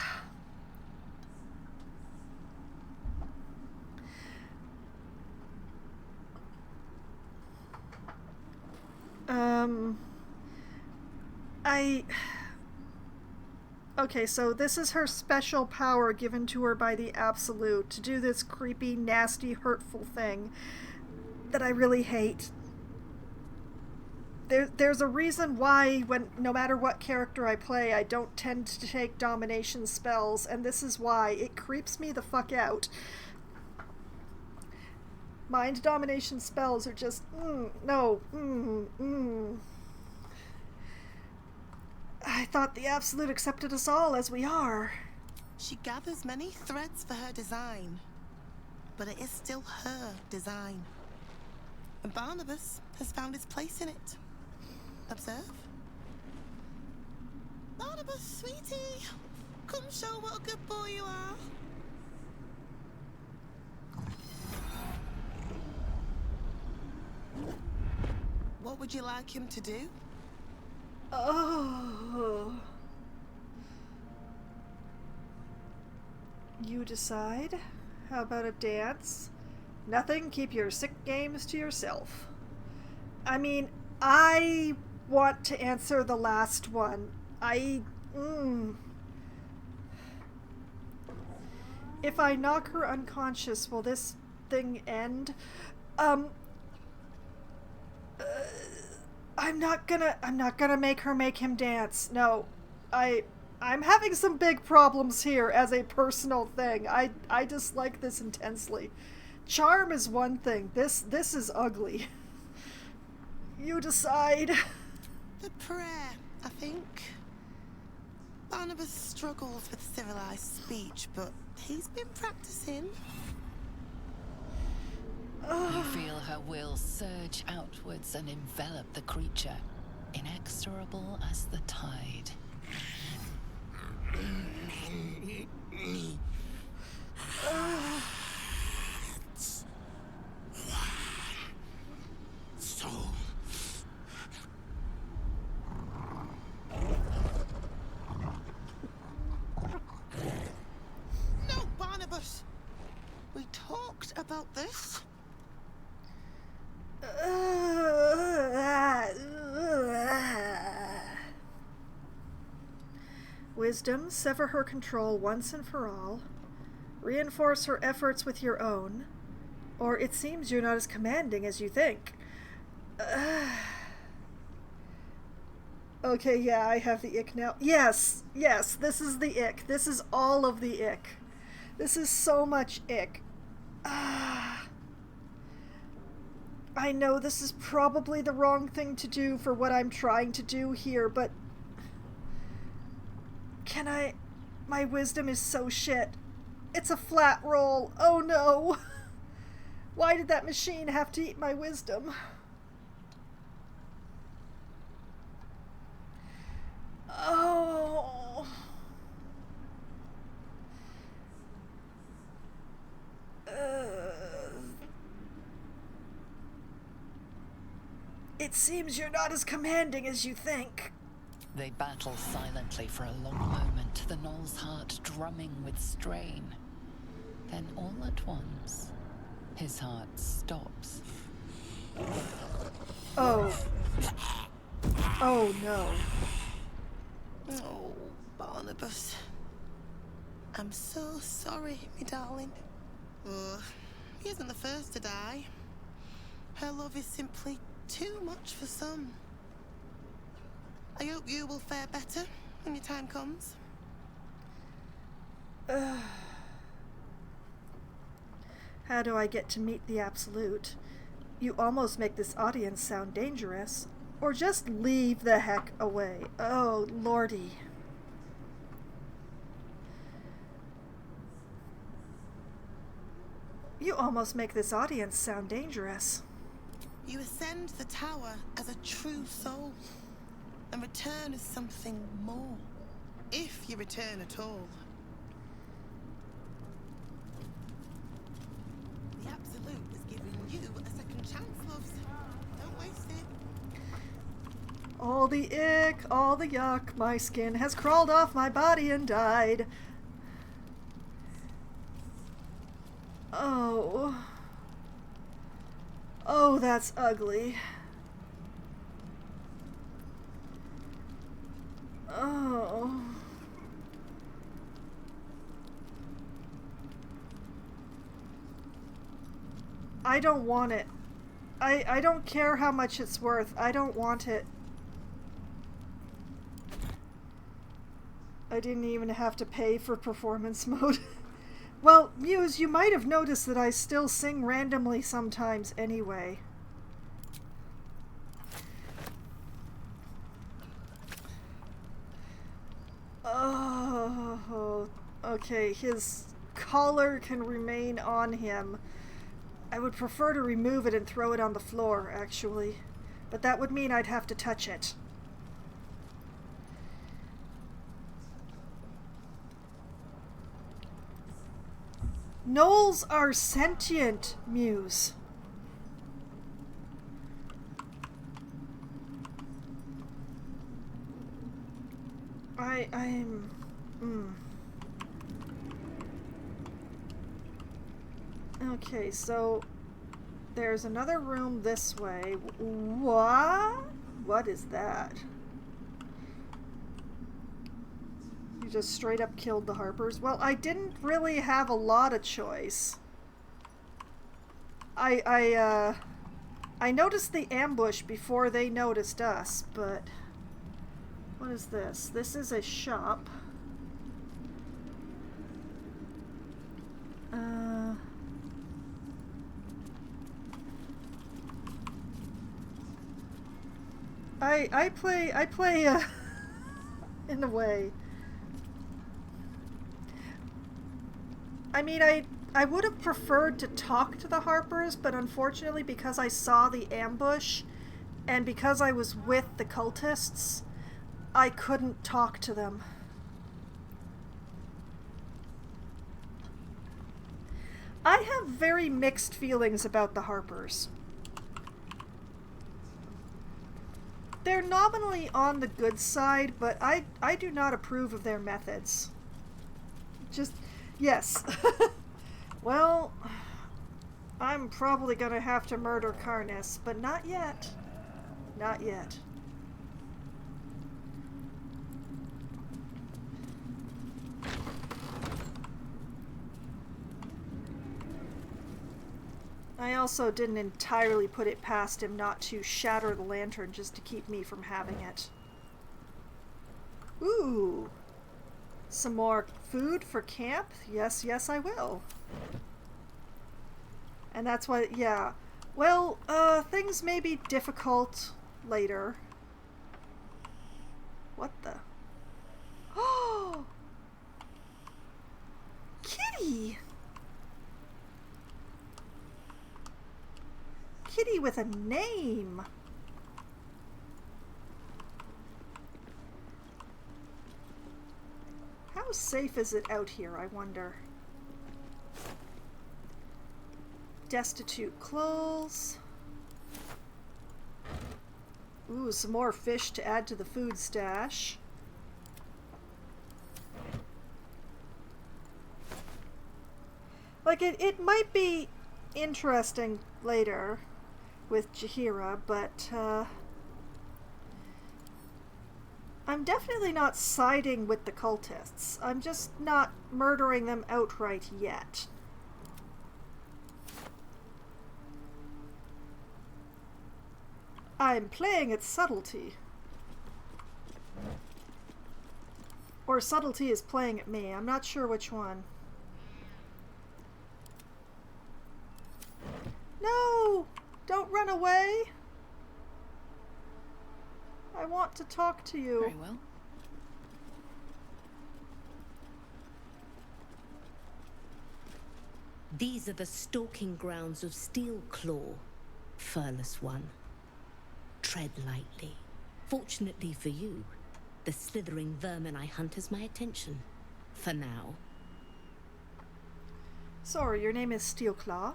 Okay, so this is her special power given to her by the Absolute to do this creepy, nasty, hurtful thing that I really hate. There's a reason why no matter what character I play, I don't tend to take domination spells, and this is why. It creeps me the fuck out. Mind domination spells are just, no, I thought the Absolute accepted us all as we are. She gathers many threads for her design, but it is still her design. And Barnabas has found his place in it. Observe. Barnabas, sweetie, come show what a good boy you are. What would you like him to do? Oh. You decide. How about a dance? Nothing, keep your sick games to yourself. I mean, I want to answer the last one. If I knock her unconscious, will this thing end? I'm not gonna make her make him dance. No, I'm having some big problems here as a personal thing. I dislike this intensely. Charm is one thing. This is ugly. You decide. The prayer, I think. Barnabas struggles with civilized speech, but he's been practicing. You feel her will surge outwards and envelop the creature, inexorable as the tide. Soul. No, Barnabas! We talked about this. wisdom, sever her control once and for all, reinforce her efforts with your own, or it seems you're not as commanding as you think. Okay, yeah, I have the ick now. Yes, this is the ick. This is all of the ick. This is so much ick. I know this is probably the wrong thing to do for what I'm trying to do here, but can I? My wisdom is so shit. It's a flat roll. Oh no. Why did that machine have to eat my wisdom? Oh. It seems you're not as commanding as you think. They battle silently for a long moment, the gnoll's heart drumming with strain. Then all at once, his heart stops. Oh. Oh no. Oh, Barnabas. I'm so sorry, me darling. He isn't the first to die. Her love is simply too much for some. I hope you will fare better when your time comes. How do I get to meet the Absolute? You almost make this audience sound dangerous. Or just leave the heck away. Oh, lordy. You almost make this audience sound dangerous. You ascend the tower as a true soul, and return as something more, if you return at all. The Absolute is giving you a second chance, loves. Don't waste it. All the ick, all the yuck, my skin has crawled off my body and died. Oh. Oh, that's ugly. Oh. I don't want it. I don't care how much it's worth. I don't want it. I didn't even have to pay for performance mode. Well, Muse, you might have noticed that I still sing randomly sometimes anyway. Oh, okay, his collar can remain on him. I would prefer to remove it and throw it on the floor, actually. But that would mean I'd have to touch it. Gnolls are sentient, Muse. I'm... Okay, so there's another room this way. What? What is that? You just straight up killed the Harpers? Well, I didn't really have a lot of choice. I noticed the ambush before they noticed us, but... What is this? This is a shop. I play in a way. I mean, I would have preferred to talk to the Harpers, but unfortunately because I saw the ambush and because I was with the cultists, I couldn't talk to them. I have very mixed feelings about the Harpers. They're nominally on the good side, but I do not approve of their methods. Just, yes. Well, I'm probably gonna have to murder Karnas, but not yet. Not yet. I also didn't entirely put it past him not to shatter the lantern just to keep me from having it. Ooh! Some more food for camp? Yes, yes, I will. And that's why, yeah. Well, things may be difficult later. What the? Oh! Kitty! Kitty with a name! How safe is it out here, I wonder? Destitute clothes. Ooh, some more fish to add to the food stash. Like, it might be interesting later with Jaheira, but, I'm definitely not siding with the cultists. I'm just not murdering them outright yet. I'm playing at subtlety. Or subtlety is playing at me. I'm not sure which one. No! Don't run away! I want to talk to you. Very well. These are the stalking grounds of Steelclaw, furless one. Tread lightly. Fortunately for you, the slithering vermin I hunt has my attention. For now. Sorry, your name is Steelclaw.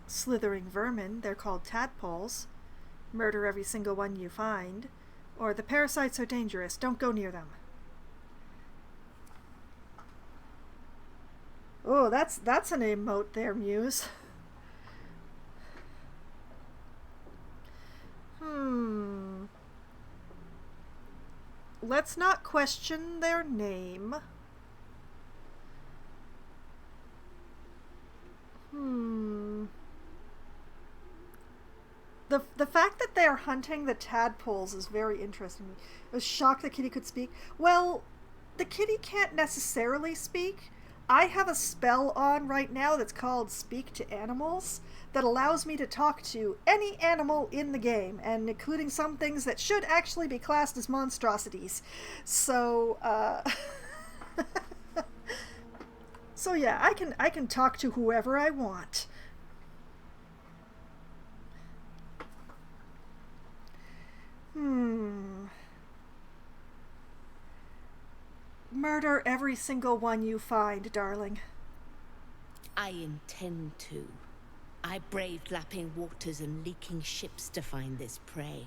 Slithering vermin, they're called tadpoles. Murder every single one you find. Or the parasites are dangerous, don't go near them. Oh, that's an emote there, Muse. Let's not question their name. The fact that they are hunting the tadpoles is very interesting. I was shocked the kitty could speak. Well, the kitty can't necessarily speak. I have a spell on right now that's called Speak to Animals that allows me to talk to any animal in the game, and including some things that should actually be classed as monstrosities. So, so yeah, I can talk to whoever I want. Murder every single one you find, darling. I intend to. I braved lapping waters and leaking ships to find this prey.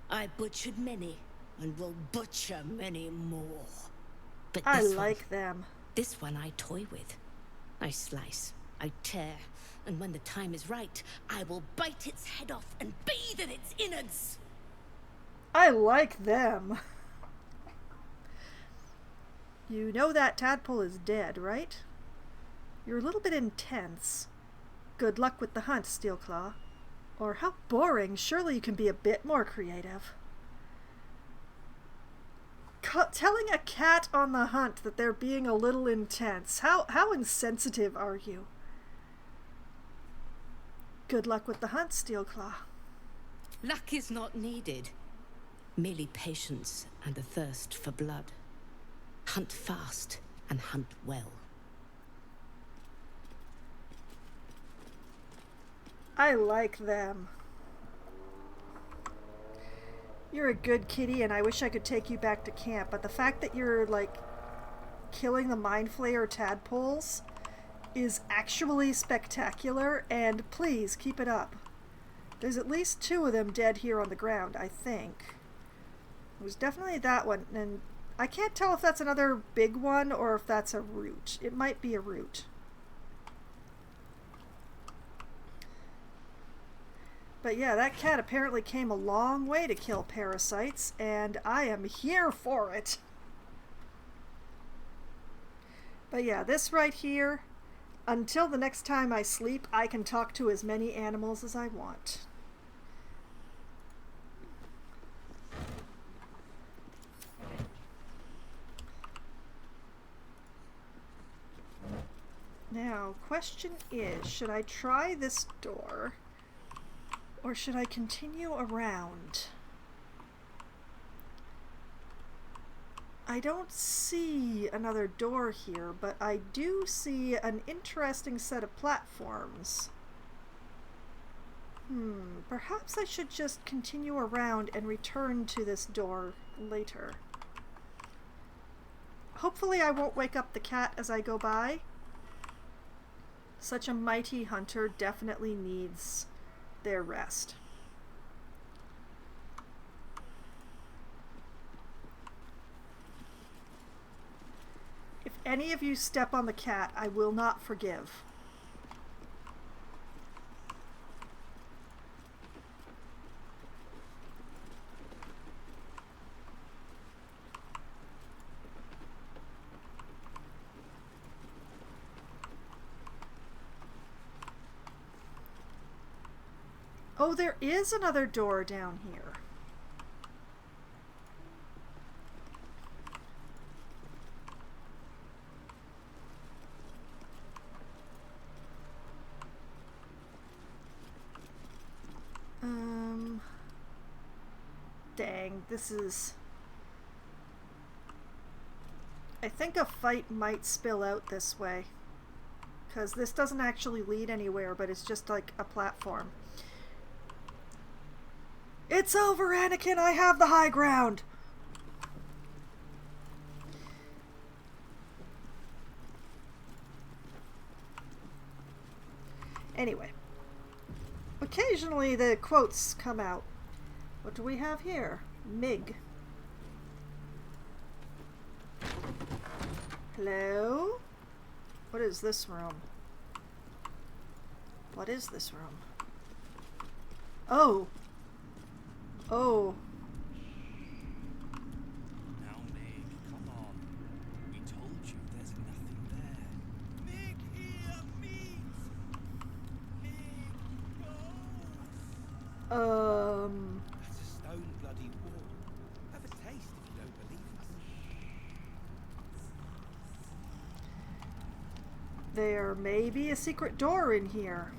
I butchered many, and will butcher many more. But I like them. This one I toy with. I slice, I tear, and when the time is right, I will bite its head off and bathe in its innards. I like them. You know that tadpole is dead, right? You're a little bit intense. Good luck with the hunt, Steelclaw. Or how boring. Surely you can be a bit more creative. Telling a cat on the hunt that they're being a little intense. How insensitive are you? Good luck with the hunt, Steelclaw. Luck is not needed. Merely patience and a thirst for blood. Hunt fast and hunt well. I like them. You're a good kitty, and I wish I could take you back to camp, but the fact that you're, like, killing the Mind Flayer tadpoles is actually spectacular, and please, keep it up. There's at least 2 of them dead here on the ground, I think. It was definitely that one, and I can't tell if that's another big one or if that's a root. It might be a root. But yeah, that cat apparently came a long way to kill parasites, and I am here for it. But yeah, this right here, Until the next time I sleep, I can talk to as many animals as I want. Now, question is, should I try this door, or should I continue around? I don't see another door here, but I do see an interesting set of platforms. Perhaps I should just continue around and return to this door later. Hopefully I won't wake up the cat as I go by. Such a mighty hunter definitely needs their rest. If any of you step on the cat, I will not forgive. Oh, there is another door down here. Dang, this is... I think a fight might spill out this way. Because this doesn't actually lead anywhere, but it's just like a platform. It's over, Anakin! I have the high ground! Anyway. Occasionally the quotes come out. What do we have here? Mig. Hello? What is this room? What is this room? Oh! Oh. Now, Meg, come on. We told you there's nothing there. Meg, hear me! Meg, no! That's a stone bloody wall. Have a taste if you don't believe us. There may be a secret door in here.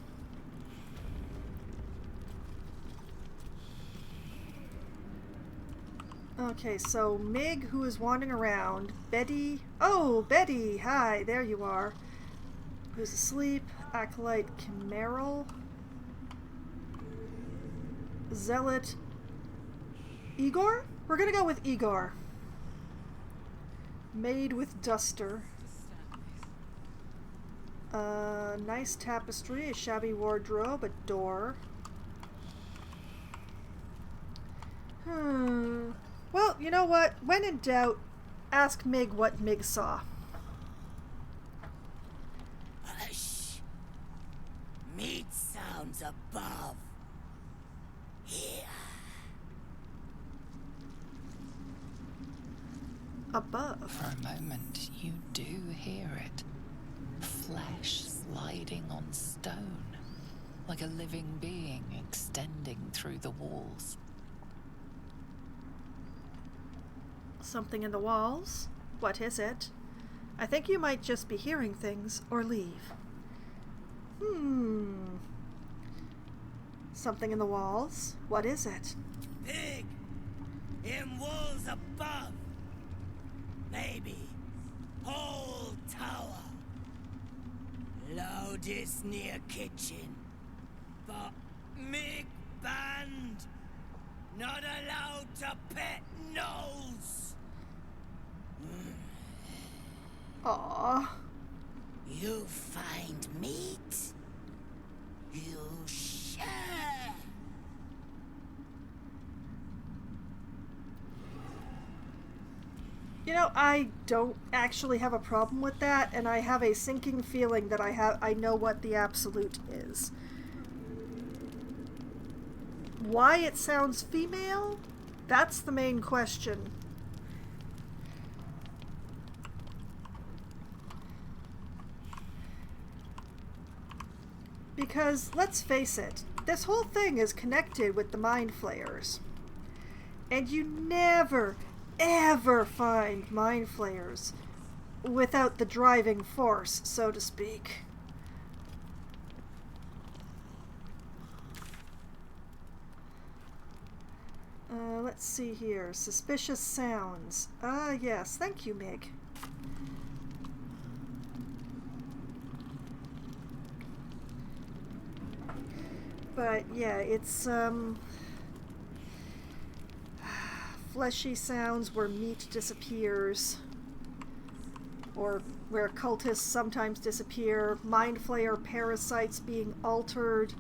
Okay, so Mig, who is wandering around, Betty... Oh, Betty! Hi, there you are. Who's asleep, Acolyte Chimeral, Zealot Igor? We're gonna go with Igor. Maid with Duster. Nice tapestry, a shabby wardrobe, a door. Well, you know what? When in doubt, ask Mig what Mig saw. Hush! Meat sounds above. Here. Above? For a moment, you do hear it. Flesh sliding on stone, like a living being extending through the walls. Something in the walls? What is it? I think you might just be hearing things, or leave. Something in the walls? What is it? Pig! In walls above! Maybe whole tower. Loudest near kitchen. But Mig banned. Not allowed to pet nose. Aww. You find meat? You share. You know, I don't actually have a problem with that, and I have a sinking feeling that I know what the absolute is. Why it sounds female? That's the main question. Because, let's face it, this whole thing is connected with the Mind Flayers. And you never, ever find Mind Flayers without the driving force, so to speak. Let's see here. Suspicious sounds. Ah, yes. Thank you, Mig. But, yeah, it's, fleshy sounds where meat disappears. Or where cultists sometimes disappear. Mind Flayer parasites being altered.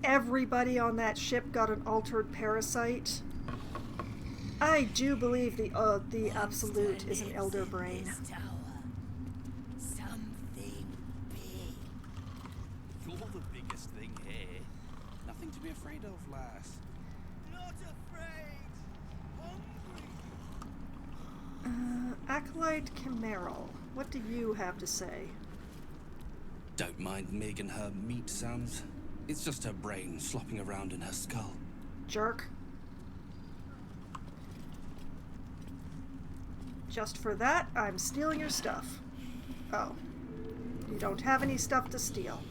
Everybody on that ship got an altered parasite. I do believe the Absolute is an Elder Brain. Something big. You're the biggest thing here. Nothing to be afraid of, lass. Not afraid. Hungry. Acolyte Chimeral, what do you have to say? Don't mind Mig and her meat sounds. It's just her brain slopping around in her skull. Jerk. Just for that, I'm stealing your stuff. Oh. You don't have any stuff to steal.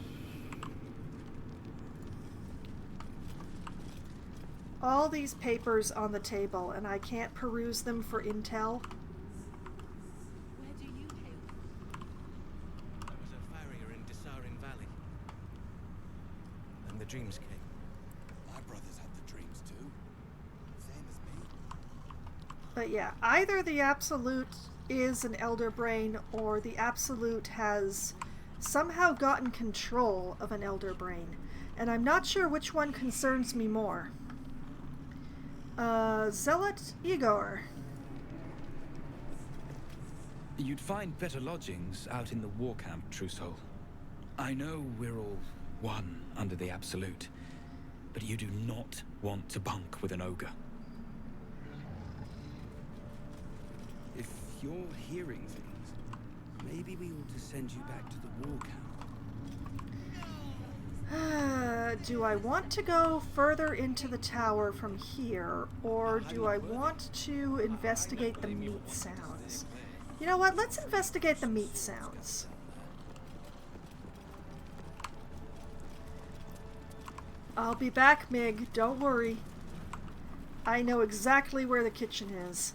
All these papers on the table, and I can't peruse them for intel. Where do you hail? I was a farrier in Desarin Valley. And the Dreams King. My brothers had the dreams too. Same as me. But yeah, either the Absolute is an Elder Brain, or the Absolute has somehow gotten control of an Elder Brain. And I'm not sure which one concerns me more. Zealot Igor. You'd find better lodgings out in the war camp, True Soul. I know we're all one under the Absolute, but you do not want to bunk with an ogre. If you're hearing things, maybe we ought to send you back to the war camp. Do I want to go further into the tower from here, or do I want to investigate the meat sounds? You know what? Let's investigate the meat sounds. I'll be back, Mig. Don't worry. I know exactly where the kitchen is.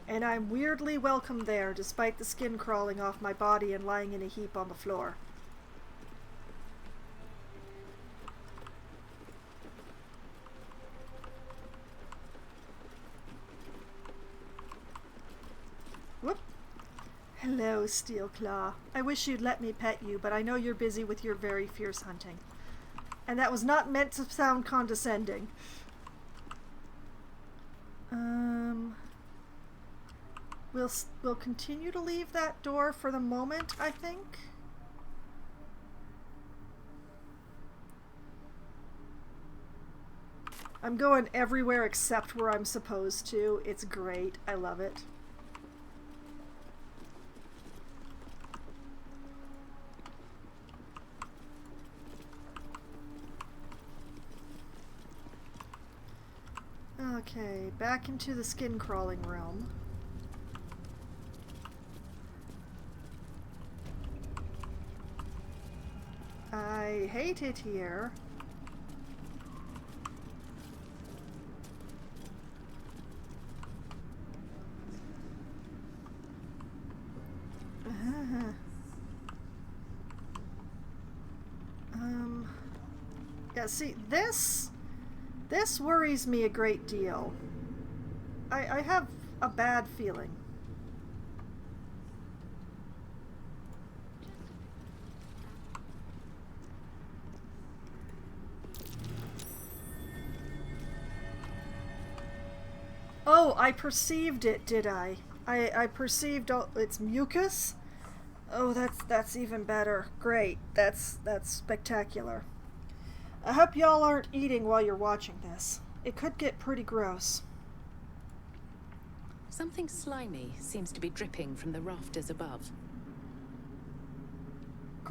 And I'm weirdly welcome there, despite the skin crawling off my body and lying in a heap on the floor. Whoop. Hello, Steelclaw. I wish you'd let me pet you, but I know you're busy with your very fierce hunting. And that was not meant to sound condescending. We'll continue to leave that door for the moment, I think. I'm going everywhere except where I'm supposed to. It's great. I love it. Okay, back into the skin crawling realm. I hate it here. Yeah, see, this worries me a great deal. I have a bad feeling. Oh, I perceived it, did I? I perceived its mucus? Oh, that's even better. Great. That's spectacular. I hope y'all aren't eating while you're watching this. It could get pretty gross. Something slimy seems to be dripping from the rafters above.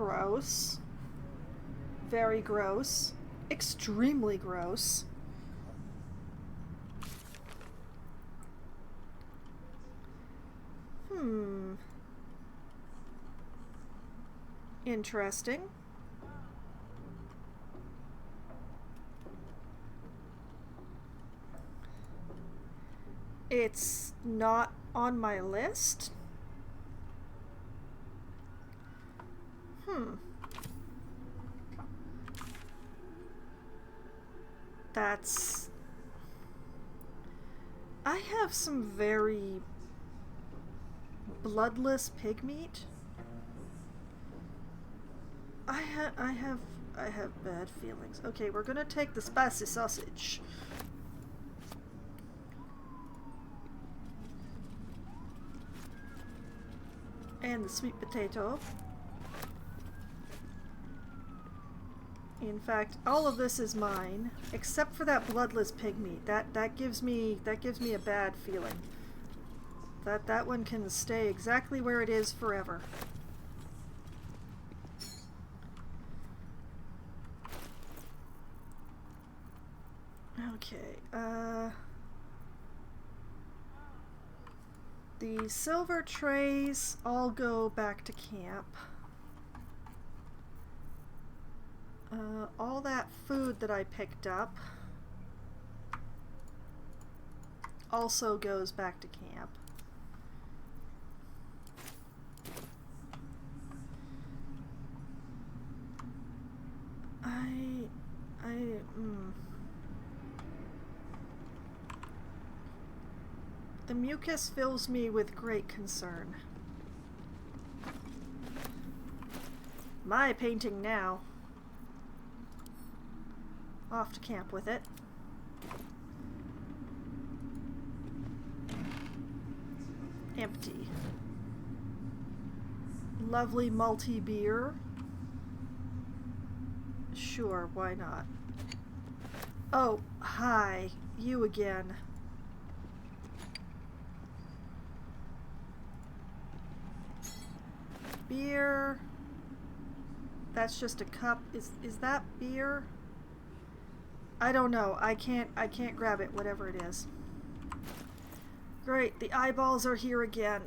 Gross. Very gross. Extremely gross. Interesting. It's not on my list. That's... I have some very bloodless pig meat. I have bad feelings. Okay, we're gonna take the spicy sausage. And the sweet potato. In fact, all of this is mine, except for that bloodless pig meat. That gives me a bad feeling. That one can stay exactly where it is forever. Okay, the silver trays all go back to camp. All that food that I picked up also goes back to camp. The mucus fills me with great concern. My painting now. Off to camp with it. Empty. Lovely malty beer. Sure, why not? Oh, hi. You again. Beer. That's just a cup. Is that beer? I don't know. I can't grab it, whatever it is. Great, the eyeballs are here again.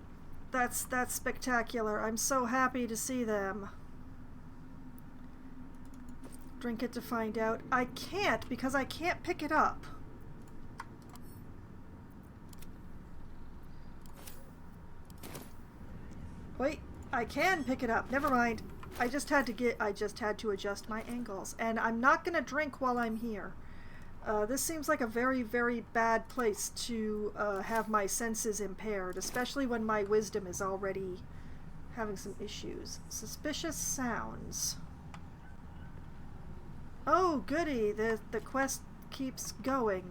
That's spectacular. I'm so happy to see them. Drink it to find out. I can't because I can't pick it up. Wait, I can pick it up. Never mind. I just had to adjust my angles, and I'm not gonna drink while I'm here. This seems like a very, very bad place to have my senses impaired, especially when my wisdom is already having some issues. Suspicious sounds. Oh, goody! The quest keeps going.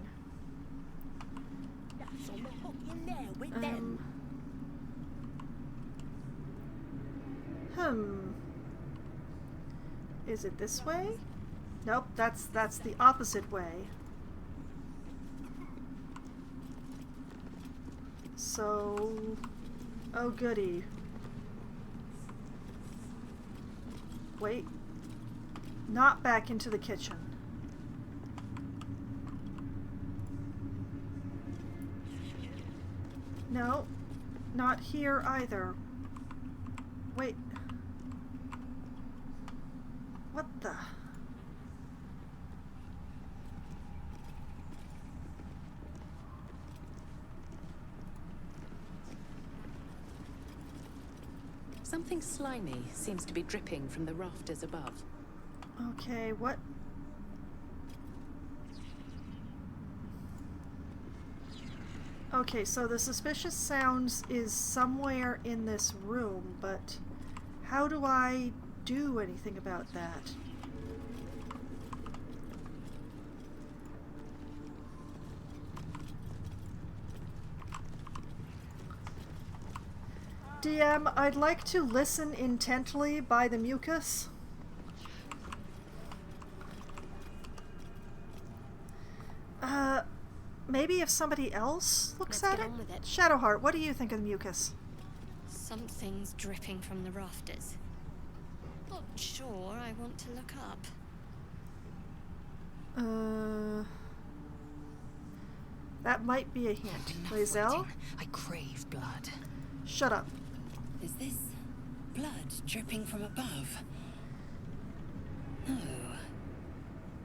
That's on the hook in there with them. Is it this way? Nope, that's the opposite way. So, oh goody. Wait. Not back into the kitchen. No, not here either. Wait. What the? Something slimy seems to be dripping from the rafters above. Okay, what? Okay, so the suspicious sounds is somewhere in this room, but how do I do anything about that? DM, I'd like to listen intently by the mucus. Maybe if somebody else looks at it? Shadowheart, what do you think of the mucus? Something's dripping from the rafters. Not sure I want to look up. That might be a hint. Lae'zel? I crave blood. Shut up. Is this blood dripping from above? No.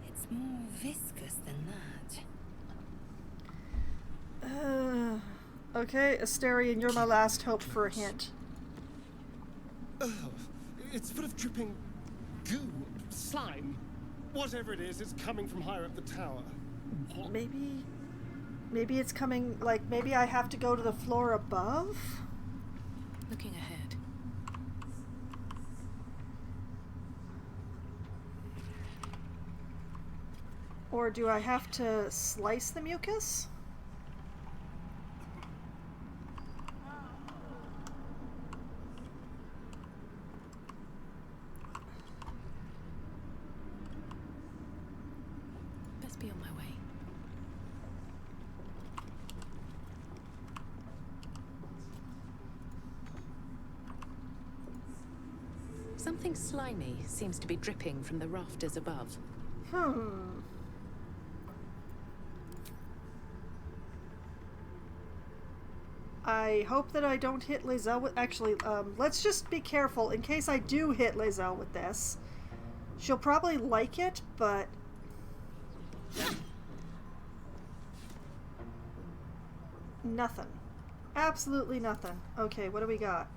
It's more viscous than that. Okay, Asterion, you're my last hope for a hint. It's full of dripping goo, slime. Whatever it is, it's coming from higher up the tower. Maybe it's coming, like, maybe I have to go to the floor above? Looking ahead. Or do I have to slice the mucus? Best be on my way. Something slimy seems to be dripping from the rafters above. I hope that I don't hit Lae'zel with... Actually, let's just be careful in case I do hit Lae'zel with this. She'll probably like it, but... Nothing. Absolutely nothing. Okay, what do we got?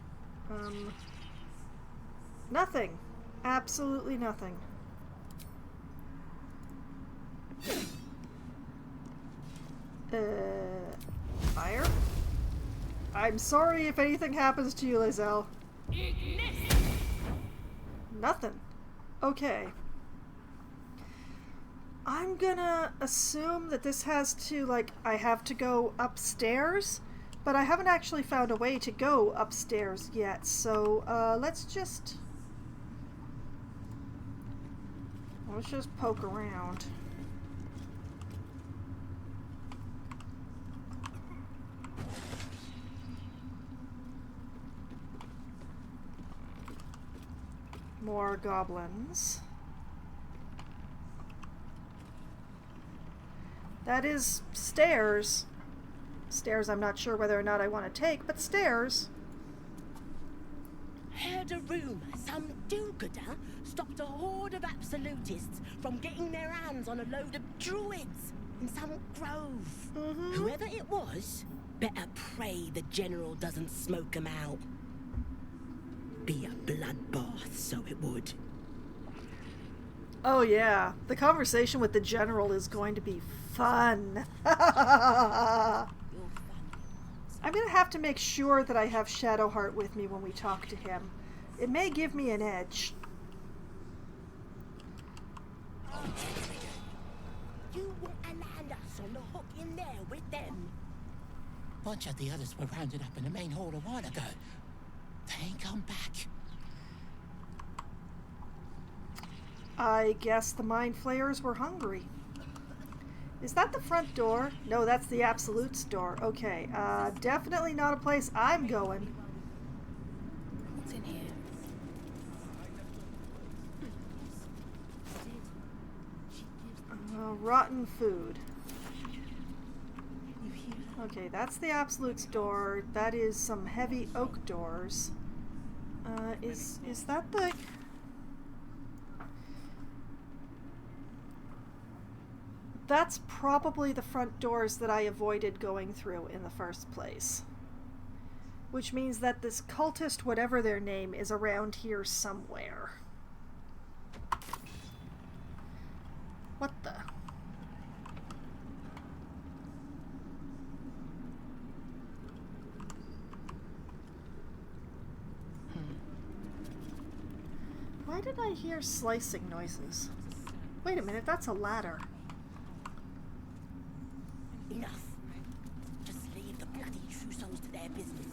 Nothing. Absolutely nothing. Fire? I'm sorry if anything happens to you, Lae'zel. Nothing. Okay. I'm gonna assume that this has to, like, I have to go upstairs, but I haven't actually found a way to go upstairs yet, so, let's just poke around. More goblins. That is stairs. Stairs I'm not sure whether or not I want to take, but stairs. Heard a rumour some do-gooder stopped a horde of absolutists from getting their hands on a load of druids in some grove. Whoever it was, better pray the general doesn't smoke 'em out. Be a bloodbath, so it would. Oh yeah, the conversation with the general is going to be fun. I'm gonna have to make sure that I have Shadowheart with me when we talk to him. It may give me an edge. You wouldn't land us on the hook in there with them. Bunch of the others were rounded up in the main hall a while ago. They ain't come back. I guess the Mind Flayers were hungry. Is that the front door? No, that's the Absolute's door. Okay, definitely not a place I'm going. What's in here? Rotten food. Okay, that's the Absolute's door. That is some heavy oak doors. Is that the... That's probably the front doors that I avoided going through in the first place. Which means that this cultist, whatever their name, is around here somewhere. What the... Why did I hear slicing noises? Wait a minute, that's a ladder. Enough. Just leave the bloody true souls to their business.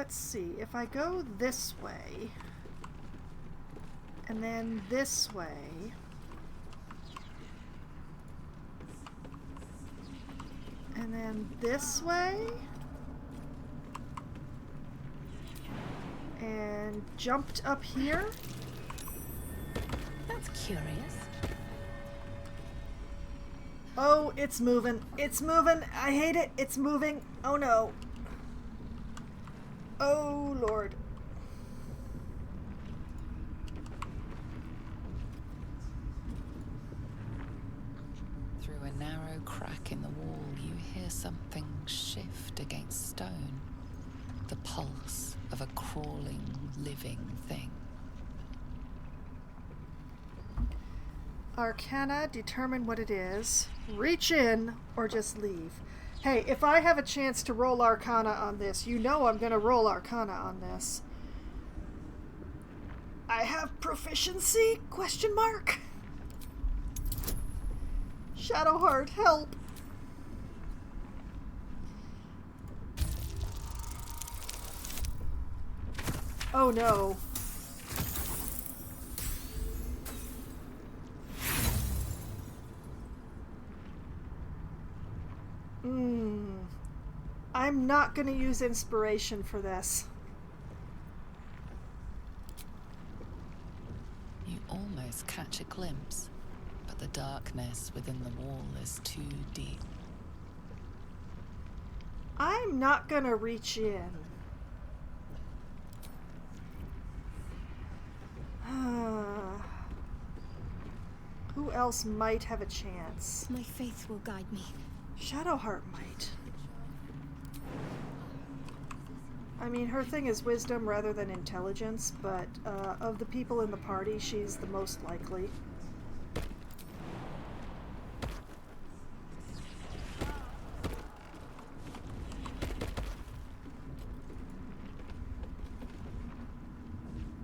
let's see. If I go this way, and then this way, and then this way, and jumped up here. That's curious. Oh, it's moving. It's moving. I hate it. It's moving. Oh no. Oh Lord. Through a narrow crack in the wall, you hear something shift against stone. The pulse of a crawling, living thing. Arcana, determine what it is. Reach in or just leave. Hey, if I have a chance to roll Arcana on this, you know I'm going to roll Arcana on this. I have proficiency? Question mark. Shadowheart, help. Oh no. I'm not going to use inspiration for this. You almost catch a glimpse, but the darkness within the wall is too deep. I'm not going to reach in. Who else might have a chance? My faith will guide me. Shadowheart might. I mean, her thing is wisdom rather than intelligence, but of the people in the party, she's the most likely.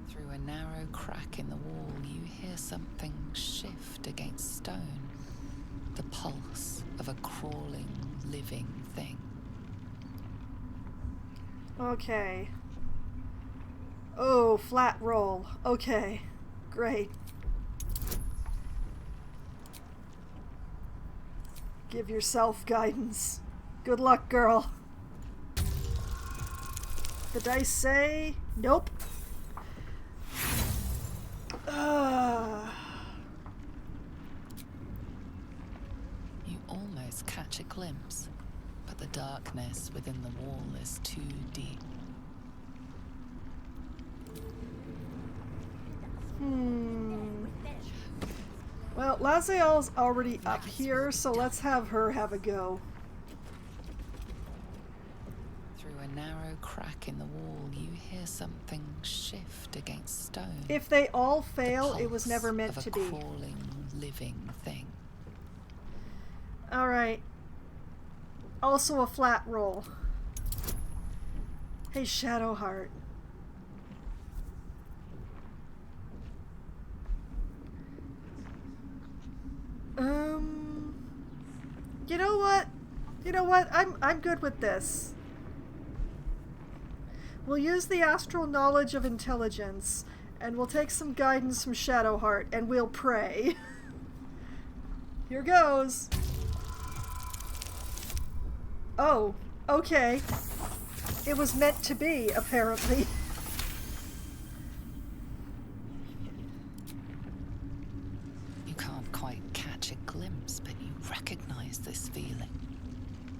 Through a narrow crack in the wall, you hear something shift against stone. The pulse of a crawling, living thing. Okay. Oh, flat roll. Okay. Great. Give yourself guidance. Good luck, girl. The dice say nope. You almost catch a glimpse, but the darkness within the wall is too deep. Well, Laziel's already up here, so let's have her have a go. Through a narrow crack in the wall, you hear something shift against stone. If they all fail, it was never meant to be. A crawling, living thing. Alright. Also a flat roll. Hey, Shadowheart. You know what? You know what? I'm good with this. We'll use the astral knowledge of intelligence, and we'll take some guidance from Shadowheart, and we'll pray. Here goes. Oh, okay. It was meant to be, apparently. You can't quite catch a glimpse, but you recognize this feeling.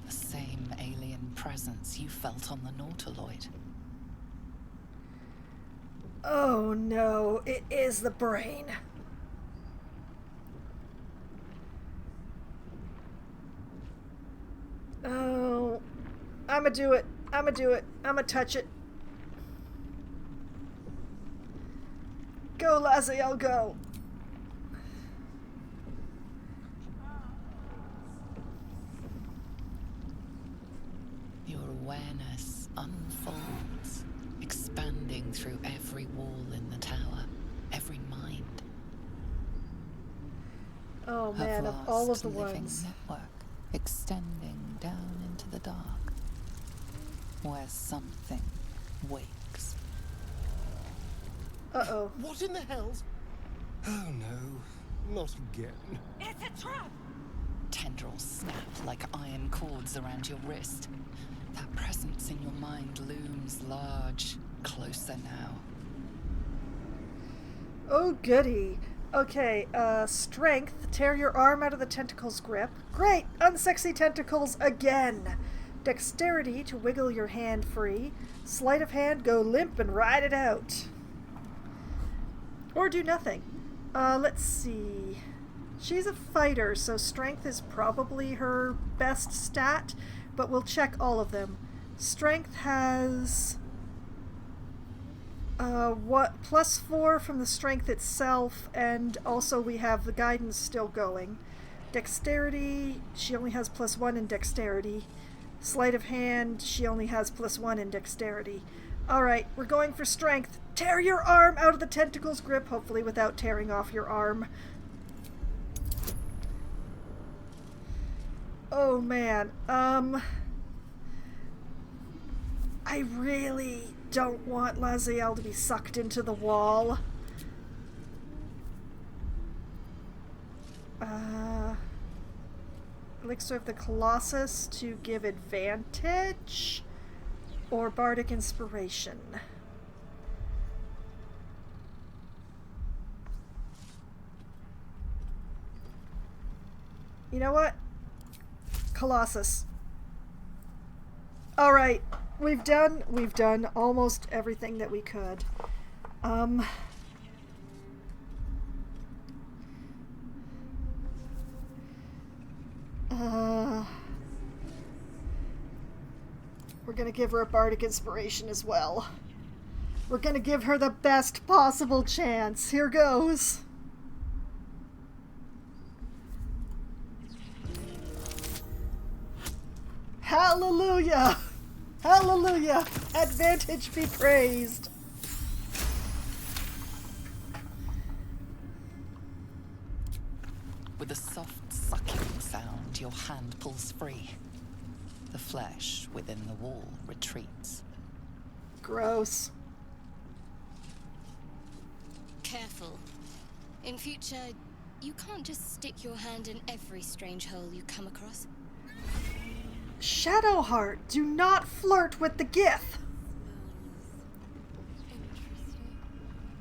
The same alien presence you felt on the Nautiloid. Oh no, it is the brain. Oh, I'ma do it. I'ma do it. I'ma touch it. Go, Laziel, go. Your awareness unfolds, expanding through every wall in the tower, every mind. Oh man, of all of the ones. Network extending down into the dark, where something wakes. Uh-oh. What in the hell's... Oh no, not again. It's a trap! Tendrils snap like iron cords around your wrist. That presence in your mind looms large, closer now. Oh, goody. Okay, strength. Tear your arm out of the tentacle's grip. Great! Unsexy tentacles again! Dexterity to wiggle your hand free. Sleight of hand, go limp and ride it out. Or do nothing. Let's see. She's a fighter, so strength is probably her best stat, but we'll check all of them. Strength has... +4 from the strength itself, and also we have the guidance still going. Dexterity, she only has +1 in dexterity. Sleight of hand, she only has +1 in dexterity. Alright, we're going for strength. Tear your arm out of the tentacle's grip, hopefully without tearing off your arm. Oh man, I really don't want Laziel to be sucked into the wall. Elixir of the Colossus to give advantage, or Bardic Inspiration. You know what? Colossus. Alright, we've done almost everything that we could. We're gonna give her a Bardic Inspiration as well. We're gonna give her the best possible chance. Here goes. Hallelujah! Hallelujah! Advantage be praised! With a soft sucking sound, your hand pulls free. The flesh within the wall retreats. Gross. Careful. In future, you can't just stick your hand in every strange hole you come across. Shadowheart, do not flirt with the Gith!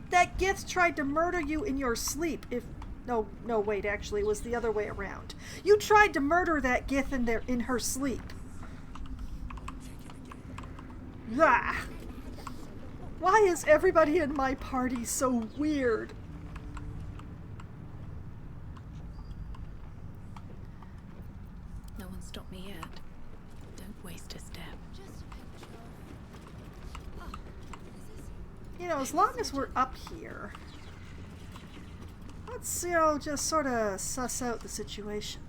That Gith tried to murder you in your sleep. No, wait, actually, it was the other way around. You tried to murder that Gith in her sleep. Ah. Why is everybody in my party so weird? No one stopped me yet. Don't waste a step. You know, as long as we're up here, let's, just sort of suss out the situation.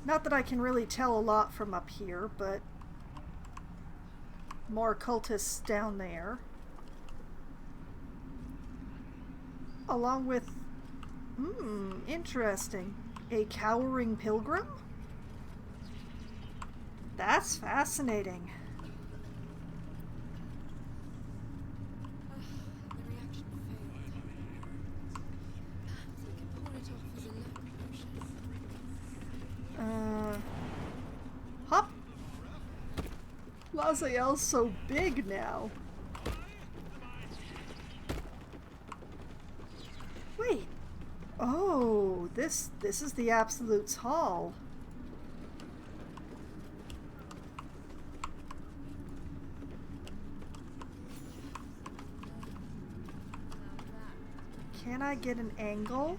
Not that I can really tell a lot from up here, but more cultists down there. Along with, interesting, a cowering pilgrim? That's fascinating. Hop! Laziel's so big now. Wait. Oh, this is the Absolute's Hall. Can I get an angle?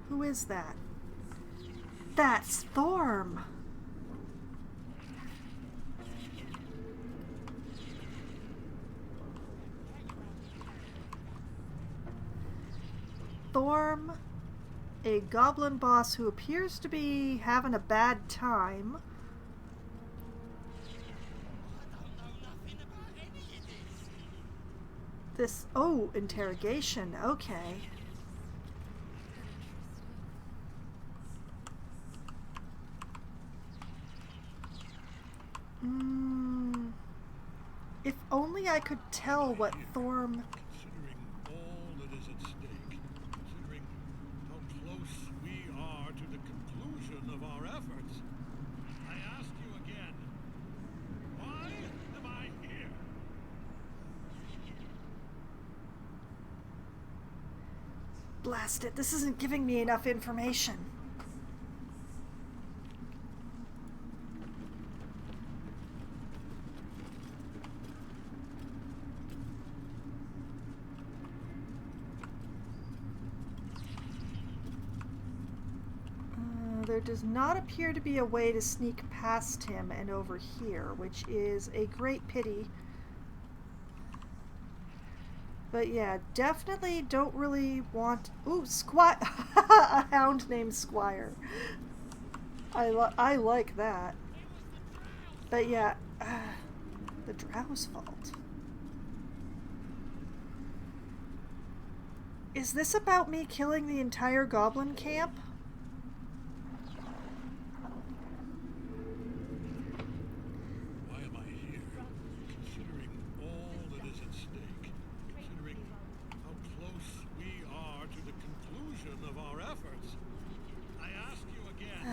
Who is that? That's Thorm! Thorm, a goblin boss who appears to be having a bad time. Interrogation, okay. If only I could tell what Thorm... Considering all that is at stake, considering how close we are to the conclusion of our efforts, I ask you again, why am I here? Blast it, this isn't giving me enough information. There does not appear to be a way to sneak past him and over here, which is a great pity. But yeah, definitely don't really want... Ooh, a hound named Squire. I like that. But yeah, the Drow's fault. Is this about me killing the entire goblin camp? Why am I here? Considering all that is at stake, considering how close we are to the conclusion of our efforts, I ask you again,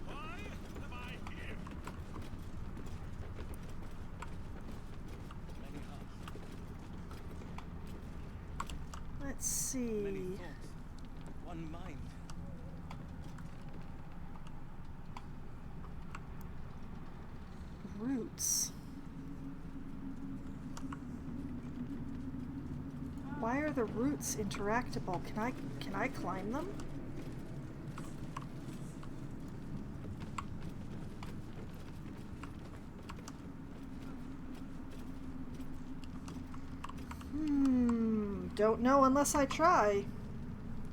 why am I here? Let's see. One mind. Roots. Why are the roots interactable? Can I climb them? Don't know unless I try.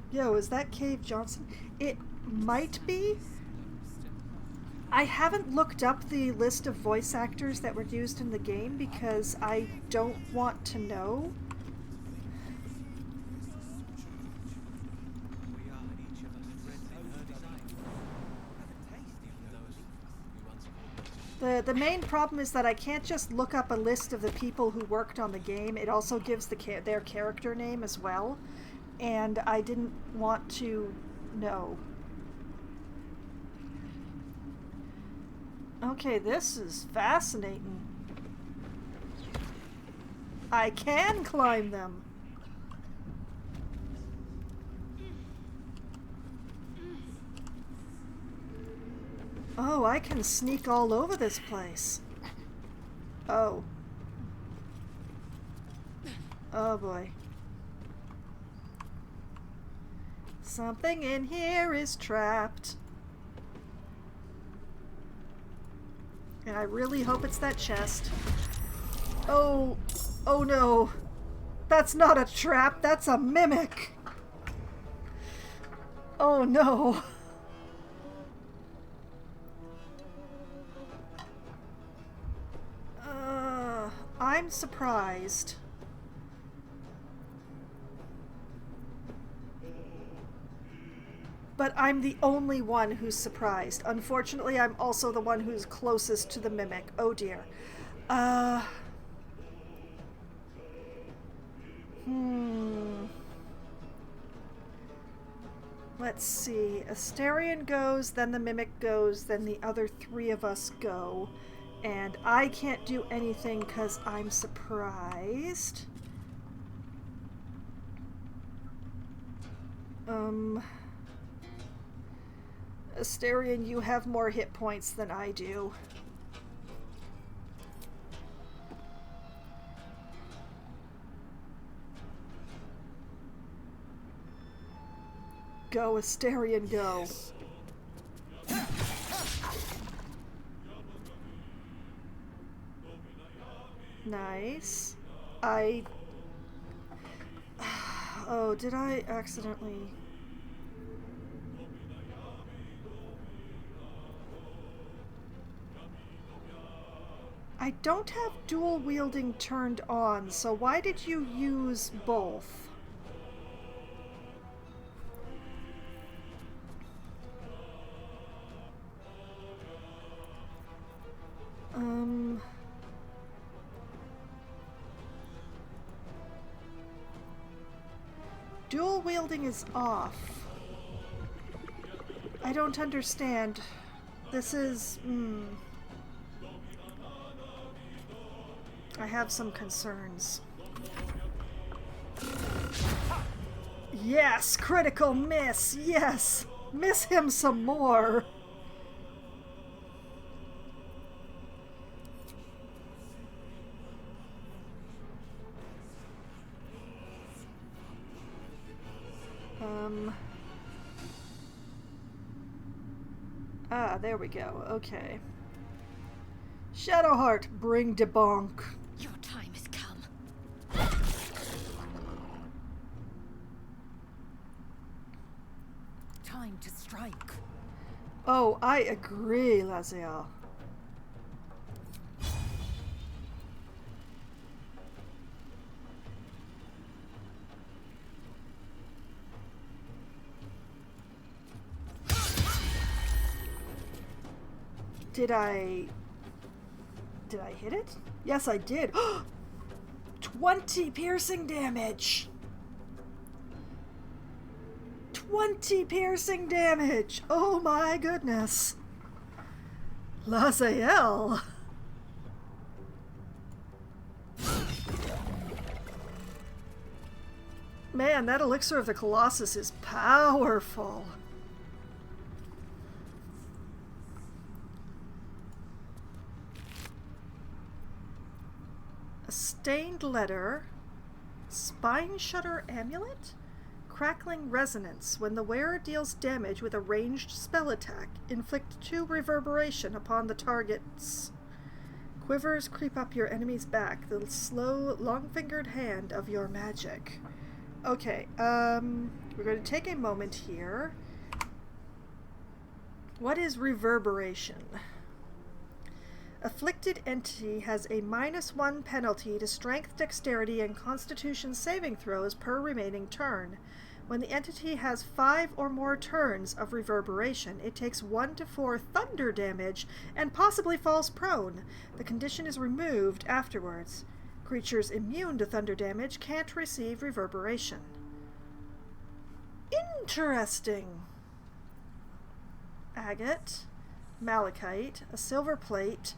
Yo, is that Cave Johnson? It might be. I haven't looked up the list of voice actors that were used in the game because I don't want to know. The main problem is that I can't just look up a list of the people who worked on the game. It also gives their character name as well, and I didn't want to know. Okay, this is fascinating. I can climb them. Oh, I can sneak all over this place. Oh. Oh boy. Something in here is trapped. And I really hope it's that chest. Oh. Oh no. That's not a trap, that's a mimic. Oh no. I'm surprised. But I'm the only one who's surprised. Unfortunately, I'm also the one who's closest to the mimic. Oh dear. Let's see. Asterion goes, then the mimic goes, then the other three of us go. And I can't do anything because I'm surprised. Asterion, you have more hit points than I do. Go, Asterion, go. Nice. Oh, did I accidentally... I don't have dual wielding turned on, so why did you use both? Dual wielding is off. I don't understand. This is... I have some concerns. Yes! Critical miss! Yes! Miss him some more! There we go. Okay. Shadowheart, bring de bonk. Your time has come. Time to strike. Oh, I agree, Laziel. Did I hit it? Yes, I did. 20 piercing damage! 20 piercing damage! Oh my goodness! Laziel! Man, that elixir of the Colossus is powerful. A stained letter, spine shutter amulet, crackling resonance. When the wearer deals damage with a ranged spell attack, inflict 2 reverberation upon the targets. Quivers creep up your enemy's back, the slow, long-fingered hand of your magic. Okay, we're going to take a moment here. What is reverberation? Afflicted entity has a -1 penalty to strength, dexterity, and constitution saving throws per remaining turn. When the entity has 5 or more turns of reverberation, it takes 1 to 4 thunder damage and possibly falls prone. The condition is removed afterwards. Creatures immune to thunder damage can't receive reverberation. Interesting. Agate, malachite, a silver plate,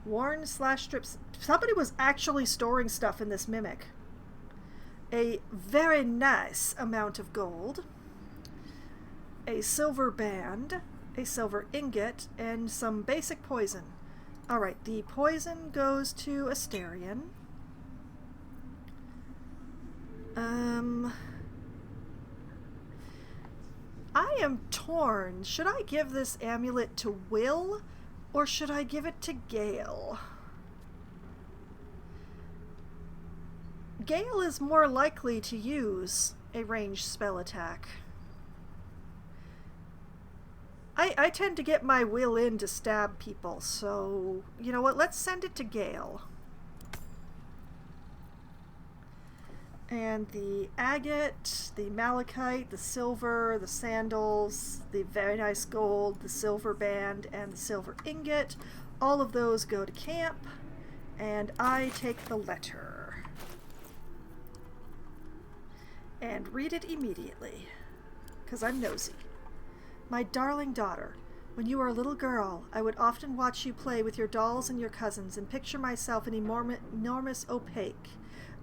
worn / strips. Somebody was actually storing stuff in this mimic. A very nice amount of gold, a silver band, a silver ingot, and some basic poison. Alright, the poison goes to Asterion. I am torn. Should I give this amulet to Will, or should I give it to Gale? Gale is more likely to use a ranged spell attack. I tend to get my will in to stab people, so you know what, let's send it to Gale. And the agate, the malachite, the silver, the sandals, the very nice gold, the silver band, and the silver ingot, all of those go to camp, and I take the letter. And read it immediately, because I'm nosy. My darling daughter, when you were a little girl, I would often watch you play with your dolls and your cousins and picture myself an enormous opaque,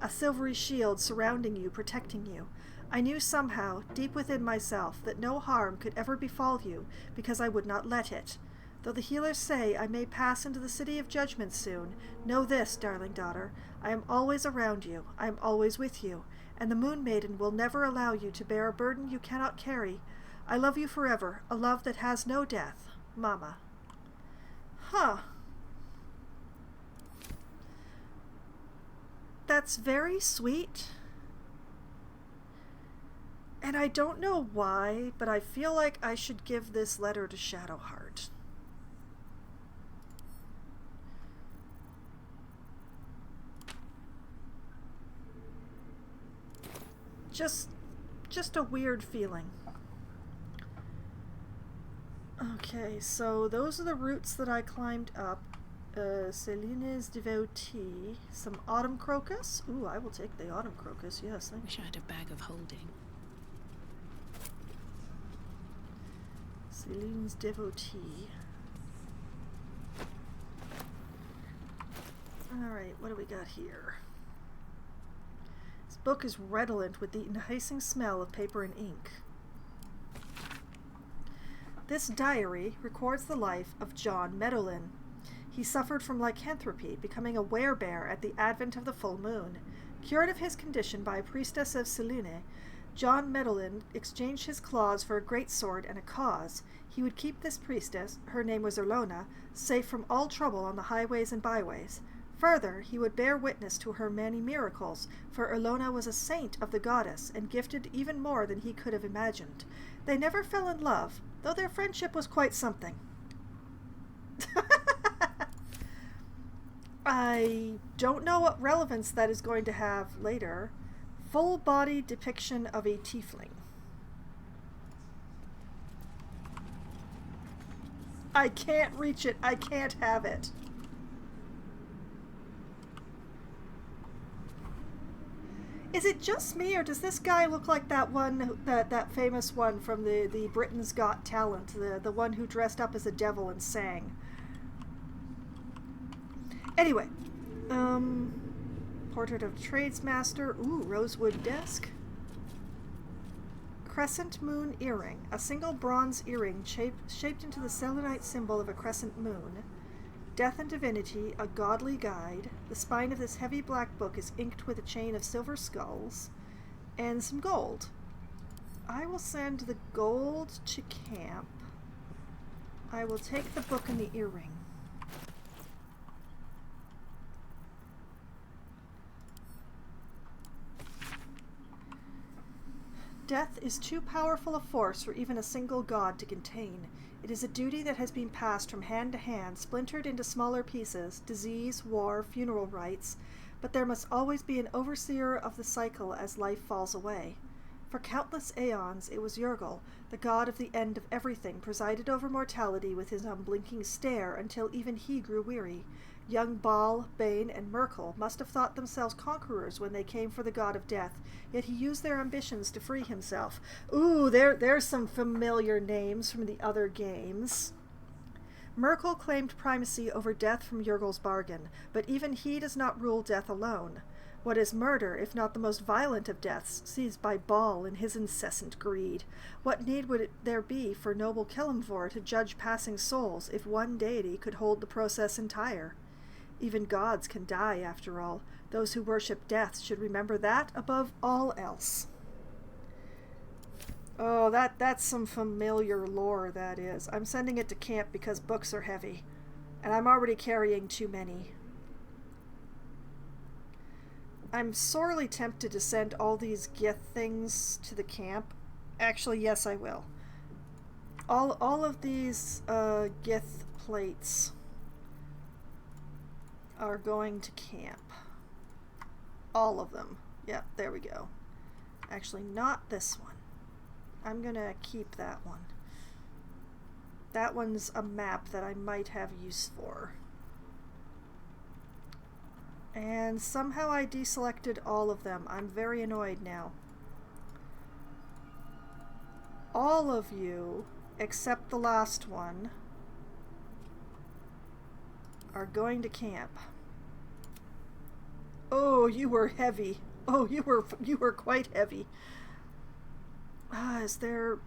a silvery shield surrounding you, protecting you. I knew somehow, deep within myself, that no harm could ever befall you, because I would not let it. Though the healers say I may pass into the city of judgment soon, know this, darling daughter, I am always around you, I am always with you, and the Moon Maiden will never allow you to bear a burden you cannot carry. I love you forever, a love that has no death. Mama. Huh. That's very sweet. And I don't know why, but I feel like I should give this letter to Shadowheart. Just a weird feeling. Okay, so those are the roots that I climbed up. Selena's Devotee, some autumn crocus. Ooh, I will take the autumn crocus, yes. Wish I had a bag of holding. Celine's devotee. Alright, what do we got here? This book is redolent with the enticing smell of paper and ink. This diary records the life of John Medolin. He suffered from lycanthropy, becoming a werebear at the advent of the full moon. Cured of his condition by a priestess of Selene, John Medolin exchanged his claws for a great sword and a cause. He would keep this priestess, her name was Erlona, safe from all trouble on the highways and byways. Further, he would bear witness to her many miracles, for Erlona was a saint of the goddess, and gifted even more than he could have imagined. They never fell in love, though their friendship was quite something. I don't know what relevance that is going to have later. Full body depiction of a tiefling. I can't reach it. I can't have it. Is it just me, or does this guy look like that one, that famous one from the Britain's Got Talent, the one who dressed up as a devil and sang? Anyway, portrait of tradesmaster. Ooh, rosewood desk. Crescent moon earring, a single bronze earring shaped into the selenite symbol of a crescent moon. Death and Divinity, a godly guide. The spine of this heavy black book is inked with a chain of silver skulls. And some gold. I will send the gold to camp. I will take the book and the earring. Death is too powerful a force for even a single god to contain. It is a duty that has been passed from hand to hand, splintered into smaller pieces, disease, war, funeral rites, but there must always be an overseer of the cycle as life falls away. For countless aeons it was Yurgil, the god of the end of everything, presided over mortality with his unblinking stare until even he grew weary. Young Baal, Bane, and Merkel must have thought themselves conquerors when they came for the god of death, yet he used their ambitions to free himself. Ooh, there's some familiar names from the other games. Merkel claimed primacy over death from Yurgil's bargain, but even he does not rule death alone. What is murder, if not the most violent of deaths, seized by Baal in his incessant greed? What need would there be for noble Kelemvor to judge passing souls if one deity could hold the process entire? Even gods can die, after all. Those who worship death should remember that above all else. Oh, that's some familiar lore, that is. I'm sending it to camp because books are heavy, and I'm already carrying too many. I'm sorely tempted to send all these Gith things to the camp. Actually, yes, I will. All of these Gith plates are going to camp. All of them. Yep, there we go. Actually, not this one. I'm gonna keep that one. That one's a map that I might have use for. And somehow I deselected all of them. I'm very annoyed now. All of you, except the last one, are going to camp. Oh, you were heavy. Oh, you were quite heavy. Is there...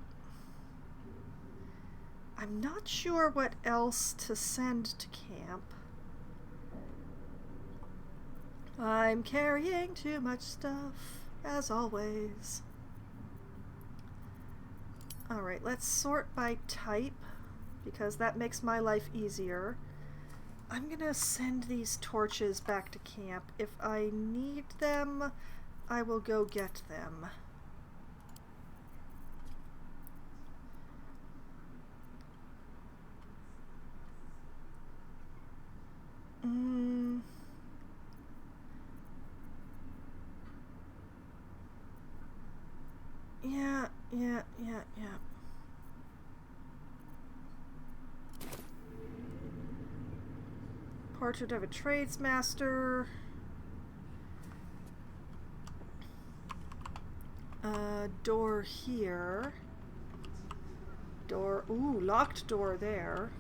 I'm not sure what else to send to camp. I'm carrying too much stuff, as always. Alright, let's sort by type, because that makes my life easier. I'm gonna send these torches back to camp. If I need them, I will go get them. Yeah. Portrait of a tradesmaster. Door here. Door. Ooh, locked door there.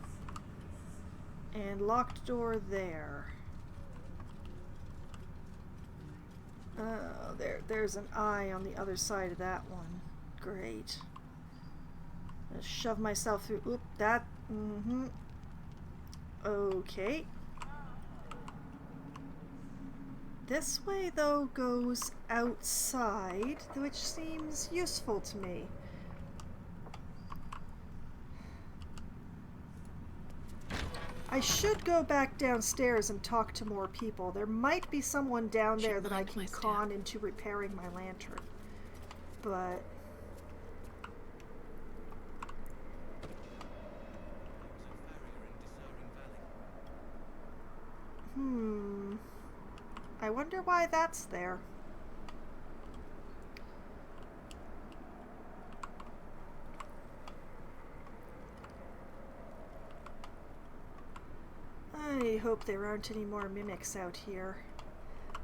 And locked door there. Oh, there's an eye on the other side of that one. Great. Just shove myself through. Oop, that. Mm-hmm. Okay. This way, though, goes outside, which seems useful to me. I should go back downstairs and talk to more people. There might be someone down there that I can con into repairing my lantern. But... I wonder why that's there. I hope there aren't any more mimics out here.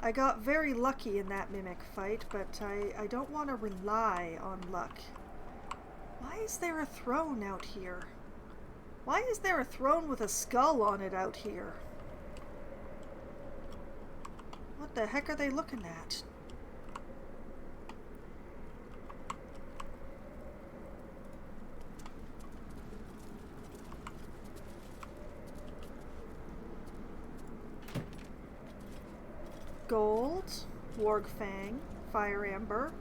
I got very lucky in that mimic fight, but I don't want to rely on luck. Why is there a throne out here? Why is there a throne with a skull on it out here? What the heck are they looking at? Gold, warg fang, fire amber,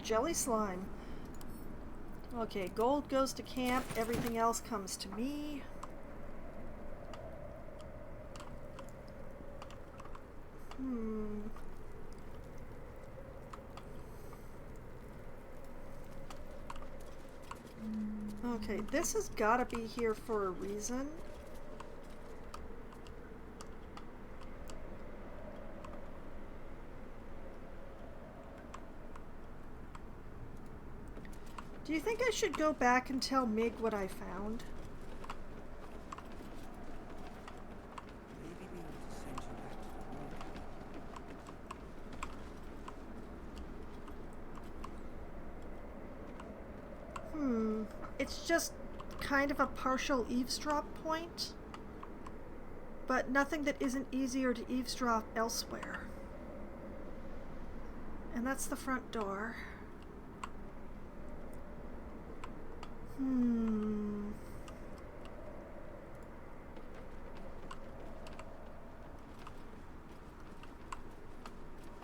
jelly slime. Okay, gold goes to camp, everything else comes to me. Okay, this has gotta be here for a reason. Do you think I should go back and tell Mig what I found? It's just kind of a partial eavesdrop point, but nothing that isn't easier to eavesdrop elsewhere. And that's the front door.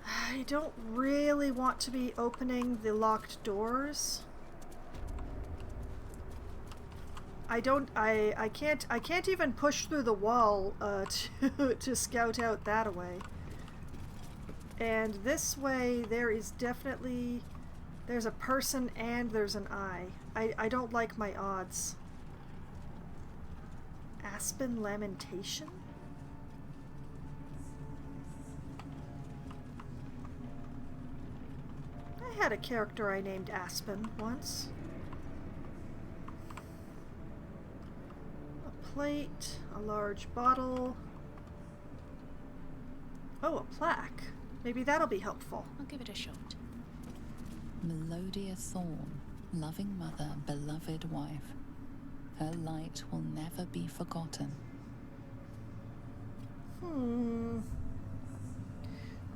I don't really want to be opening the locked doors. I can't even push through the wall to scout out that way. And this way there is definitely, there's a person and there's an eye. I don't like my odds. Aspen Lamentation? I had a character I named Aspen once. A plate, a large bottle. Oh, a plaque. Maybe that'll be helpful. I'll give it a shot. Melodia Thorn, loving mother, beloved wife. Her light will never be forgotten.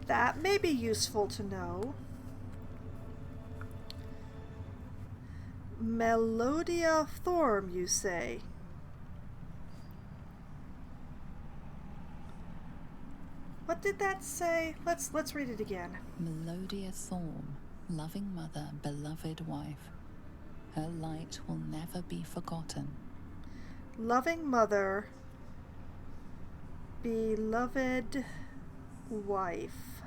That may be useful to know. Melodia Thorn, you say? What did that say? Let's read it again. Melodia Thorn, loving mother, beloved wife. Her light will never be forgotten. Loving mother, beloved wife.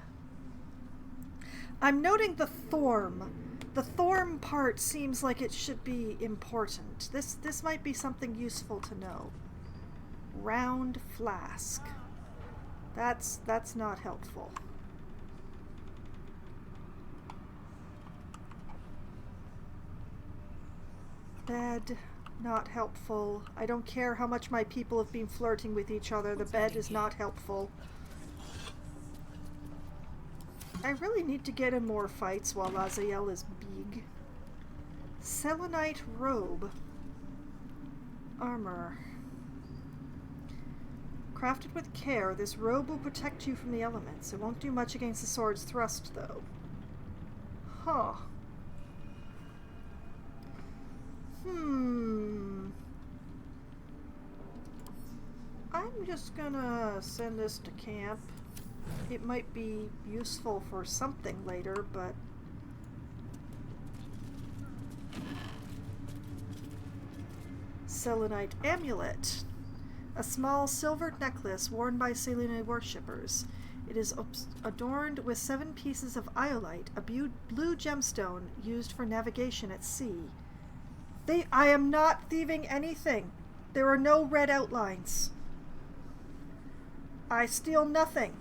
I'm noting the thorm. The thorm part seems like it should be important. This might be something useful to know. Round flask. That's not helpful. Bed, not helpful. I don't care how much my people have been flirting with each other. The bed is not helpful. I really need to get in more fights while Laziel is big. Selenite robe. armor. Crafted with care, this robe will protect you from the elements. It won't do much against the sword's thrust, though. Huh. I'm just gonna send this to camp. It might be useful for something later, but... Selenite Amulet. A small silvered necklace worn by Selene worshippers. It is adorned with 7 pieces of iolite, a blue gemstone used for navigation at sea. I am not thieving anything. There are no red outlines. I steal nothing.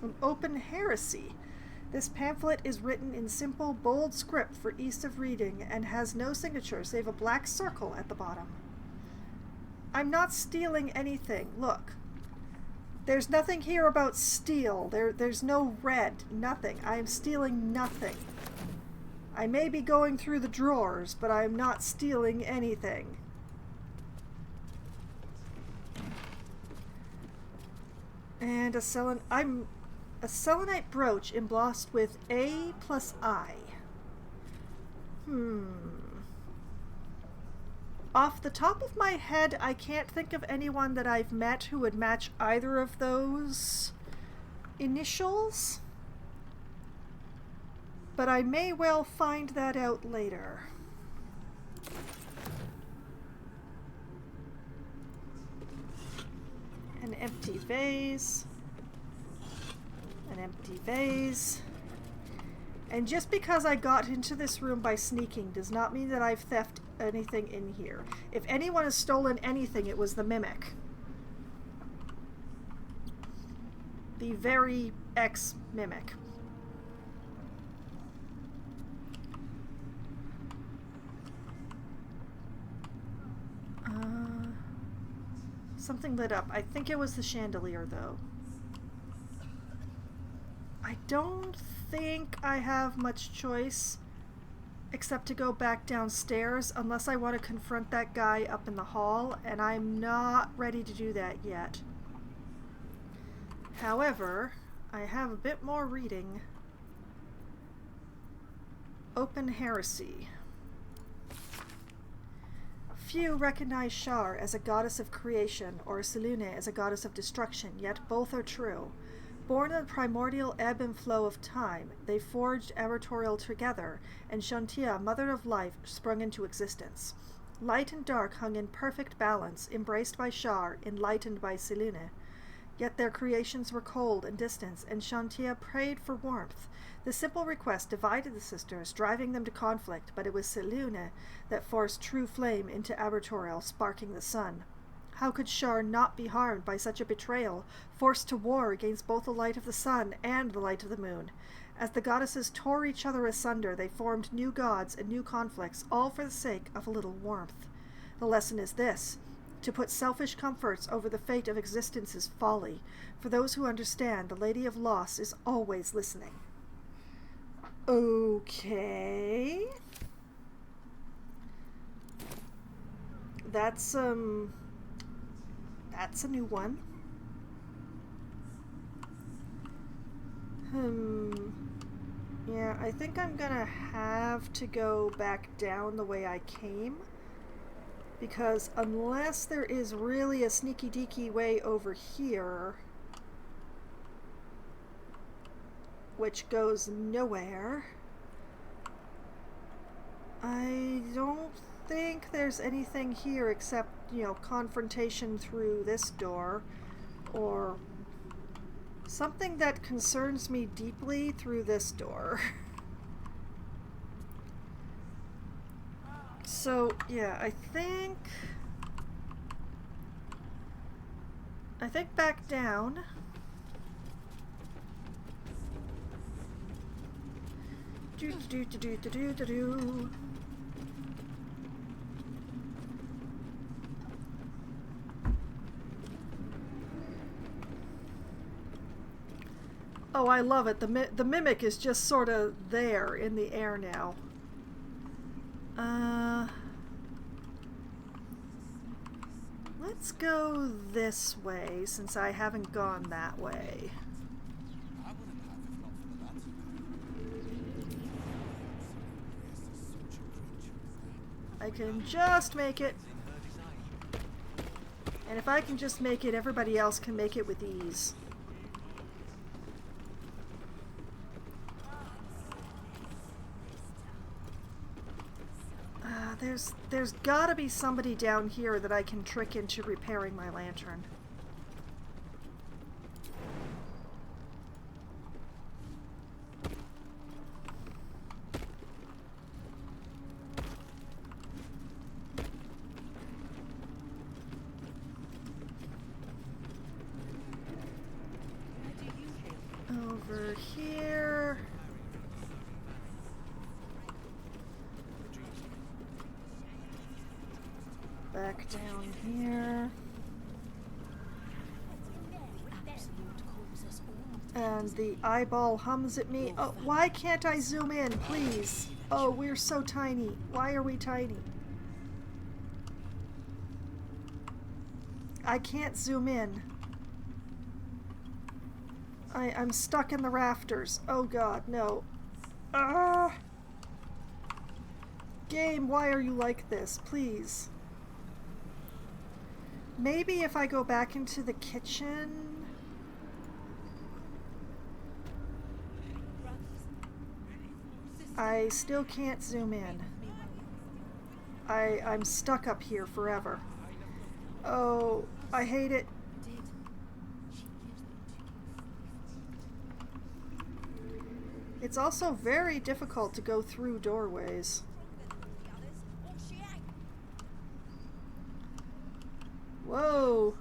An open heresy. This pamphlet is written in simple, bold script for ease of reading and has no signature save a black circle at the bottom. I'm not stealing anything. Look. There's nothing here about steal. There's no red. Nothing. I am stealing nothing. I may be going through the drawers, but I am not stealing anything. And a selenite brooch embossed with A plus I. Off the top of my head, I can't think of anyone that I've met who would match either of those initials. But I may well find that out later. An empty vase. An empty vase. And just because I got into this room by sneaking does not mean that I've theft anything in here. If anyone has stolen anything, it was the mimic. The very ex-mimic. Something lit up. I think it was the chandelier, though. I don't think I have much choice except to go back downstairs unless I want to confront that guy up in the hall, and I'm not ready to do that yet. However, I have a bit more reading. Open heresy. Few recognize Shar as a goddess of creation or Selene as a goddess of destruction, yet both are true. Born in the primordial ebb and flow of time, they forged Abertorial together, and Shantia, mother of life, sprung into existence. Light and dark hung in perfect balance, embraced by Shar, enlightened by Selene. Yet their creations were cold and distant, and Shantia prayed for warmth. The simple request divided the sisters, driving them to conflict, but it was Selene that forced true flame into Abertorial, sparking the sun. How could Shar not be harmed by such a betrayal, forced to war against both the light of the sun and the light of the moon? As the goddesses tore each other asunder, they formed new gods and new conflicts, all for the sake of a little warmth. The lesson is this: to put selfish comforts over the fate of existence is folly. For those who understand, the Lady of Loss is always listening. Okay. That's a new one. Yeah, I think I'm gonna have to go back down the way I came. Because unless there is really a sneaky-deaky way over here, which goes nowhere, I don't think there's anything here except, you know, confrontation through this door, or something that concerns me deeply through this door. So, yeah, I think back down. Do. Oh, I love it. The mimic is just sort of there in the air now. Let's go this way, since I haven't gone that way. I can just make it. And if I can just make it, everybody else can make it with ease. There's gotta be somebody down here that I can trick into repairing my lantern. Over here. Back down here. And the eyeball hums at me. Oh, why can't I zoom in, please? Oh, we're so tiny. Why are we tiny? I can't zoom in. I'm stuck in the rafters. Oh god, no. Ah! Game, why are you like this? Please. Maybe if I go back into the kitchen... I still can't zoom in. I'm stuck up here forever. Oh, I hate it. It's also very difficult to go through doorways. Whoa!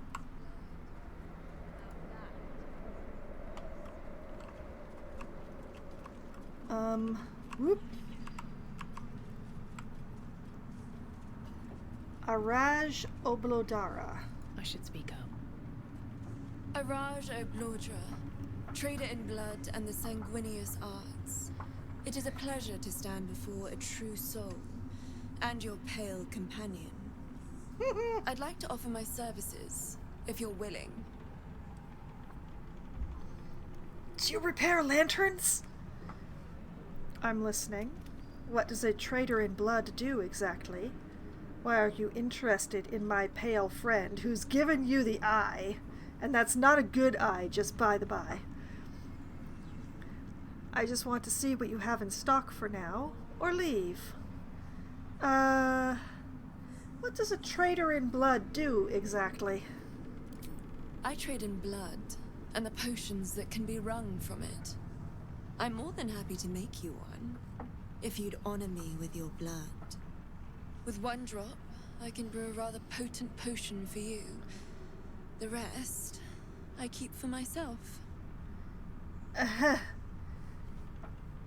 Whoop. Araj Oblodara. I should speak up. Araj Oblodra, trader in blood and the sanguineous arts. It is a pleasure to stand before a true soul and your pale companion. I'd like to offer my services, if you're willing. Do you repair lanterns? I'm listening. What does a trader in blood do exactly? Why are you interested in my pale friend who's given you the eye? And that's not a good eye, just by the by. I just want to see what you have in stock for now, or leave. What does a trader in blood do exactly? I trade in blood, and the potions that can be wrung from it. I'm more than happy to make you one, if you'd honor me with your blood. With one drop, I can brew a rather potent potion for you. The rest, I keep for myself.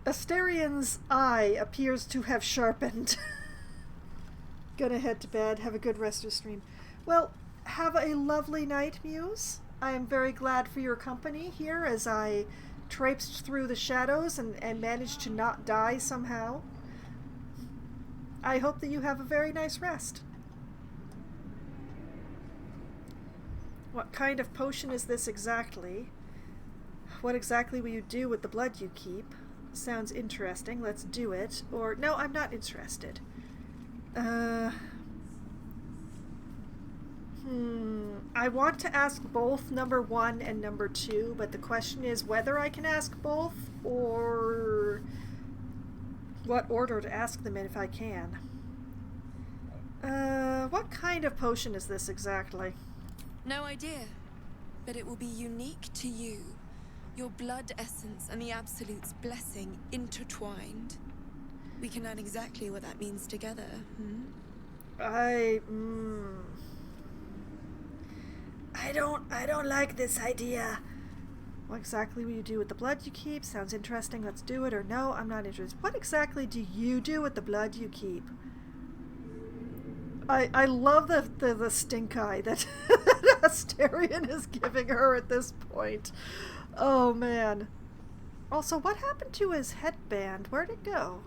Asterian's eye appears to have sharpened. Gonna head to bed, have a good rest of the stream. Well, have a lovely night, Muse. I am very glad for your company here as I traipsed through the shadows and managed to not die somehow. I hope that you have a very nice rest. What kind of potion is this exactly? What exactly will you do with the blood you keep? Sounds interesting. Let's do it. Or, no, I'm not interested. I want to ask both number 1 and number 2, but the question is whether I can ask both or what order to ask them in if I can. What kind of potion is this exactly? No idea, but it will be unique to you. Your blood essence and the Absolute's blessing intertwined. We can learn exactly what that means together, I don't like this idea. What exactly will you do with the blood you keep? Sounds interesting. Let's do it. Or no, I'm not interested. What exactly do you do with the blood you keep? I love the stink eye that Asterion is giving her at this point. Oh man. Also, what happened to his headband? Where'd it go?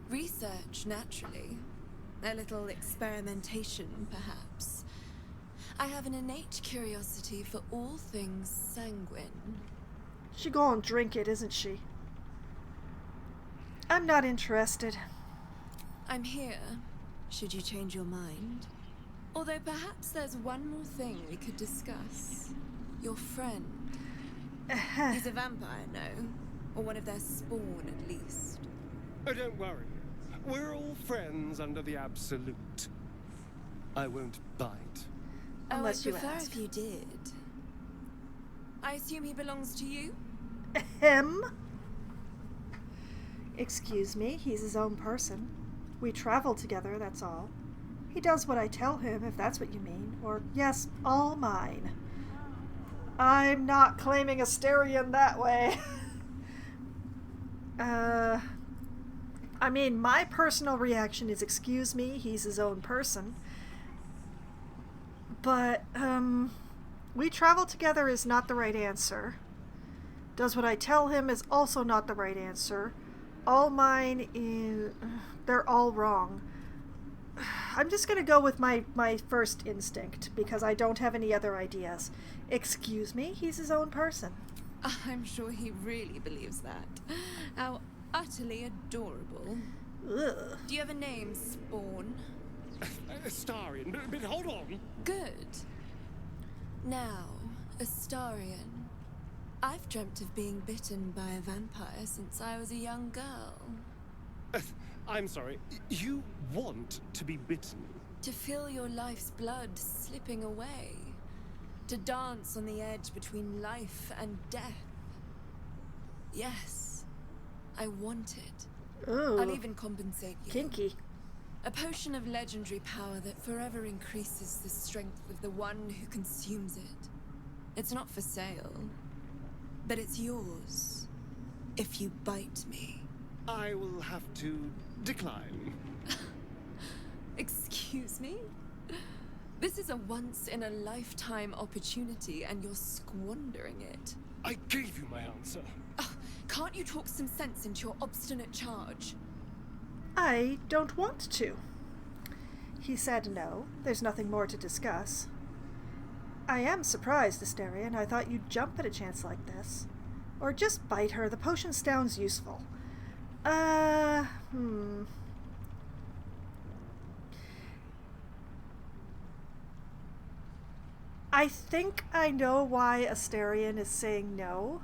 Research, naturally. A little experimentation, perhaps. I have an innate curiosity for all things sanguine. She gonna drink it, isn't she? I'm not interested. I'm here, should you change your mind. Although perhaps there's one more thing we could discuss. Your friend. He's a vampire, no? Or one of their spawn, at least. Oh, don't worry. We're all friends under the Absolute. I won't bite. Unless I'd you prefer ask. if you did. I assume he belongs to you? Him? Excuse me, he's his own person. We travel together, that's all. He does what I tell him, if that's what you mean. Or, yes, all mine. I'm not claiming Asterion that way. I mean, my personal reaction is, excuse me, he's his own person. But, we travel together is not the right answer. Does what I tell him is also not the right answer. All mine is... they're all wrong. I'm just gonna go with my first instinct, because I don't have any other ideas. Excuse me, he's his own person. I'm sure he really believes that. How utterly adorable. Ugh. Do you have a name, Spawn? Astarion, but hold on. Good. Now, Astarion. I've dreamt of being bitten by a vampire since I was a young girl. I'm sorry, you want to be bitten? To feel your life's blood slipping away. To dance on the edge between life and death. Yes, I want it. Ooh. I'll even compensate you. Kinky. A potion of legendary power that forever increases the strength of the one who consumes it. It's not for sale, but it's yours if you bite me. I will have to decline. Excuse me? This is a once-in-a-lifetime opportunity, and you're squandering it. I gave you my answer. Can't you talk some sense into your obstinate charge? I don't want to. He said no. There's nothing more to discuss. I am surprised, Asterion. I thought you'd jump at a chance like this. Or just bite her. The potion sounds useful. I think I know why Asterion is saying no.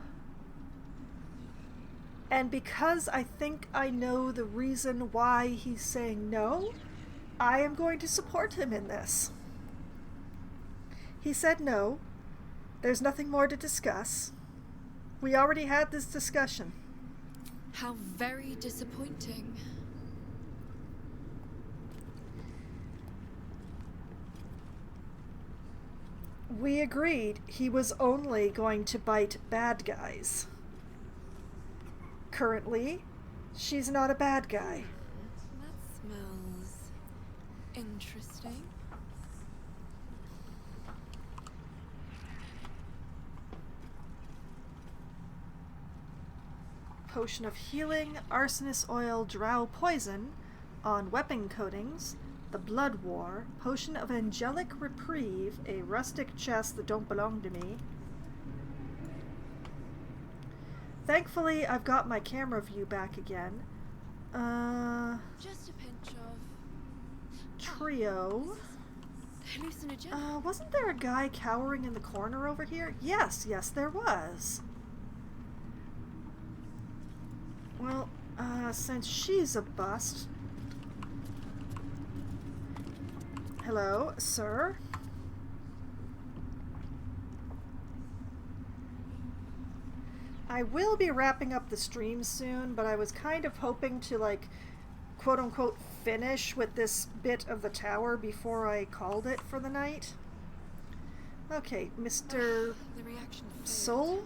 And because I think I know the reason why he's saying no, I am going to support him in this. He said no. There's nothing more to discuss. We already had this discussion. How very disappointing. We agreed he was only going to bite bad guys. Currently, she's not a bad guy. That smells interesting. Potion of healing, arsonist oil, drow poison on weapon coatings, the blood war, potion of angelic reprieve, a rustic chest that don't belong to me. Thankfully, I've got my camera view back again. Just a pinch of trio. hallucinogen. Wasn't there a guy cowering in the corner over here? Yes, there was. Well, since she's a bust... Hello, sir? I will be wrapping up the stream soon, but I was kind of hoping to, like, quote-unquote finish with this bit of the tower before I called it for the night. Okay, Mr. The reaction failed. Soul?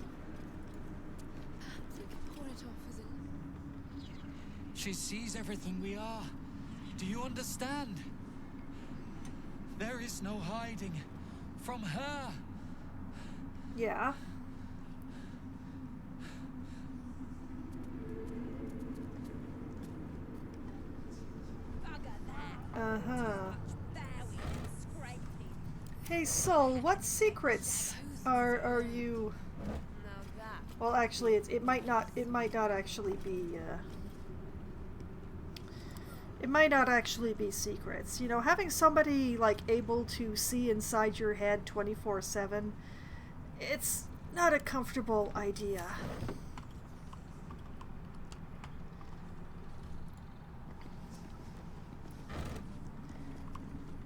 Perhaps we could pawn it off as a... She sees everything we are. Do you understand? There is no hiding from her. Yeah. Uh-huh. Hey, Hey, Soul, what secrets are you... Well, actually, it might not actually be, it might not actually be secrets. You know, having somebody, like, able to see inside your head 24/7, it's not a comfortable idea.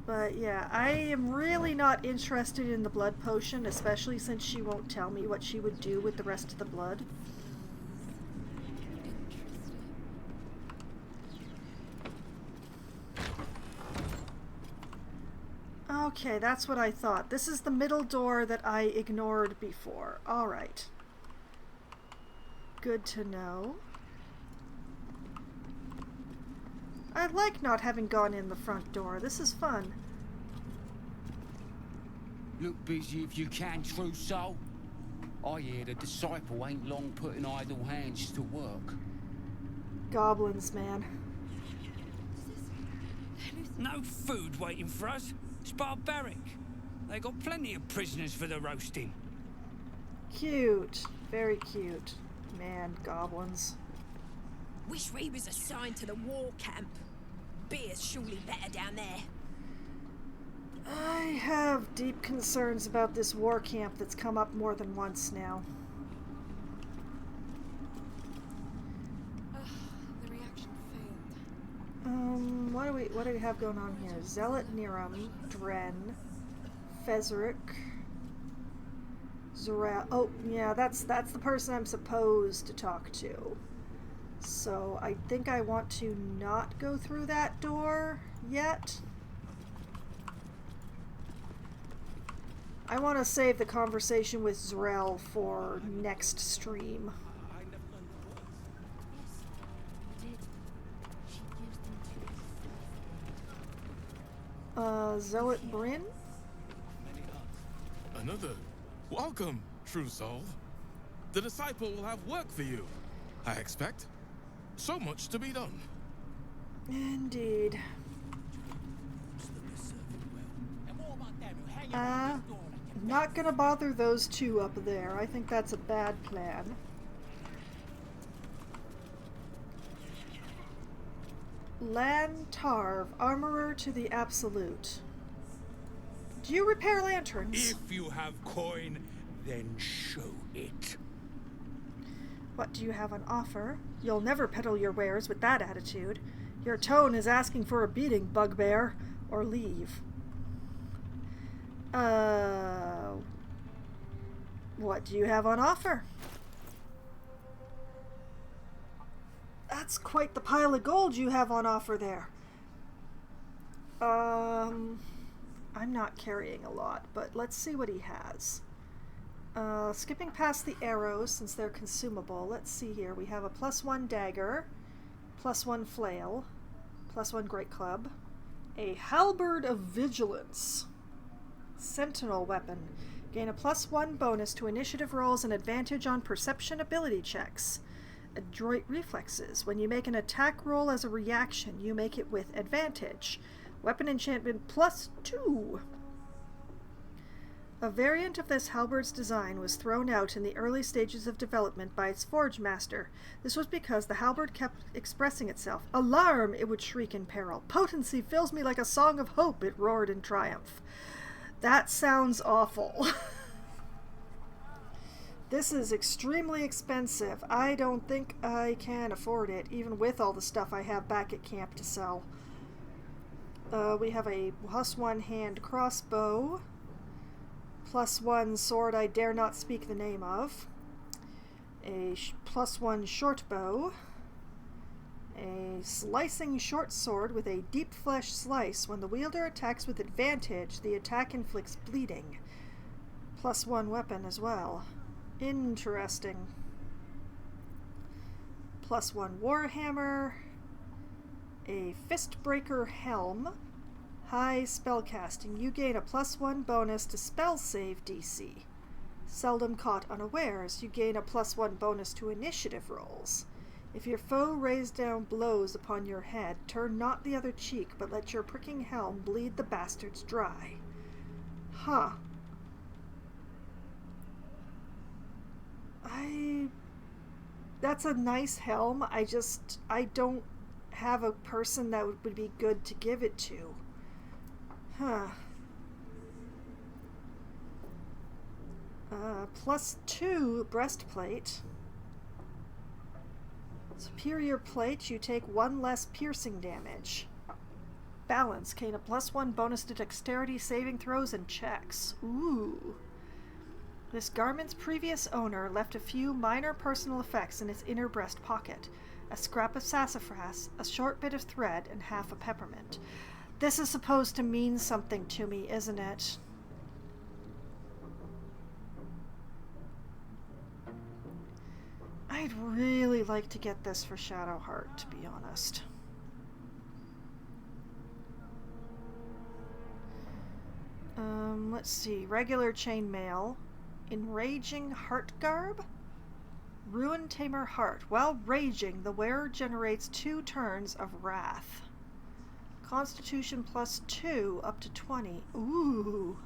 But yeah, I am really not interested in the blood potion, especially since she won't tell me what she would do with the rest of the blood. Okay, that's what I thought. This is the middle door that I ignored before. Alright. Good to know. I like not having gone in the front door. This is fun. Look busy if you can, true soul. I hear the disciple ain't long putting idle hands to work. Goblins, man. No food waiting for us. It's barbaric. They got plenty of prisoners for the roasting. Cute. Very cute. Man, goblins. Wish we was assigned to the war camp. Beer's surely better down there. I have deep concerns about this war camp that's come up more than once now. The reaction failed. What do we have going on here? Zealot Niram, Dren, Fezerick, Zora. Oh, yeah, that's the person I'm supposed to talk to. So I think I want to not go through that door yet. I want to save the conversation with Zrel for next stream. Zealot Bryn? Another. Welcome, true soul. The disciple will have work for you, I expect. So much to be done. Indeed. I'm not gonna bother those two up there. I think that's a bad plan. Lan Tarv, Armorer to the Absolute. Do you repair lanterns? If you have coin, then show it. What do you have on offer? You'll never peddle your wares with that attitude. Your tone is asking for a beating, bugbear, or leave. What do you have on offer? That's quite the pile of gold you have on offer there. I'm not carrying a lot, but let's see what he has. Skipping past the arrows, since they're consumable, let's see here. We have a +1 dagger, +1 flail, +1 great club, a halberd of vigilance, sentinel weapon. Gain a +1 bonus to initiative rolls and advantage on perception ability checks. Adroit reflexes. When you make an attack roll as a reaction, you make it with advantage. Weapon enchantment +2. A variant of this halberd's design was thrown out in the early stages of development by its forge master. This was because the halberd kept expressing itself. Alarm! It would shriek in peril. Potency fills me like a song of hope, it roared in triumph. That sounds awful. This is extremely expensive. I don't think I can afford it, even with all the stuff I have back at camp to sell. We have a +1 hand crossbow, +1 sword I dare not speak the name of, a +1 short bow, a slicing short sword with a deep flesh slice. When the wielder attacks with advantage, the attack inflicts bleeding. +1 weapon as well. Interesting. +1 warhammer, a fistbreaker helm, high spellcasting. You gain a +1 bonus to spell save DC. Seldom caught unawares, you gain a +1 bonus to initiative rolls. If your foe raise down blows upon your head, turn not the other cheek, but let your pricking helm bleed the bastards dry. Huh. That's a nice helm. I don't have a person that would be good to give it to. Huh. +2 breastplate. Superior plate, you take 1 less piercing damage. Balance, gain a +1 bonus to dexterity saving throws and checks. Ooh. This garment's previous owner left a few minor personal effects in its inner breast pocket. A scrap of sassafras, a short bit of thread, and half a peppermint. This is supposed to mean something to me, isn't it? I'd really like to get this for Shadowheart, to be honest. Let's see. Regular chainmail. Enraging Heart Garb? Ruin Tamer Heart. While raging, the wearer generates 2 turns of wrath. Constitution +2, up to 20. Ooh.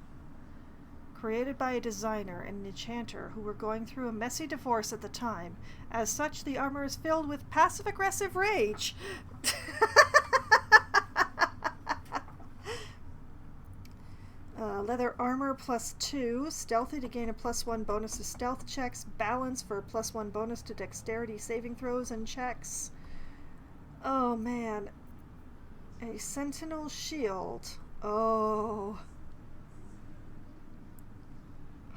Created by a designer and an enchanter who were going through a messy divorce at the time. As such, the armor is filled with passive-aggressive rage. Leather armor +2, stealthy to gain a +1 bonus to stealth checks, balance for a +1 bonus to dexterity saving throws and checks. Oh man. A sentinel shield. Oh.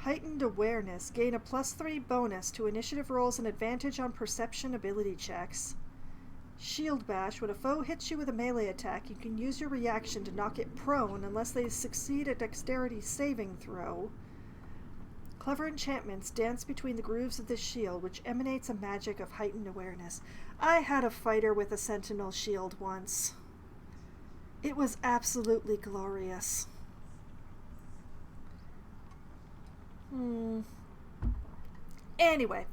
Heightened awareness, gain a +3 bonus to initiative rolls and advantage on perception ability checks. Shield bash, when a foe hits you with a melee attack, you can use your reaction to knock it prone unless they succeed a dexterity saving throw. Clever enchantments dance between the grooves of this shield, which emanates a magic of heightened awareness. I had a fighter with a sentinel shield once. It was absolutely glorious. Anyway,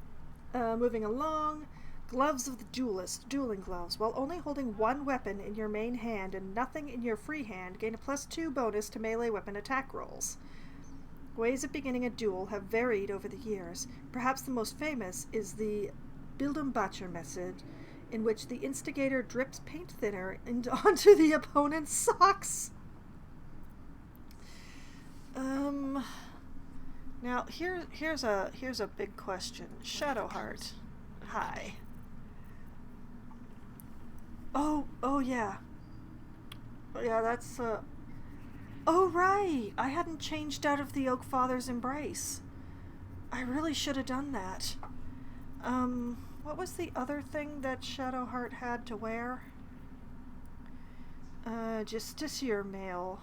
moving along. Gloves of the Duelist, dueling gloves. While only holding 1 weapon in your main hand and nothing in your free hand, gain a +2 bonus to melee weapon attack rolls. Ways of beginning a duel have varied over the years. Perhaps the most famous is the Bildumbacher method, in which the instigator drips paint thinner onto the opponent's socks. Now here's a big question. Shadowheart. Hi. Oh yeah. Yeah, that's oh right. I hadn't changed out of the Oak Father's embrace. I really should have done that. What was the other thing that Shadowheart had to wear? Justiciar mail.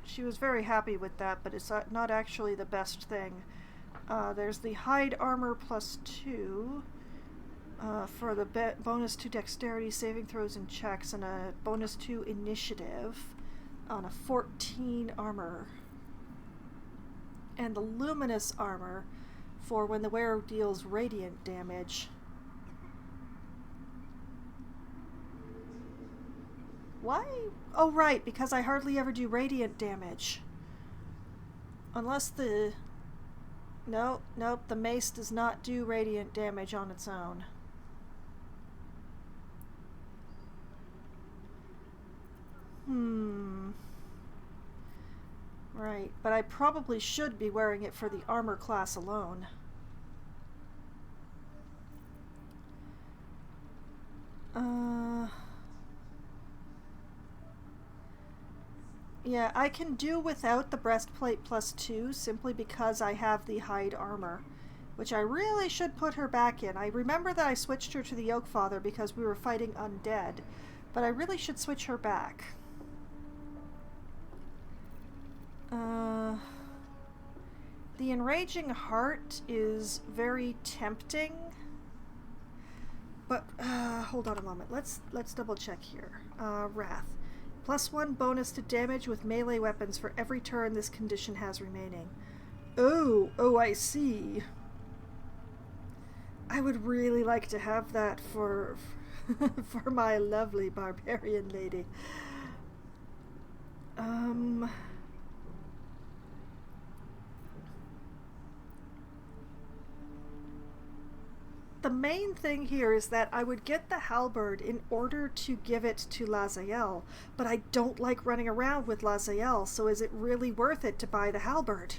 She was very happy with that, but it's not actually the best thing. There's the hide armor +2 for the bonus to dexterity saving throws and checks, and a bonus to initiative on a 14 armor. And the luminous armor for when the wearer deals radiant damage. Why? Oh right, because I hardly ever do radiant damage. Unless the... Nope, the mace does not do radiant damage on its own. Right, but I probably should be wearing it for the armor class alone. Yeah, I can do without the breastplate +2 simply because I have the hide armor, which I really should put her back in. I remember that I switched her to the Oak Father because we were fighting undead, but I really should switch her back. The Enraging Heart is very tempting, but hold on a moment. Let's double check here. Wrath. +1 bonus to damage with melee weapons for every turn this condition has remaining. Oh, I see. I would really like to have that for my lovely barbarian lady. the main thing here is that I would get the halberd in order to give it to Lazael, but I don't like running around with Lazael, so is it really worth it to buy the halberd?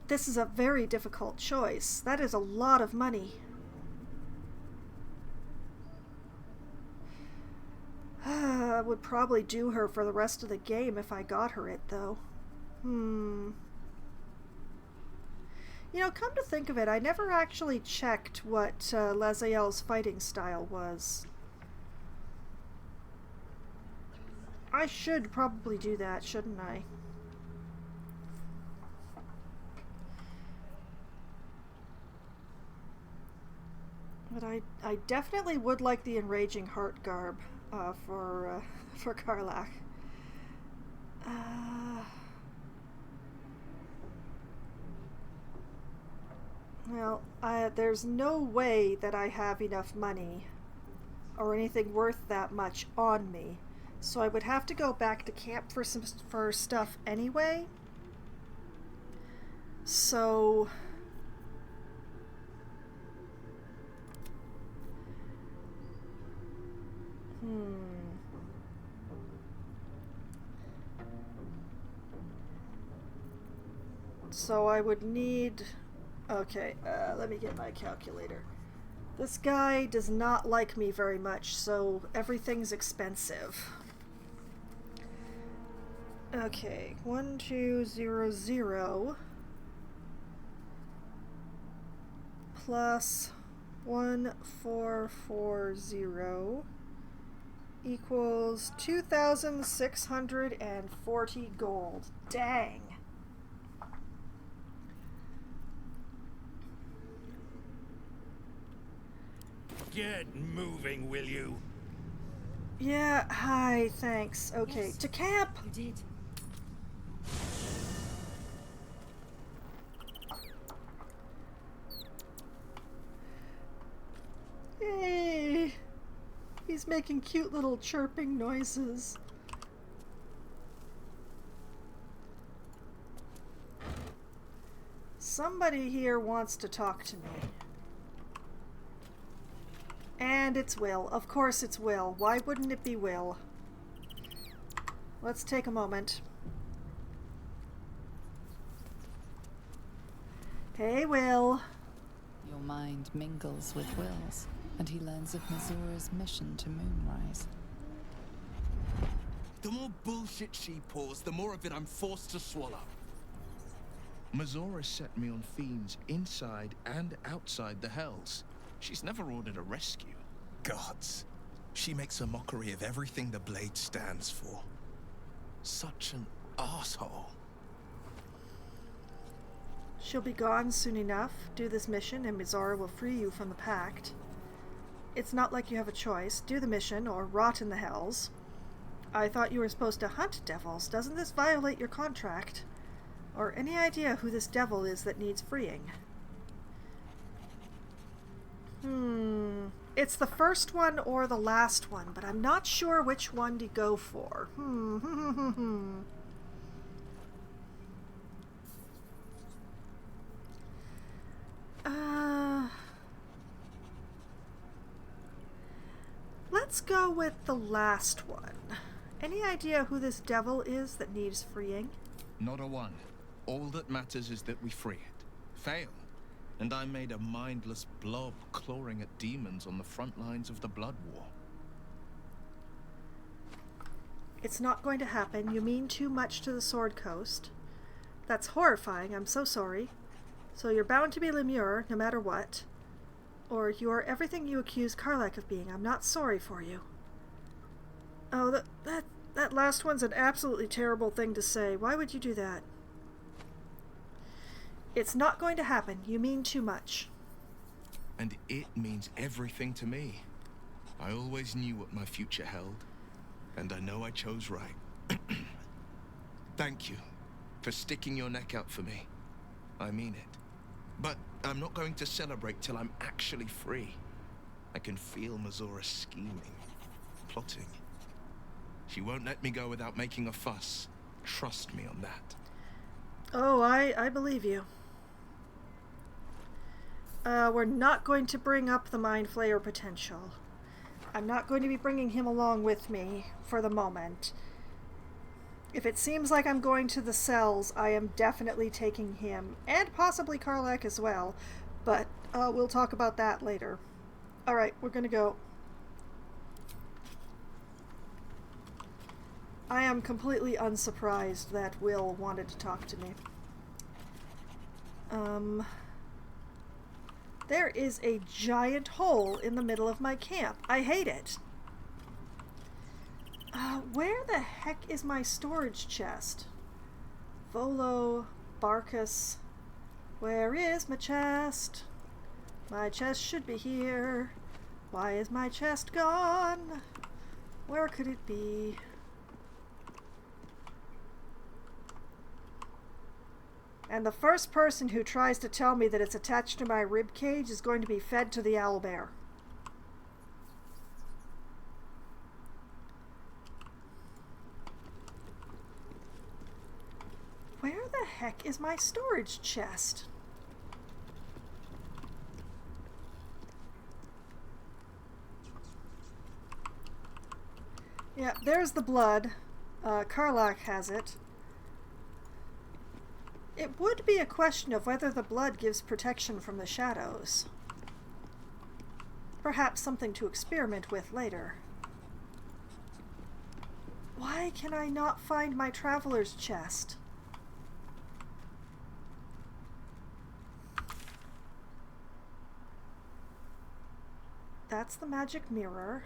This is a very difficult choice. That is a lot of money. I would probably do her for the rest of the game if I got her it, though. You know, come to think of it, I never actually checked what Lazael's fighting style was. I should probably do that, shouldn't I? But I definitely would like the Enraging Heart garb for Karlach. Well, there's no way that I have enough money or anything worth that much on me, so I would have to go back to camp for stuff anyway. So So I would need... Okay, let me get my calculator. This guy does not like me very much, so everything's expensive. Okay, 1200 plus 1440 equals 2,640 gold. Dang. Get moving, will you? Yeah, hi, thanks. Okay, yes. To camp! You did. Hey! He's making cute little chirping noises. Somebody here wants to talk to me. And it's Will. Of course it's Will. Why wouldn't it be Will? Let's take a moment. Hey, Will. Your mind mingles with Will's, and he learns of Missoura's mission to Moonrise. The more bullshit she pours, the more of it I'm forced to swallow. Missoura set me on fiends inside and outside the Hells. She's never ordered a rescue. Gods. She makes a mockery of everything the Blade stands for. Such an asshole. She'll be gone soon enough. Do this mission and Missoura will free you from the Pact. It's not like you have a choice. Do the mission or rot in the Hells. I thought you were supposed to hunt devils. Doesn't this violate your contract? Or any idea who this devil is that needs freeing? It's the first one or the last one, but I'm not sure which one to go for. Let's go with the last one. Any idea who this devil is that needs freeing? Not a one. All that matters is that we free it. Fail, and I'm made a mindless blob clawing at demons on the front lines of the Blood War. It's not going to happen. You mean too much to the Sword Coast. That's horrifying. I'm so sorry. So you're bound to be Lemure, no matter what. Or you are everything you accuse Karlach of being. I'm not sorry for you. Oh, that last one's an absolutely terrible thing to say. Why would you do that? It's not going to happen. You mean too much. And it means everything to me. I always knew what my future held, and I know I chose right. Thank you for sticking your neck out for me. I mean it. But I'm not going to celebrate till I'm actually free. I can feel Missoura scheming, plotting. She won't let me go without making a fuss. Trust me on that. Oh, I believe you. We're not going to bring up the Mind Flayer potential. I'm not going to be bringing him along with me for the moment. If it seems like I'm going to the cells, I am definitely taking him, and possibly Karlach as well, but we'll talk about that later. Alright, we're gonna go. I am completely unsurprised that Will wanted to talk to me. There is a giant hole in the middle of my camp. I hate it. Where the heck is my storage chest? Volo, Barkus. Where is my chest? My chest should be here. Why is my chest gone? Where could it be? And the first person who tries to tell me that it's attached to my rib cage is going to be fed to the owlbear. Where the heck is my storage chest? Yeah, there's the blood. Karlach has it. It would be a question of whether the blood gives protection from the shadows. Perhaps something to experiment with later. Why can I not find my traveler's chest? That's the magic mirror.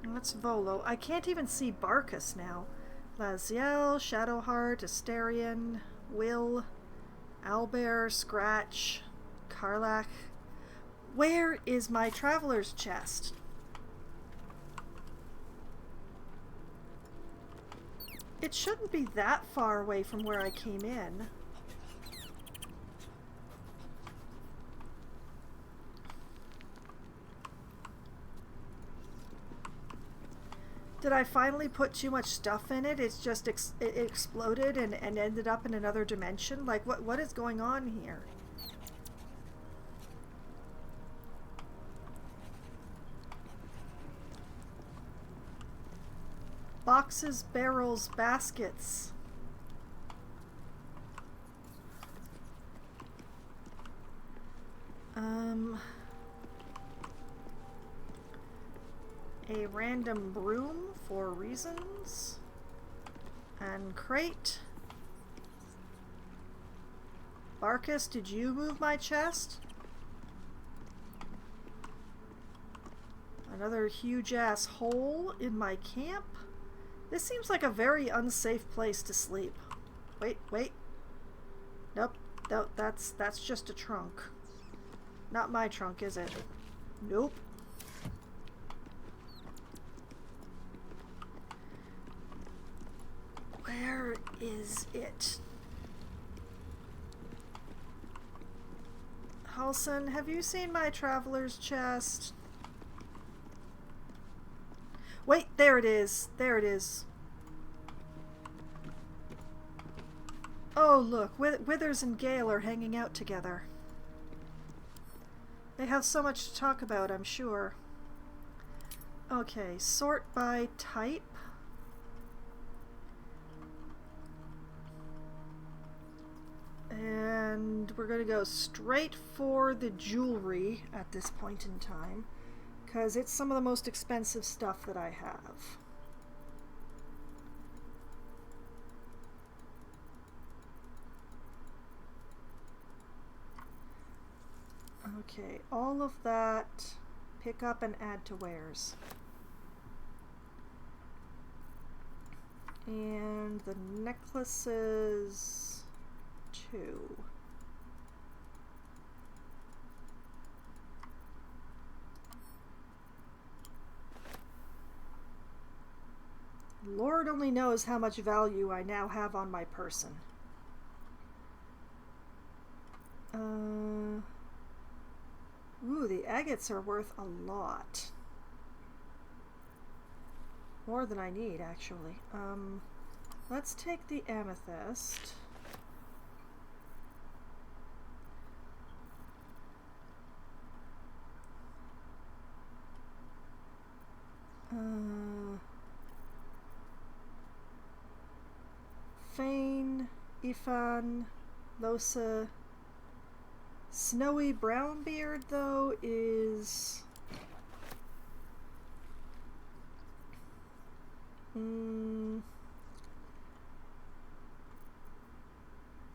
That's Volo. I can't even see Barkus now. Laziel, Shadowheart, Asterion, Will, Owlbear, Scratch, Karlach. Where is my traveler's chest? It shouldn't be that far away from where I came in. Did I finally put too much stuff in it? It's just it exploded and ended up in another dimension? Like, what is going on here? Boxes, barrels, baskets. A random broom for reasons. And crate. Barkus, did you move my chest? Another huge ass hole in my camp. This seems like a very unsafe place to sleep. Wait. Nope. No, that's just a trunk. Not my trunk, is it? Nope. Where is it? Halson, have you seen my traveler's chest? Wait, there it is. There it is. Oh, look. Withers and Gale are hanging out together. They have so much to talk about, I'm sure. Okay, sort by type. And we're going to go straight for the jewelry at this point in time, because it's some of the most expensive stuff that I have. Okay, all of that, pick up and add to wares. And the necklaces, 2. Lord only knows how much value I now have on my person. Ooh, the agates are worth a lot. More than I need, actually. Let's take the amethyst. Ifan, Losa. Snowy Brownbeard, though, is...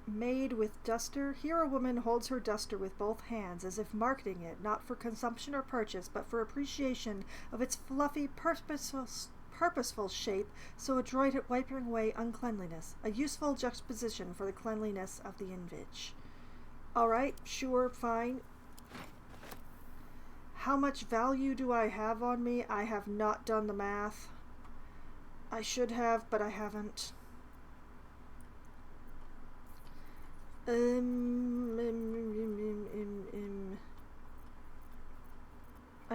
made with duster. Here a woman holds her duster with both hands, as if marketing it, not for consumption or purchase, but for appreciation of its fluffy, purposeful shape, so adroit at wiping away uncleanliness. A useful juxtaposition for the cleanliness of the invige. Alright, sure, fine. How much value do I have on me? I have not done the math. I should have, but I haven't. I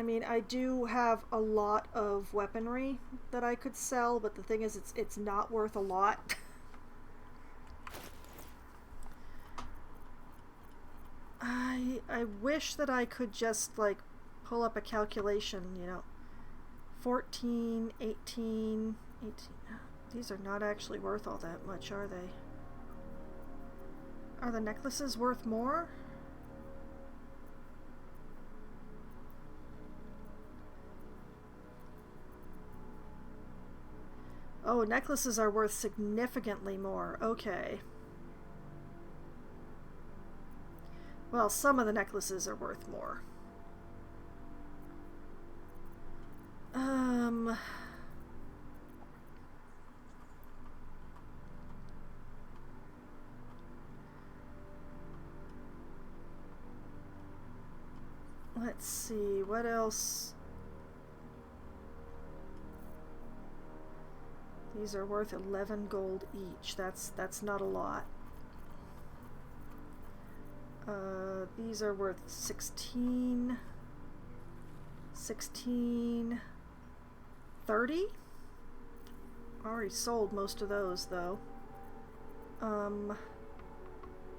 mean, I do have a lot of weaponry that I could sell, but the thing is, it's not worth a lot. I wish that I could just, like, pull up a calculation, you know. 14, 18... These are not actually worth all that much, are they? Are the necklaces worth more? Oh, necklaces are worth significantly more. Okay. Well, some of the necklaces are worth more. Let's see, what else? These are worth 11 gold each. That's not a lot. These are worth 16, 30? Already sold most of those, though.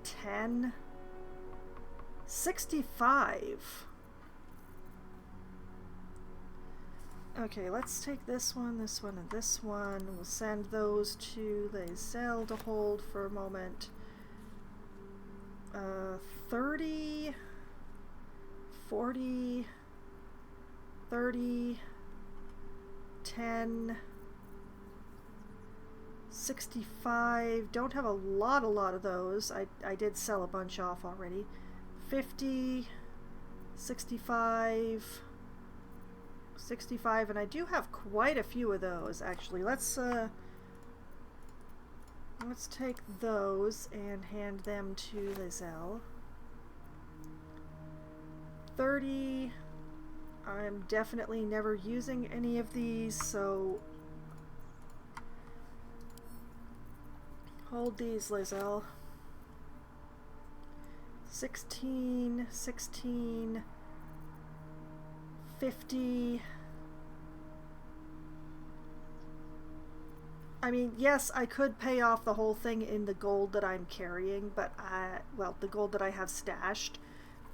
10, 65. Okay, let's take this one, and this one. We'll send those to the Zell to hold for a moment. 30, 40, 30, 10, 65. Don't have a lot of those. I did sell a bunch off already. 50, 65, 65, and I do have quite a few of those, actually. Let's take those and hand them to Lizelle. 30. I'm definitely never using any of these, so hold these, Lizelle. 16, 16, 50. I mean, yes, I could pay off the whole thing in the gold that I'm carrying, but well, the gold that I have stashed,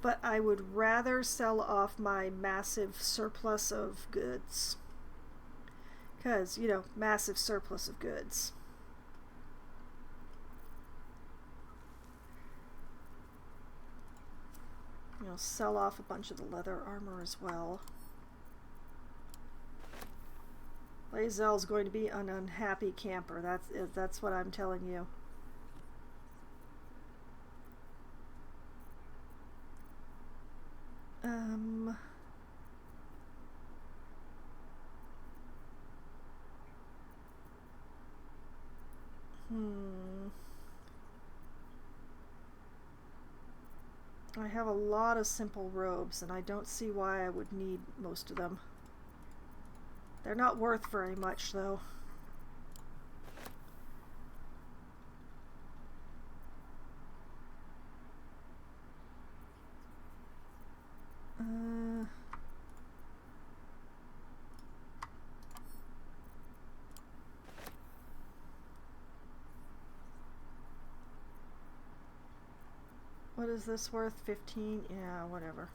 but I would rather sell off my massive surplus of goods. Because, you know, massive surplus of goods. You know, sell off a bunch of the leather armor as well. Lazelle's going to be an unhappy camper. That's what I'm telling you. I have a lot of simple robes, and I don't see why I would need most of them. They're not worth very much, though. What is this worth? 15? Yeah, whatever.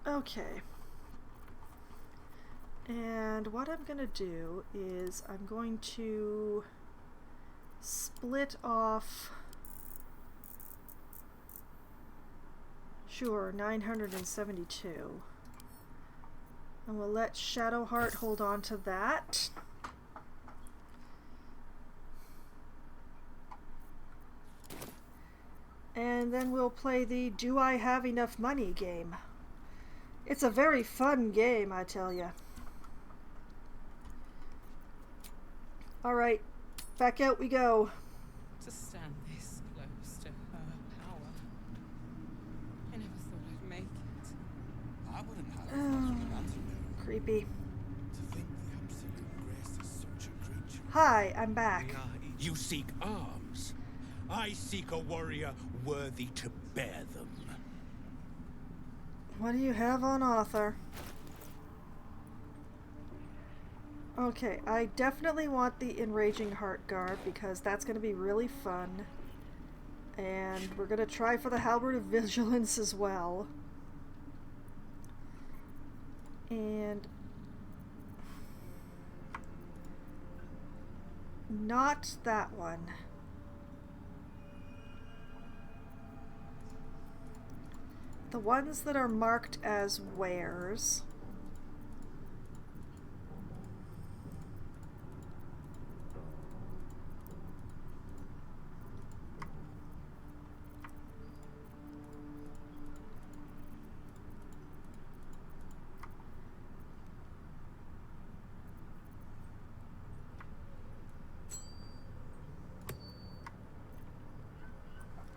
Okay. And what I'm going to do is I'm going to split off, sure, 972. And we'll let Shadowheart hold on to that. And then we'll play the Do I Have Enough Money game. It's a very fun game, I tell ya. Alright, back out we go. To stand this close to her power. I never thought I'd make it. I wouldn't have much of an answer. Creepy. To think the absolute grace is such a creature. Hi, I'm back. You seek arms. I seek a warrior worthy to bear them. What do you have on author? Okay, I definitely want the Enraging Heart Guard because that's going to be really fun. And we're going to try for the Halberd of Vigilance as well. And not that one. The ones that are marked as wares.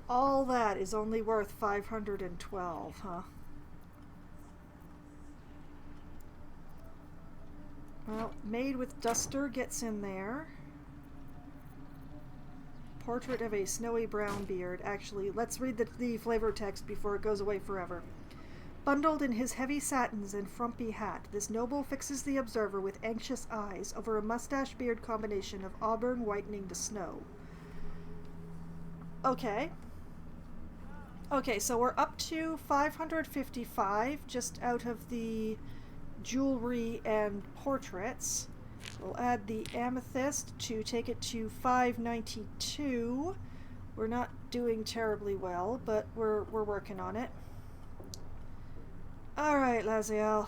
All that is only worth 512, huh? Well, Maid with Duster gets in there. Portrait of a snowy brown beard. Actually, let's read the flavor text before it goes away forever. Bundled in his heavy satins and frumpy hat, this noble fixes the observer with anxious eyes over a mustache-beard combination of auburn whitening the snow. Okay. Okay, so we're up to 555, just out of the jewelry and portraits. We'll add the amethyst to take it to 592. We're not doing terribly well, but we're working on it. Alright, Laziel.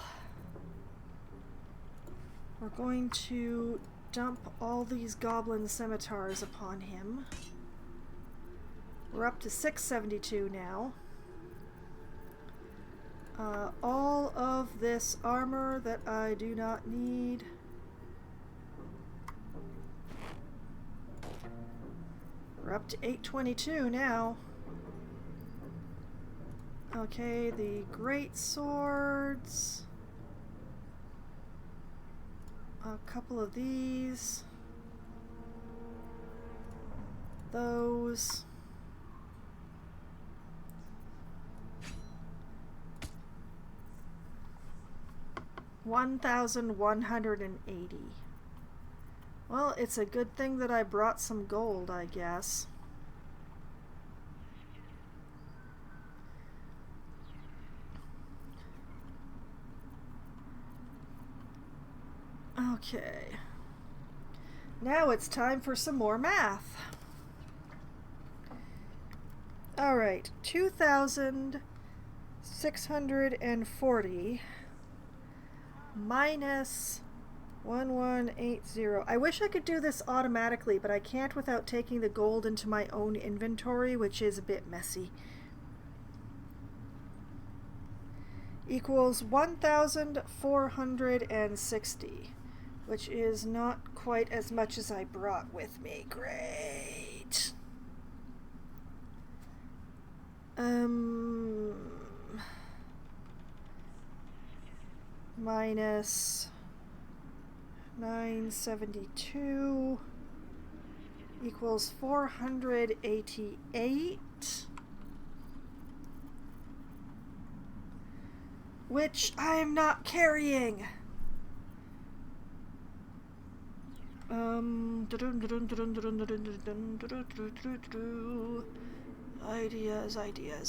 We're going to dump all these goblin scimitars upon him. We're up to 672 now. All of this armor that I do not need. We're up to 822 now. Okay, the great swords. A couple of these. Those. $1,180. Well, it's a good thing that I brought some gold, I guess. Okay. Now it's time for some more math. Alright, 2,640 minus 1180. I wish I could do this automatically, but I can't without taking the gold into my own inventory, which is a bit messy. Equals 1,460, which is not quite as much as I brought with me. Great. Minus 972 equals 488, which I am not carrying.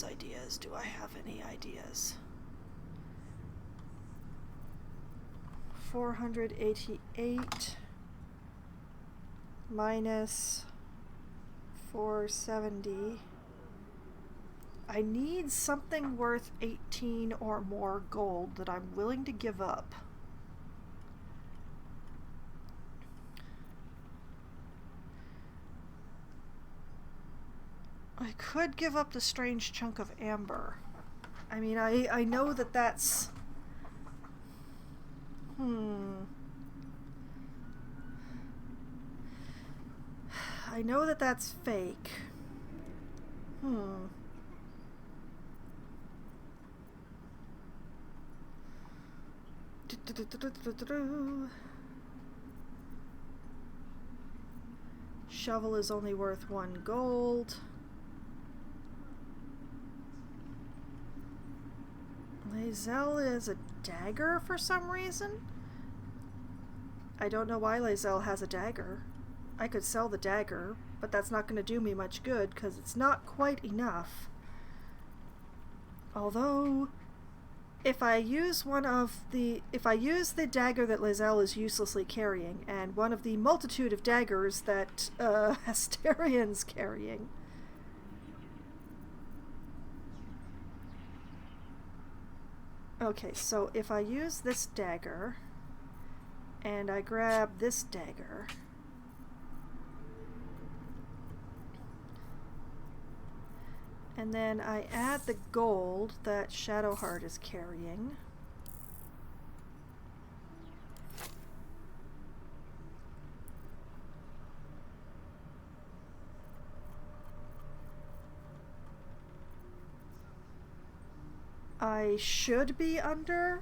Ideas. Do I have any ideas? 488 minus 470. I need something worth 18 or more gold that I'm willing to give up. I could give up the strange chunk of amber. I mean, I know that that's... I know that that's fake. Shovel is only worth 1 gold. Lae'zel is a dagger for some reason. I don't know why Lae'zel has a dagger. I could sell the dagger, but that's not going to do me much good because it's not quite enough. Although, if I use the dagger that Lae'zel is uselessly carrying, and one of the multitude of daggers that Asterian's carrying, okay, so if I use this dagger, and I grab this dagger, and then I add the gold that Shadowheart is carrying, I should be under.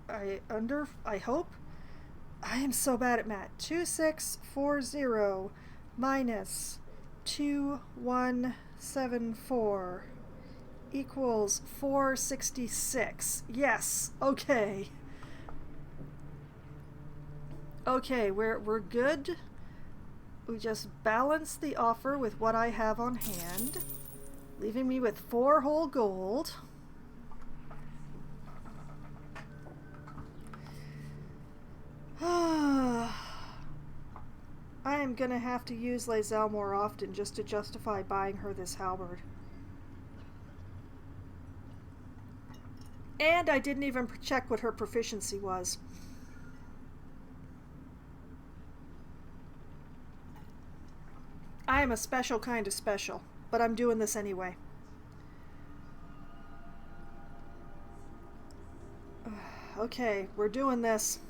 I hope. I am so bad at math. 2640 minus 2174 equals 466. Yes. Okay. Okay, we're good. We just balance the offer with what I have on hand, leaving me with 4 whole gold. I am gonna have to use Lae'zel more often just to justify buying her this halberd. And I didn't even check what her proficiency was. I am a special kind of special, but I'm doing this anyway. Okay, we're doing this.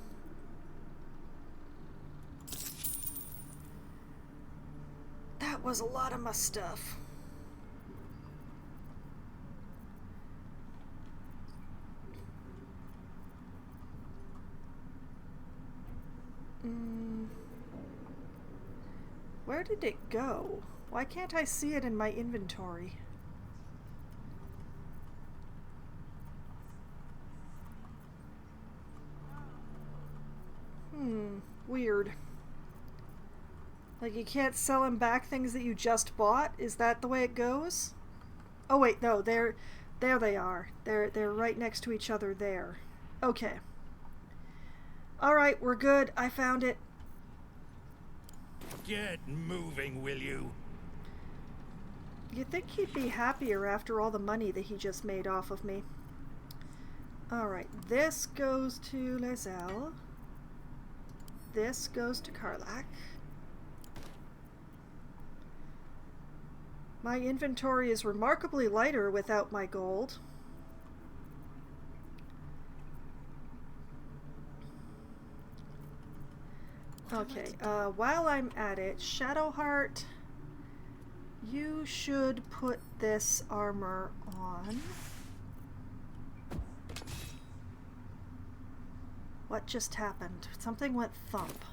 That was a lot of my stuff. Where did it go? Why can't I see it in my inventory? Weird. Like, you can't sell him back things that you just bought? Is that the way it goes? Oh wait, no, there they are. They're right next to each other there. Okay. Alright, we're good. I found it. Get moving, will you? You'd think he'd be happier after all the money that he just made off of me. Alright, this goes to Lae'zel. This goes to Karlach. My inventory is remarkably lighter without my gold. Okay, while I'm at it, Shadowheart, you should put this armor on. What just happened? Something went thump.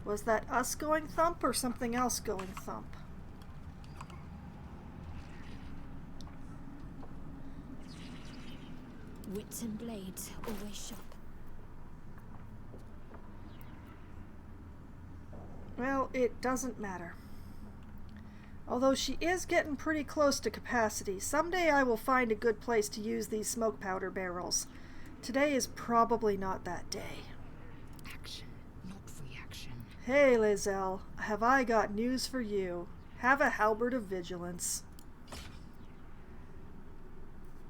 Was that us going thump or something else going thump? Wits and blades, always sharp. Well, it doesn't matter. Although she is getting pretty close to capacity. Someday I will find a good place to use these smoke powder barrels. Today is probably not that day. Action, not reaction. Hey, Lizelle, have I got news for you. Have a halberd of vigilance.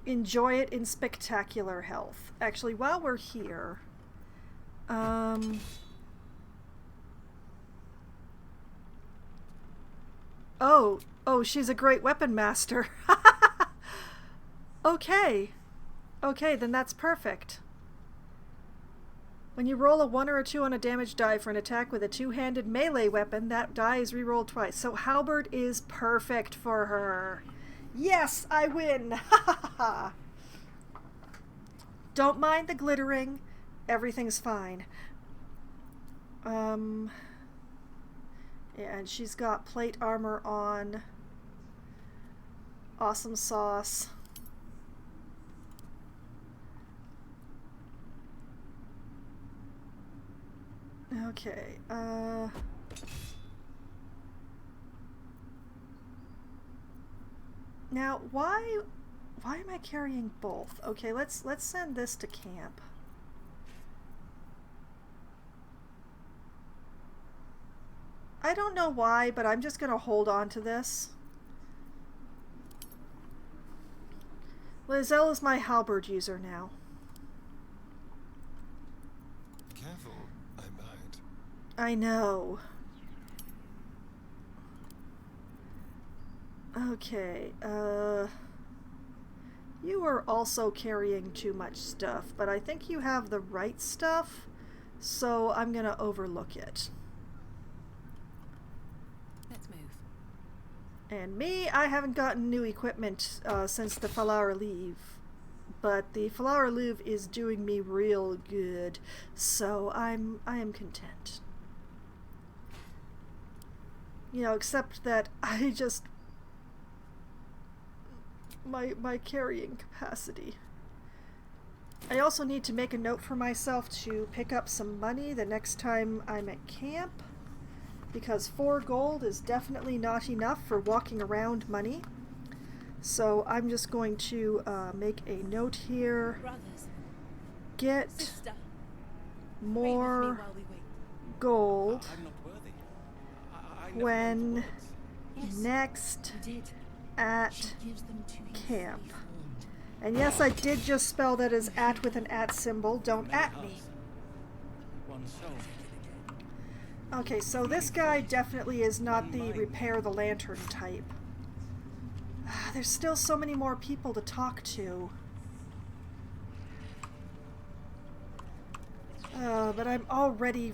Enjoy it in spectacular health. Actually, while we're here, oh, she's a great weapon master. Okay, then that's perfect. When you roll a 1 or a 2 on a damage die for an attack with a two-handed melee weapon, that die is rerolled twice. So halberd is perfect for her. Yes, I win! Ha ha ha! Don't mind the glittering. Everything's fine. Yeah, and she's got plate armor on. Awesome sauce. Okay, now why am I carrying both? Okay, let's send this to camp. I don't know why, but I'm just gonna hold on to this. Lizelle is my halberd user now. Careful, I might. I know. Okay, you are also carrying too much stuff, but I think you have the right stuff, so I'm gonna overlook it. Let's move. And me, I haven't gotten new equipment since the Flower Leave, but the Flower Leave is doing me real good, so I am content. You know, except that I just my carrying capacity. I also need to make a note for myself to pick up some money the next time I'm at camp, because 4 gold is definitely not enough for walking around money. So I'm just going to make a note here. Brothers, get sister, more gold when next at camp. And yes, I did just spell that as at with an at symbol. Don't at me. Okay, so this guy definitely is not the repair the lantern type. There's still so many more people to talk to. But I've already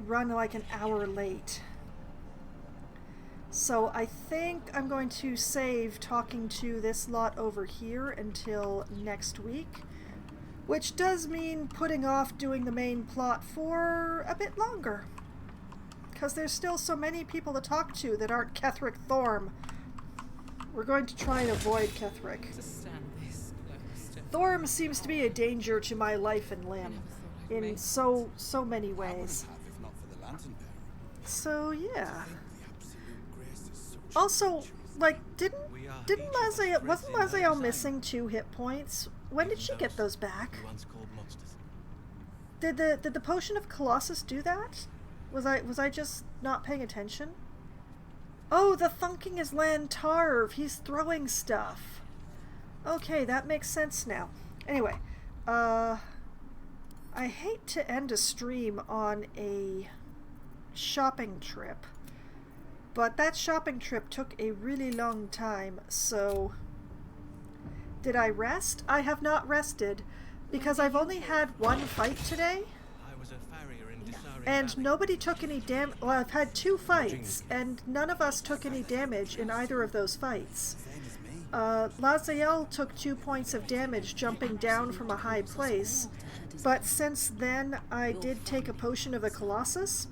run like an hour late. So I think I'm going to save talking to this lot over here until next week, which does mean putting off doing the main plot for a bit longer, because there's still so many people to talk to that aren't Ketheric Thorm. We're going to try and avoid Ketheric. Thorm seems to be a danger to my life and limb in so many ways. So yeah. Also, like, wasn't Laziel missing 2 hit points? When did she get those back? Did the potion of Colossus do that? Was I just not paying attention? Oh, the thunking is Lantarv. He's throwing stuff. Okay, that makes sense now. Anyway, I hate to end a stream on a shopping trip, but that shopping trip took a really long time, so did I rest? I have not rested, because I've only had 1 fight today, and nobody took any damage. Well, I've had 2 fights, and none of us took any damage in either of those fights. Laziel took 2 points of damage jumping down from a high place, but since then I did take a potion of the Colossus,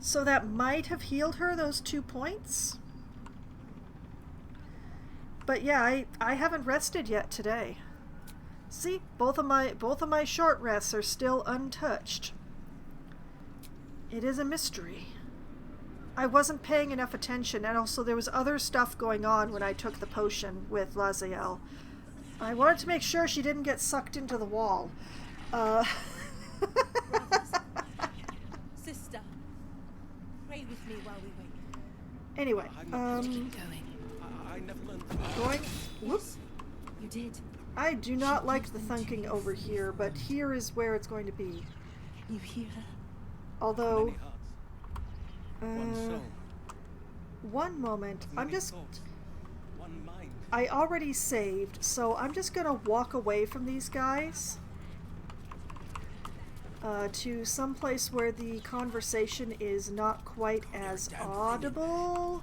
so that might have healed her those 2 points. But yeah, I haven't rested yet today. See, both of my short rests are still untouched. It is a mystery. I wasn't paying enough attention, and also there was other stuff going on when I took the potion with Laziel. I wanted to make sure she didn't get sucked into the wall. Sister, pray with me while we wait. Anyway, I never learned to... going... Whoops. You did. I do not like the thunking over here, but here is where it's going to be. You hear her? Although... one moment. I'm just... I already saved, so I'm just gonna walk away from these guys to someplace where the conversation is not quite as audible.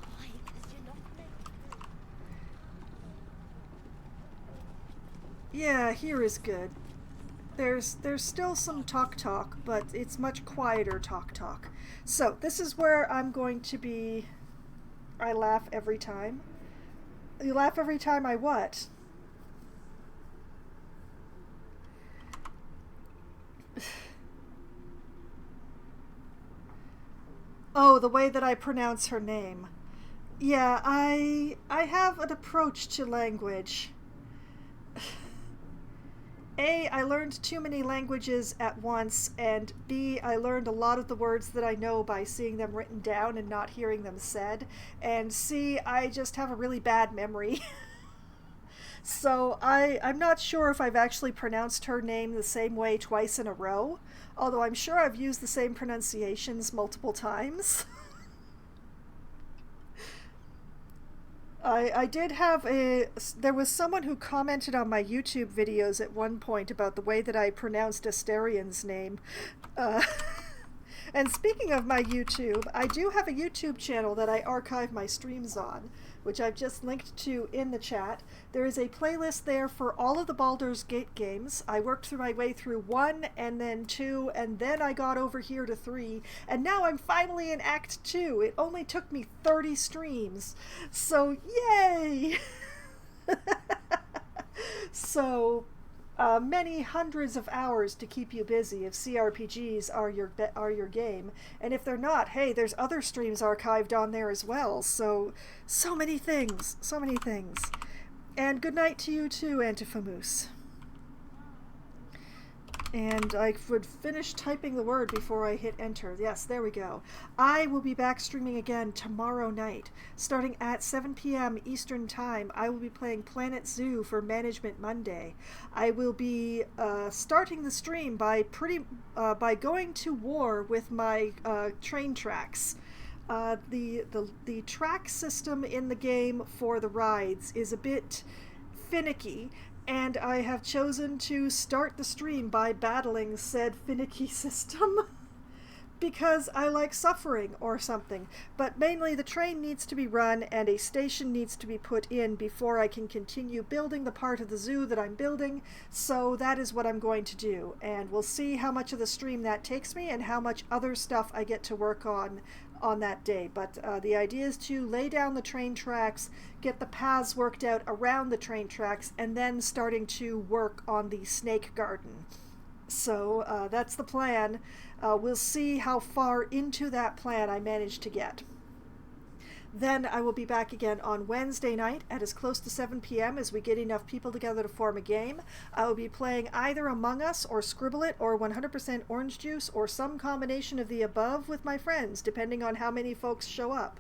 Yeah, here is good. There's still some talk, but it's much quieter talk. So this is where I'm going to be. I laugh every time. You laugh every time I what? Oh, the way that I pronounce her name. Yeah, I have an approach to language. A, I learned too many languages at once, and B, I learned a lot of the words that I know by seeing them written down and not hearing them said, and C, I just have a really bad memory. So I'm not sure if I've actually pronounced her name the same way twice in a row, although I'm sure I've used the same pronunciations multiple times. I did have there was someone who commented on my YouTube videos at one point about the way that I pronounced Asterian's name. And speaking of my YouTube, I do have a YouTube channel that I archive my streams on, which I've just linked to in the chat. There is a playlist there for all of the Baldur's Gate games. I worked through my way through 1 and then 2, and then I got over here to 3, and now I'm finally in Act 2. It only took me 30 streams. So, yay! So, many hundreds of hours to keep you busy if CRPGs are your game. And if they're not, hey, there's other streams archived on there as well. So many things. So many things. And good night to you too, Antifamus. And I would finish typing the word before I hit enter. Yes, there we go. I will be back streaming again tomorrow night. Starting at 7 p.m. Eastern Time, I will be playing Planet Zoo for Management Monday. I will be starting the stream by going to war with my train tracks. The track system in the game for the rides is a bit finicky, and I have chosen to start the stream by battling said finicky system because I like suffering or something. But mainly the train needs to be run and a station needs to be put in before I can continue building the part of the zoo that I'm building, so that is what I'm going to do. And we'll see how much of the stream that takes me and how much other stuff I get to work on that day. But the idea is to lay down the train tracks, get the paths worked out around the train tracks, and then starting to work on the snake garden. So that's the plan. We'll see how far into that plan I manage to get. Then I will be back again on Wednesday night at as close to 7 p.m. as we get enough people together to form a game. I will be playing either Among Us or Scribble It or 100% Orange Juice or some combination of the above with my friends, depending on how many folks show up.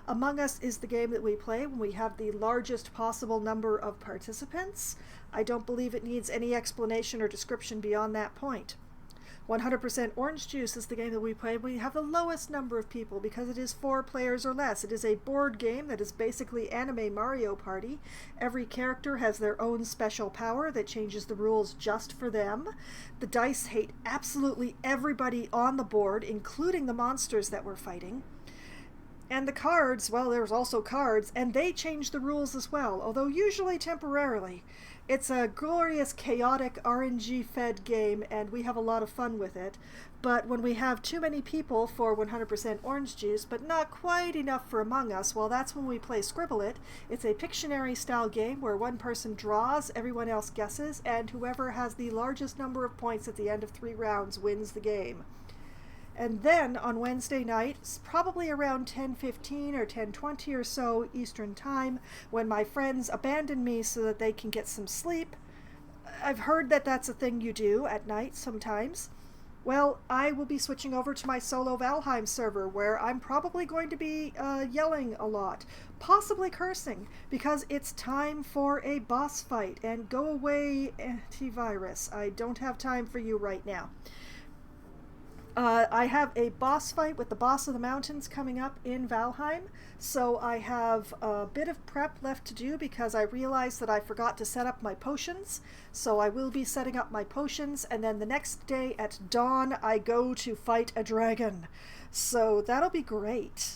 Among Us is the game that we play when we have the largest possible number of participants. I don't believe it needs any explanation or description beyond that point. 100% Orange Juice is the game that we play when we have the lowest number of people because it is 4 players or less. It is a board game that is basically anime Mario Party. Every character has their own special power that changes the rules just for them. The dice hate absolutely everybody on the board, including the monsters that we're fighting. And the cards, well, there's also cards, and they change the rules as well, although usually temporarily. It's a glorious, chaotic, RNG-fed game, and we have a lot of fun with it. But when we have too many people for 100% Orange Juice, but not quite enough for Among Us, well, that's when we play Scribble It. It's a Pictionary-style game where one person draws, everyone else guesses, and whoever has the largest number of points at the end of 3 rounds wins the game. And then on Wednesday night, probably around 10:15 or 10:20 or so Eastern Time, when my friends abandon me so that they can get some sleep, I've heard that that's a thing you do at night sometimes. Well, I will be switching over to my solo Valheim server, where I'm probably going to be yelling a lot, possibly cursing, because it's time for a boss fight. And go away, antivirus. I don't have time for you right now. I have a boss fight with the boss of the mountains coming up in Valheim, so I have a bit of prep left to do because I realized that I forgot to set up my potions. So I will be setting up my potions, and then the next day at dawn I go to fight a dragon. So that'll be great.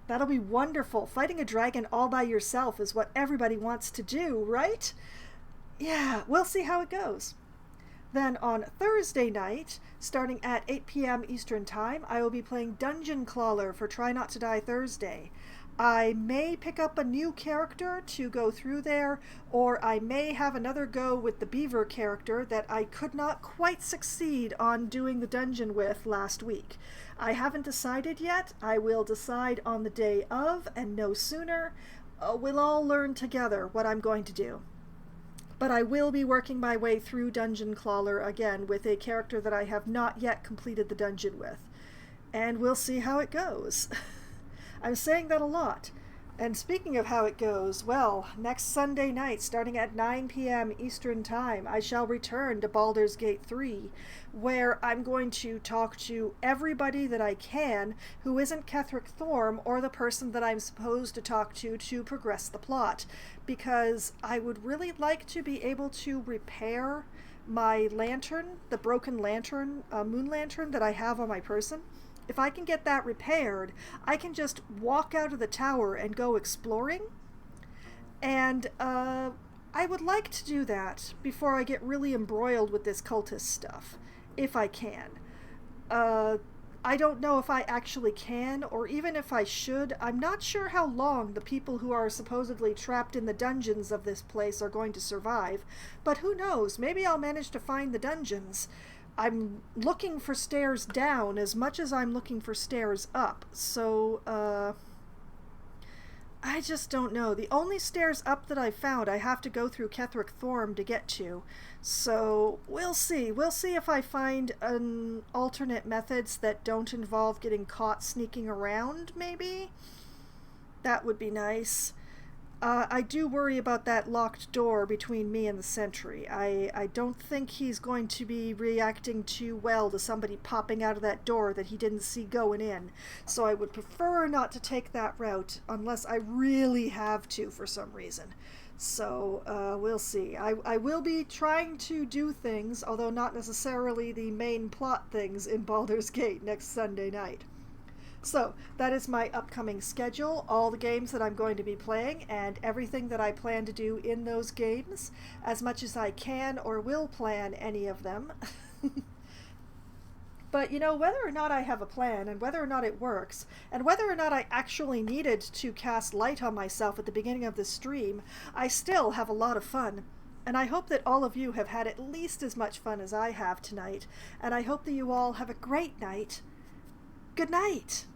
That'll be wonderful. Fighting a dragon all by yourself is what everybody wants to do, right? Yeah, we'll see how it goes. Then on Thursday night, starting at 8 p.m. Eastern Time, I will be playing Dungeon Crawler for Try Not to Die Thursday. I may pick up a new character to go through there, or I may have another go with the beaver character that I could not quite succeed on doing the dungeon with last week. I haven't decided yet. I will decide on the day of, and no sooner. We'll all learn together what I'm going to do. But I will be working my way through Dungeon Crawler again with a character that I have not yet completed the dungeon with. And we'll see how it goes. I'm saying that a lot. And speaking of how it goes, well, next Sunday night, starting at 9 p.m. Eastern Time, I shall return to Baldur's Gate 3, where I'm going to talk to everybody that I can who isn't Ketherick Thorm or the person that I'm supposed to talk to progress the plot, because I would really like to be able to repair my lantern, the broken lantern, moon lantern that I have on my person. If I can get that repaired, I can just walk out of the tower and go exploring. And I would like to do that before I get really embroiled with this cultist stuff, if I can. I don't know if I actually can, or even if I should. I'm not sure how long the people who are supposedly trapped in the dungeons of this place are going to survive, but who knows? Maybe I'll manage to find the dungeons. I'm looking for stairs down as much as I'm looking for stairs up, so, I just don't know. The only stairs up that I found, I have to go through Ketherick Thorm to get to, so we'll see. We'll see if I find alternate methods that don't involve getting caught sneaking around, maybe? That would be nice. I do worry about that locked door between me and the sentry. I don't think he's going to be reacting too well to somebody popping out of that door that he didn't see going in. So I would prefer not to take that route unless I really have to for some reason. So we'll see. I will be trying to do things, although not necessarily the main plot things, in Baldur's Gate next Sunday night. So, that is my upcoming schedule, all the games that I'm going to be playing, and everything that I plan to do in those games, as much as I can or will plan any of them. But, you know, whether or not I have a plan, and whether or not it works, and whether or not I actually needed to cast light on myself at the beginning of this stream, I still have a lot of fun. And I hope that all of you have had at least as much fun as I have tonight, and I hope that you all have a great night. Good night!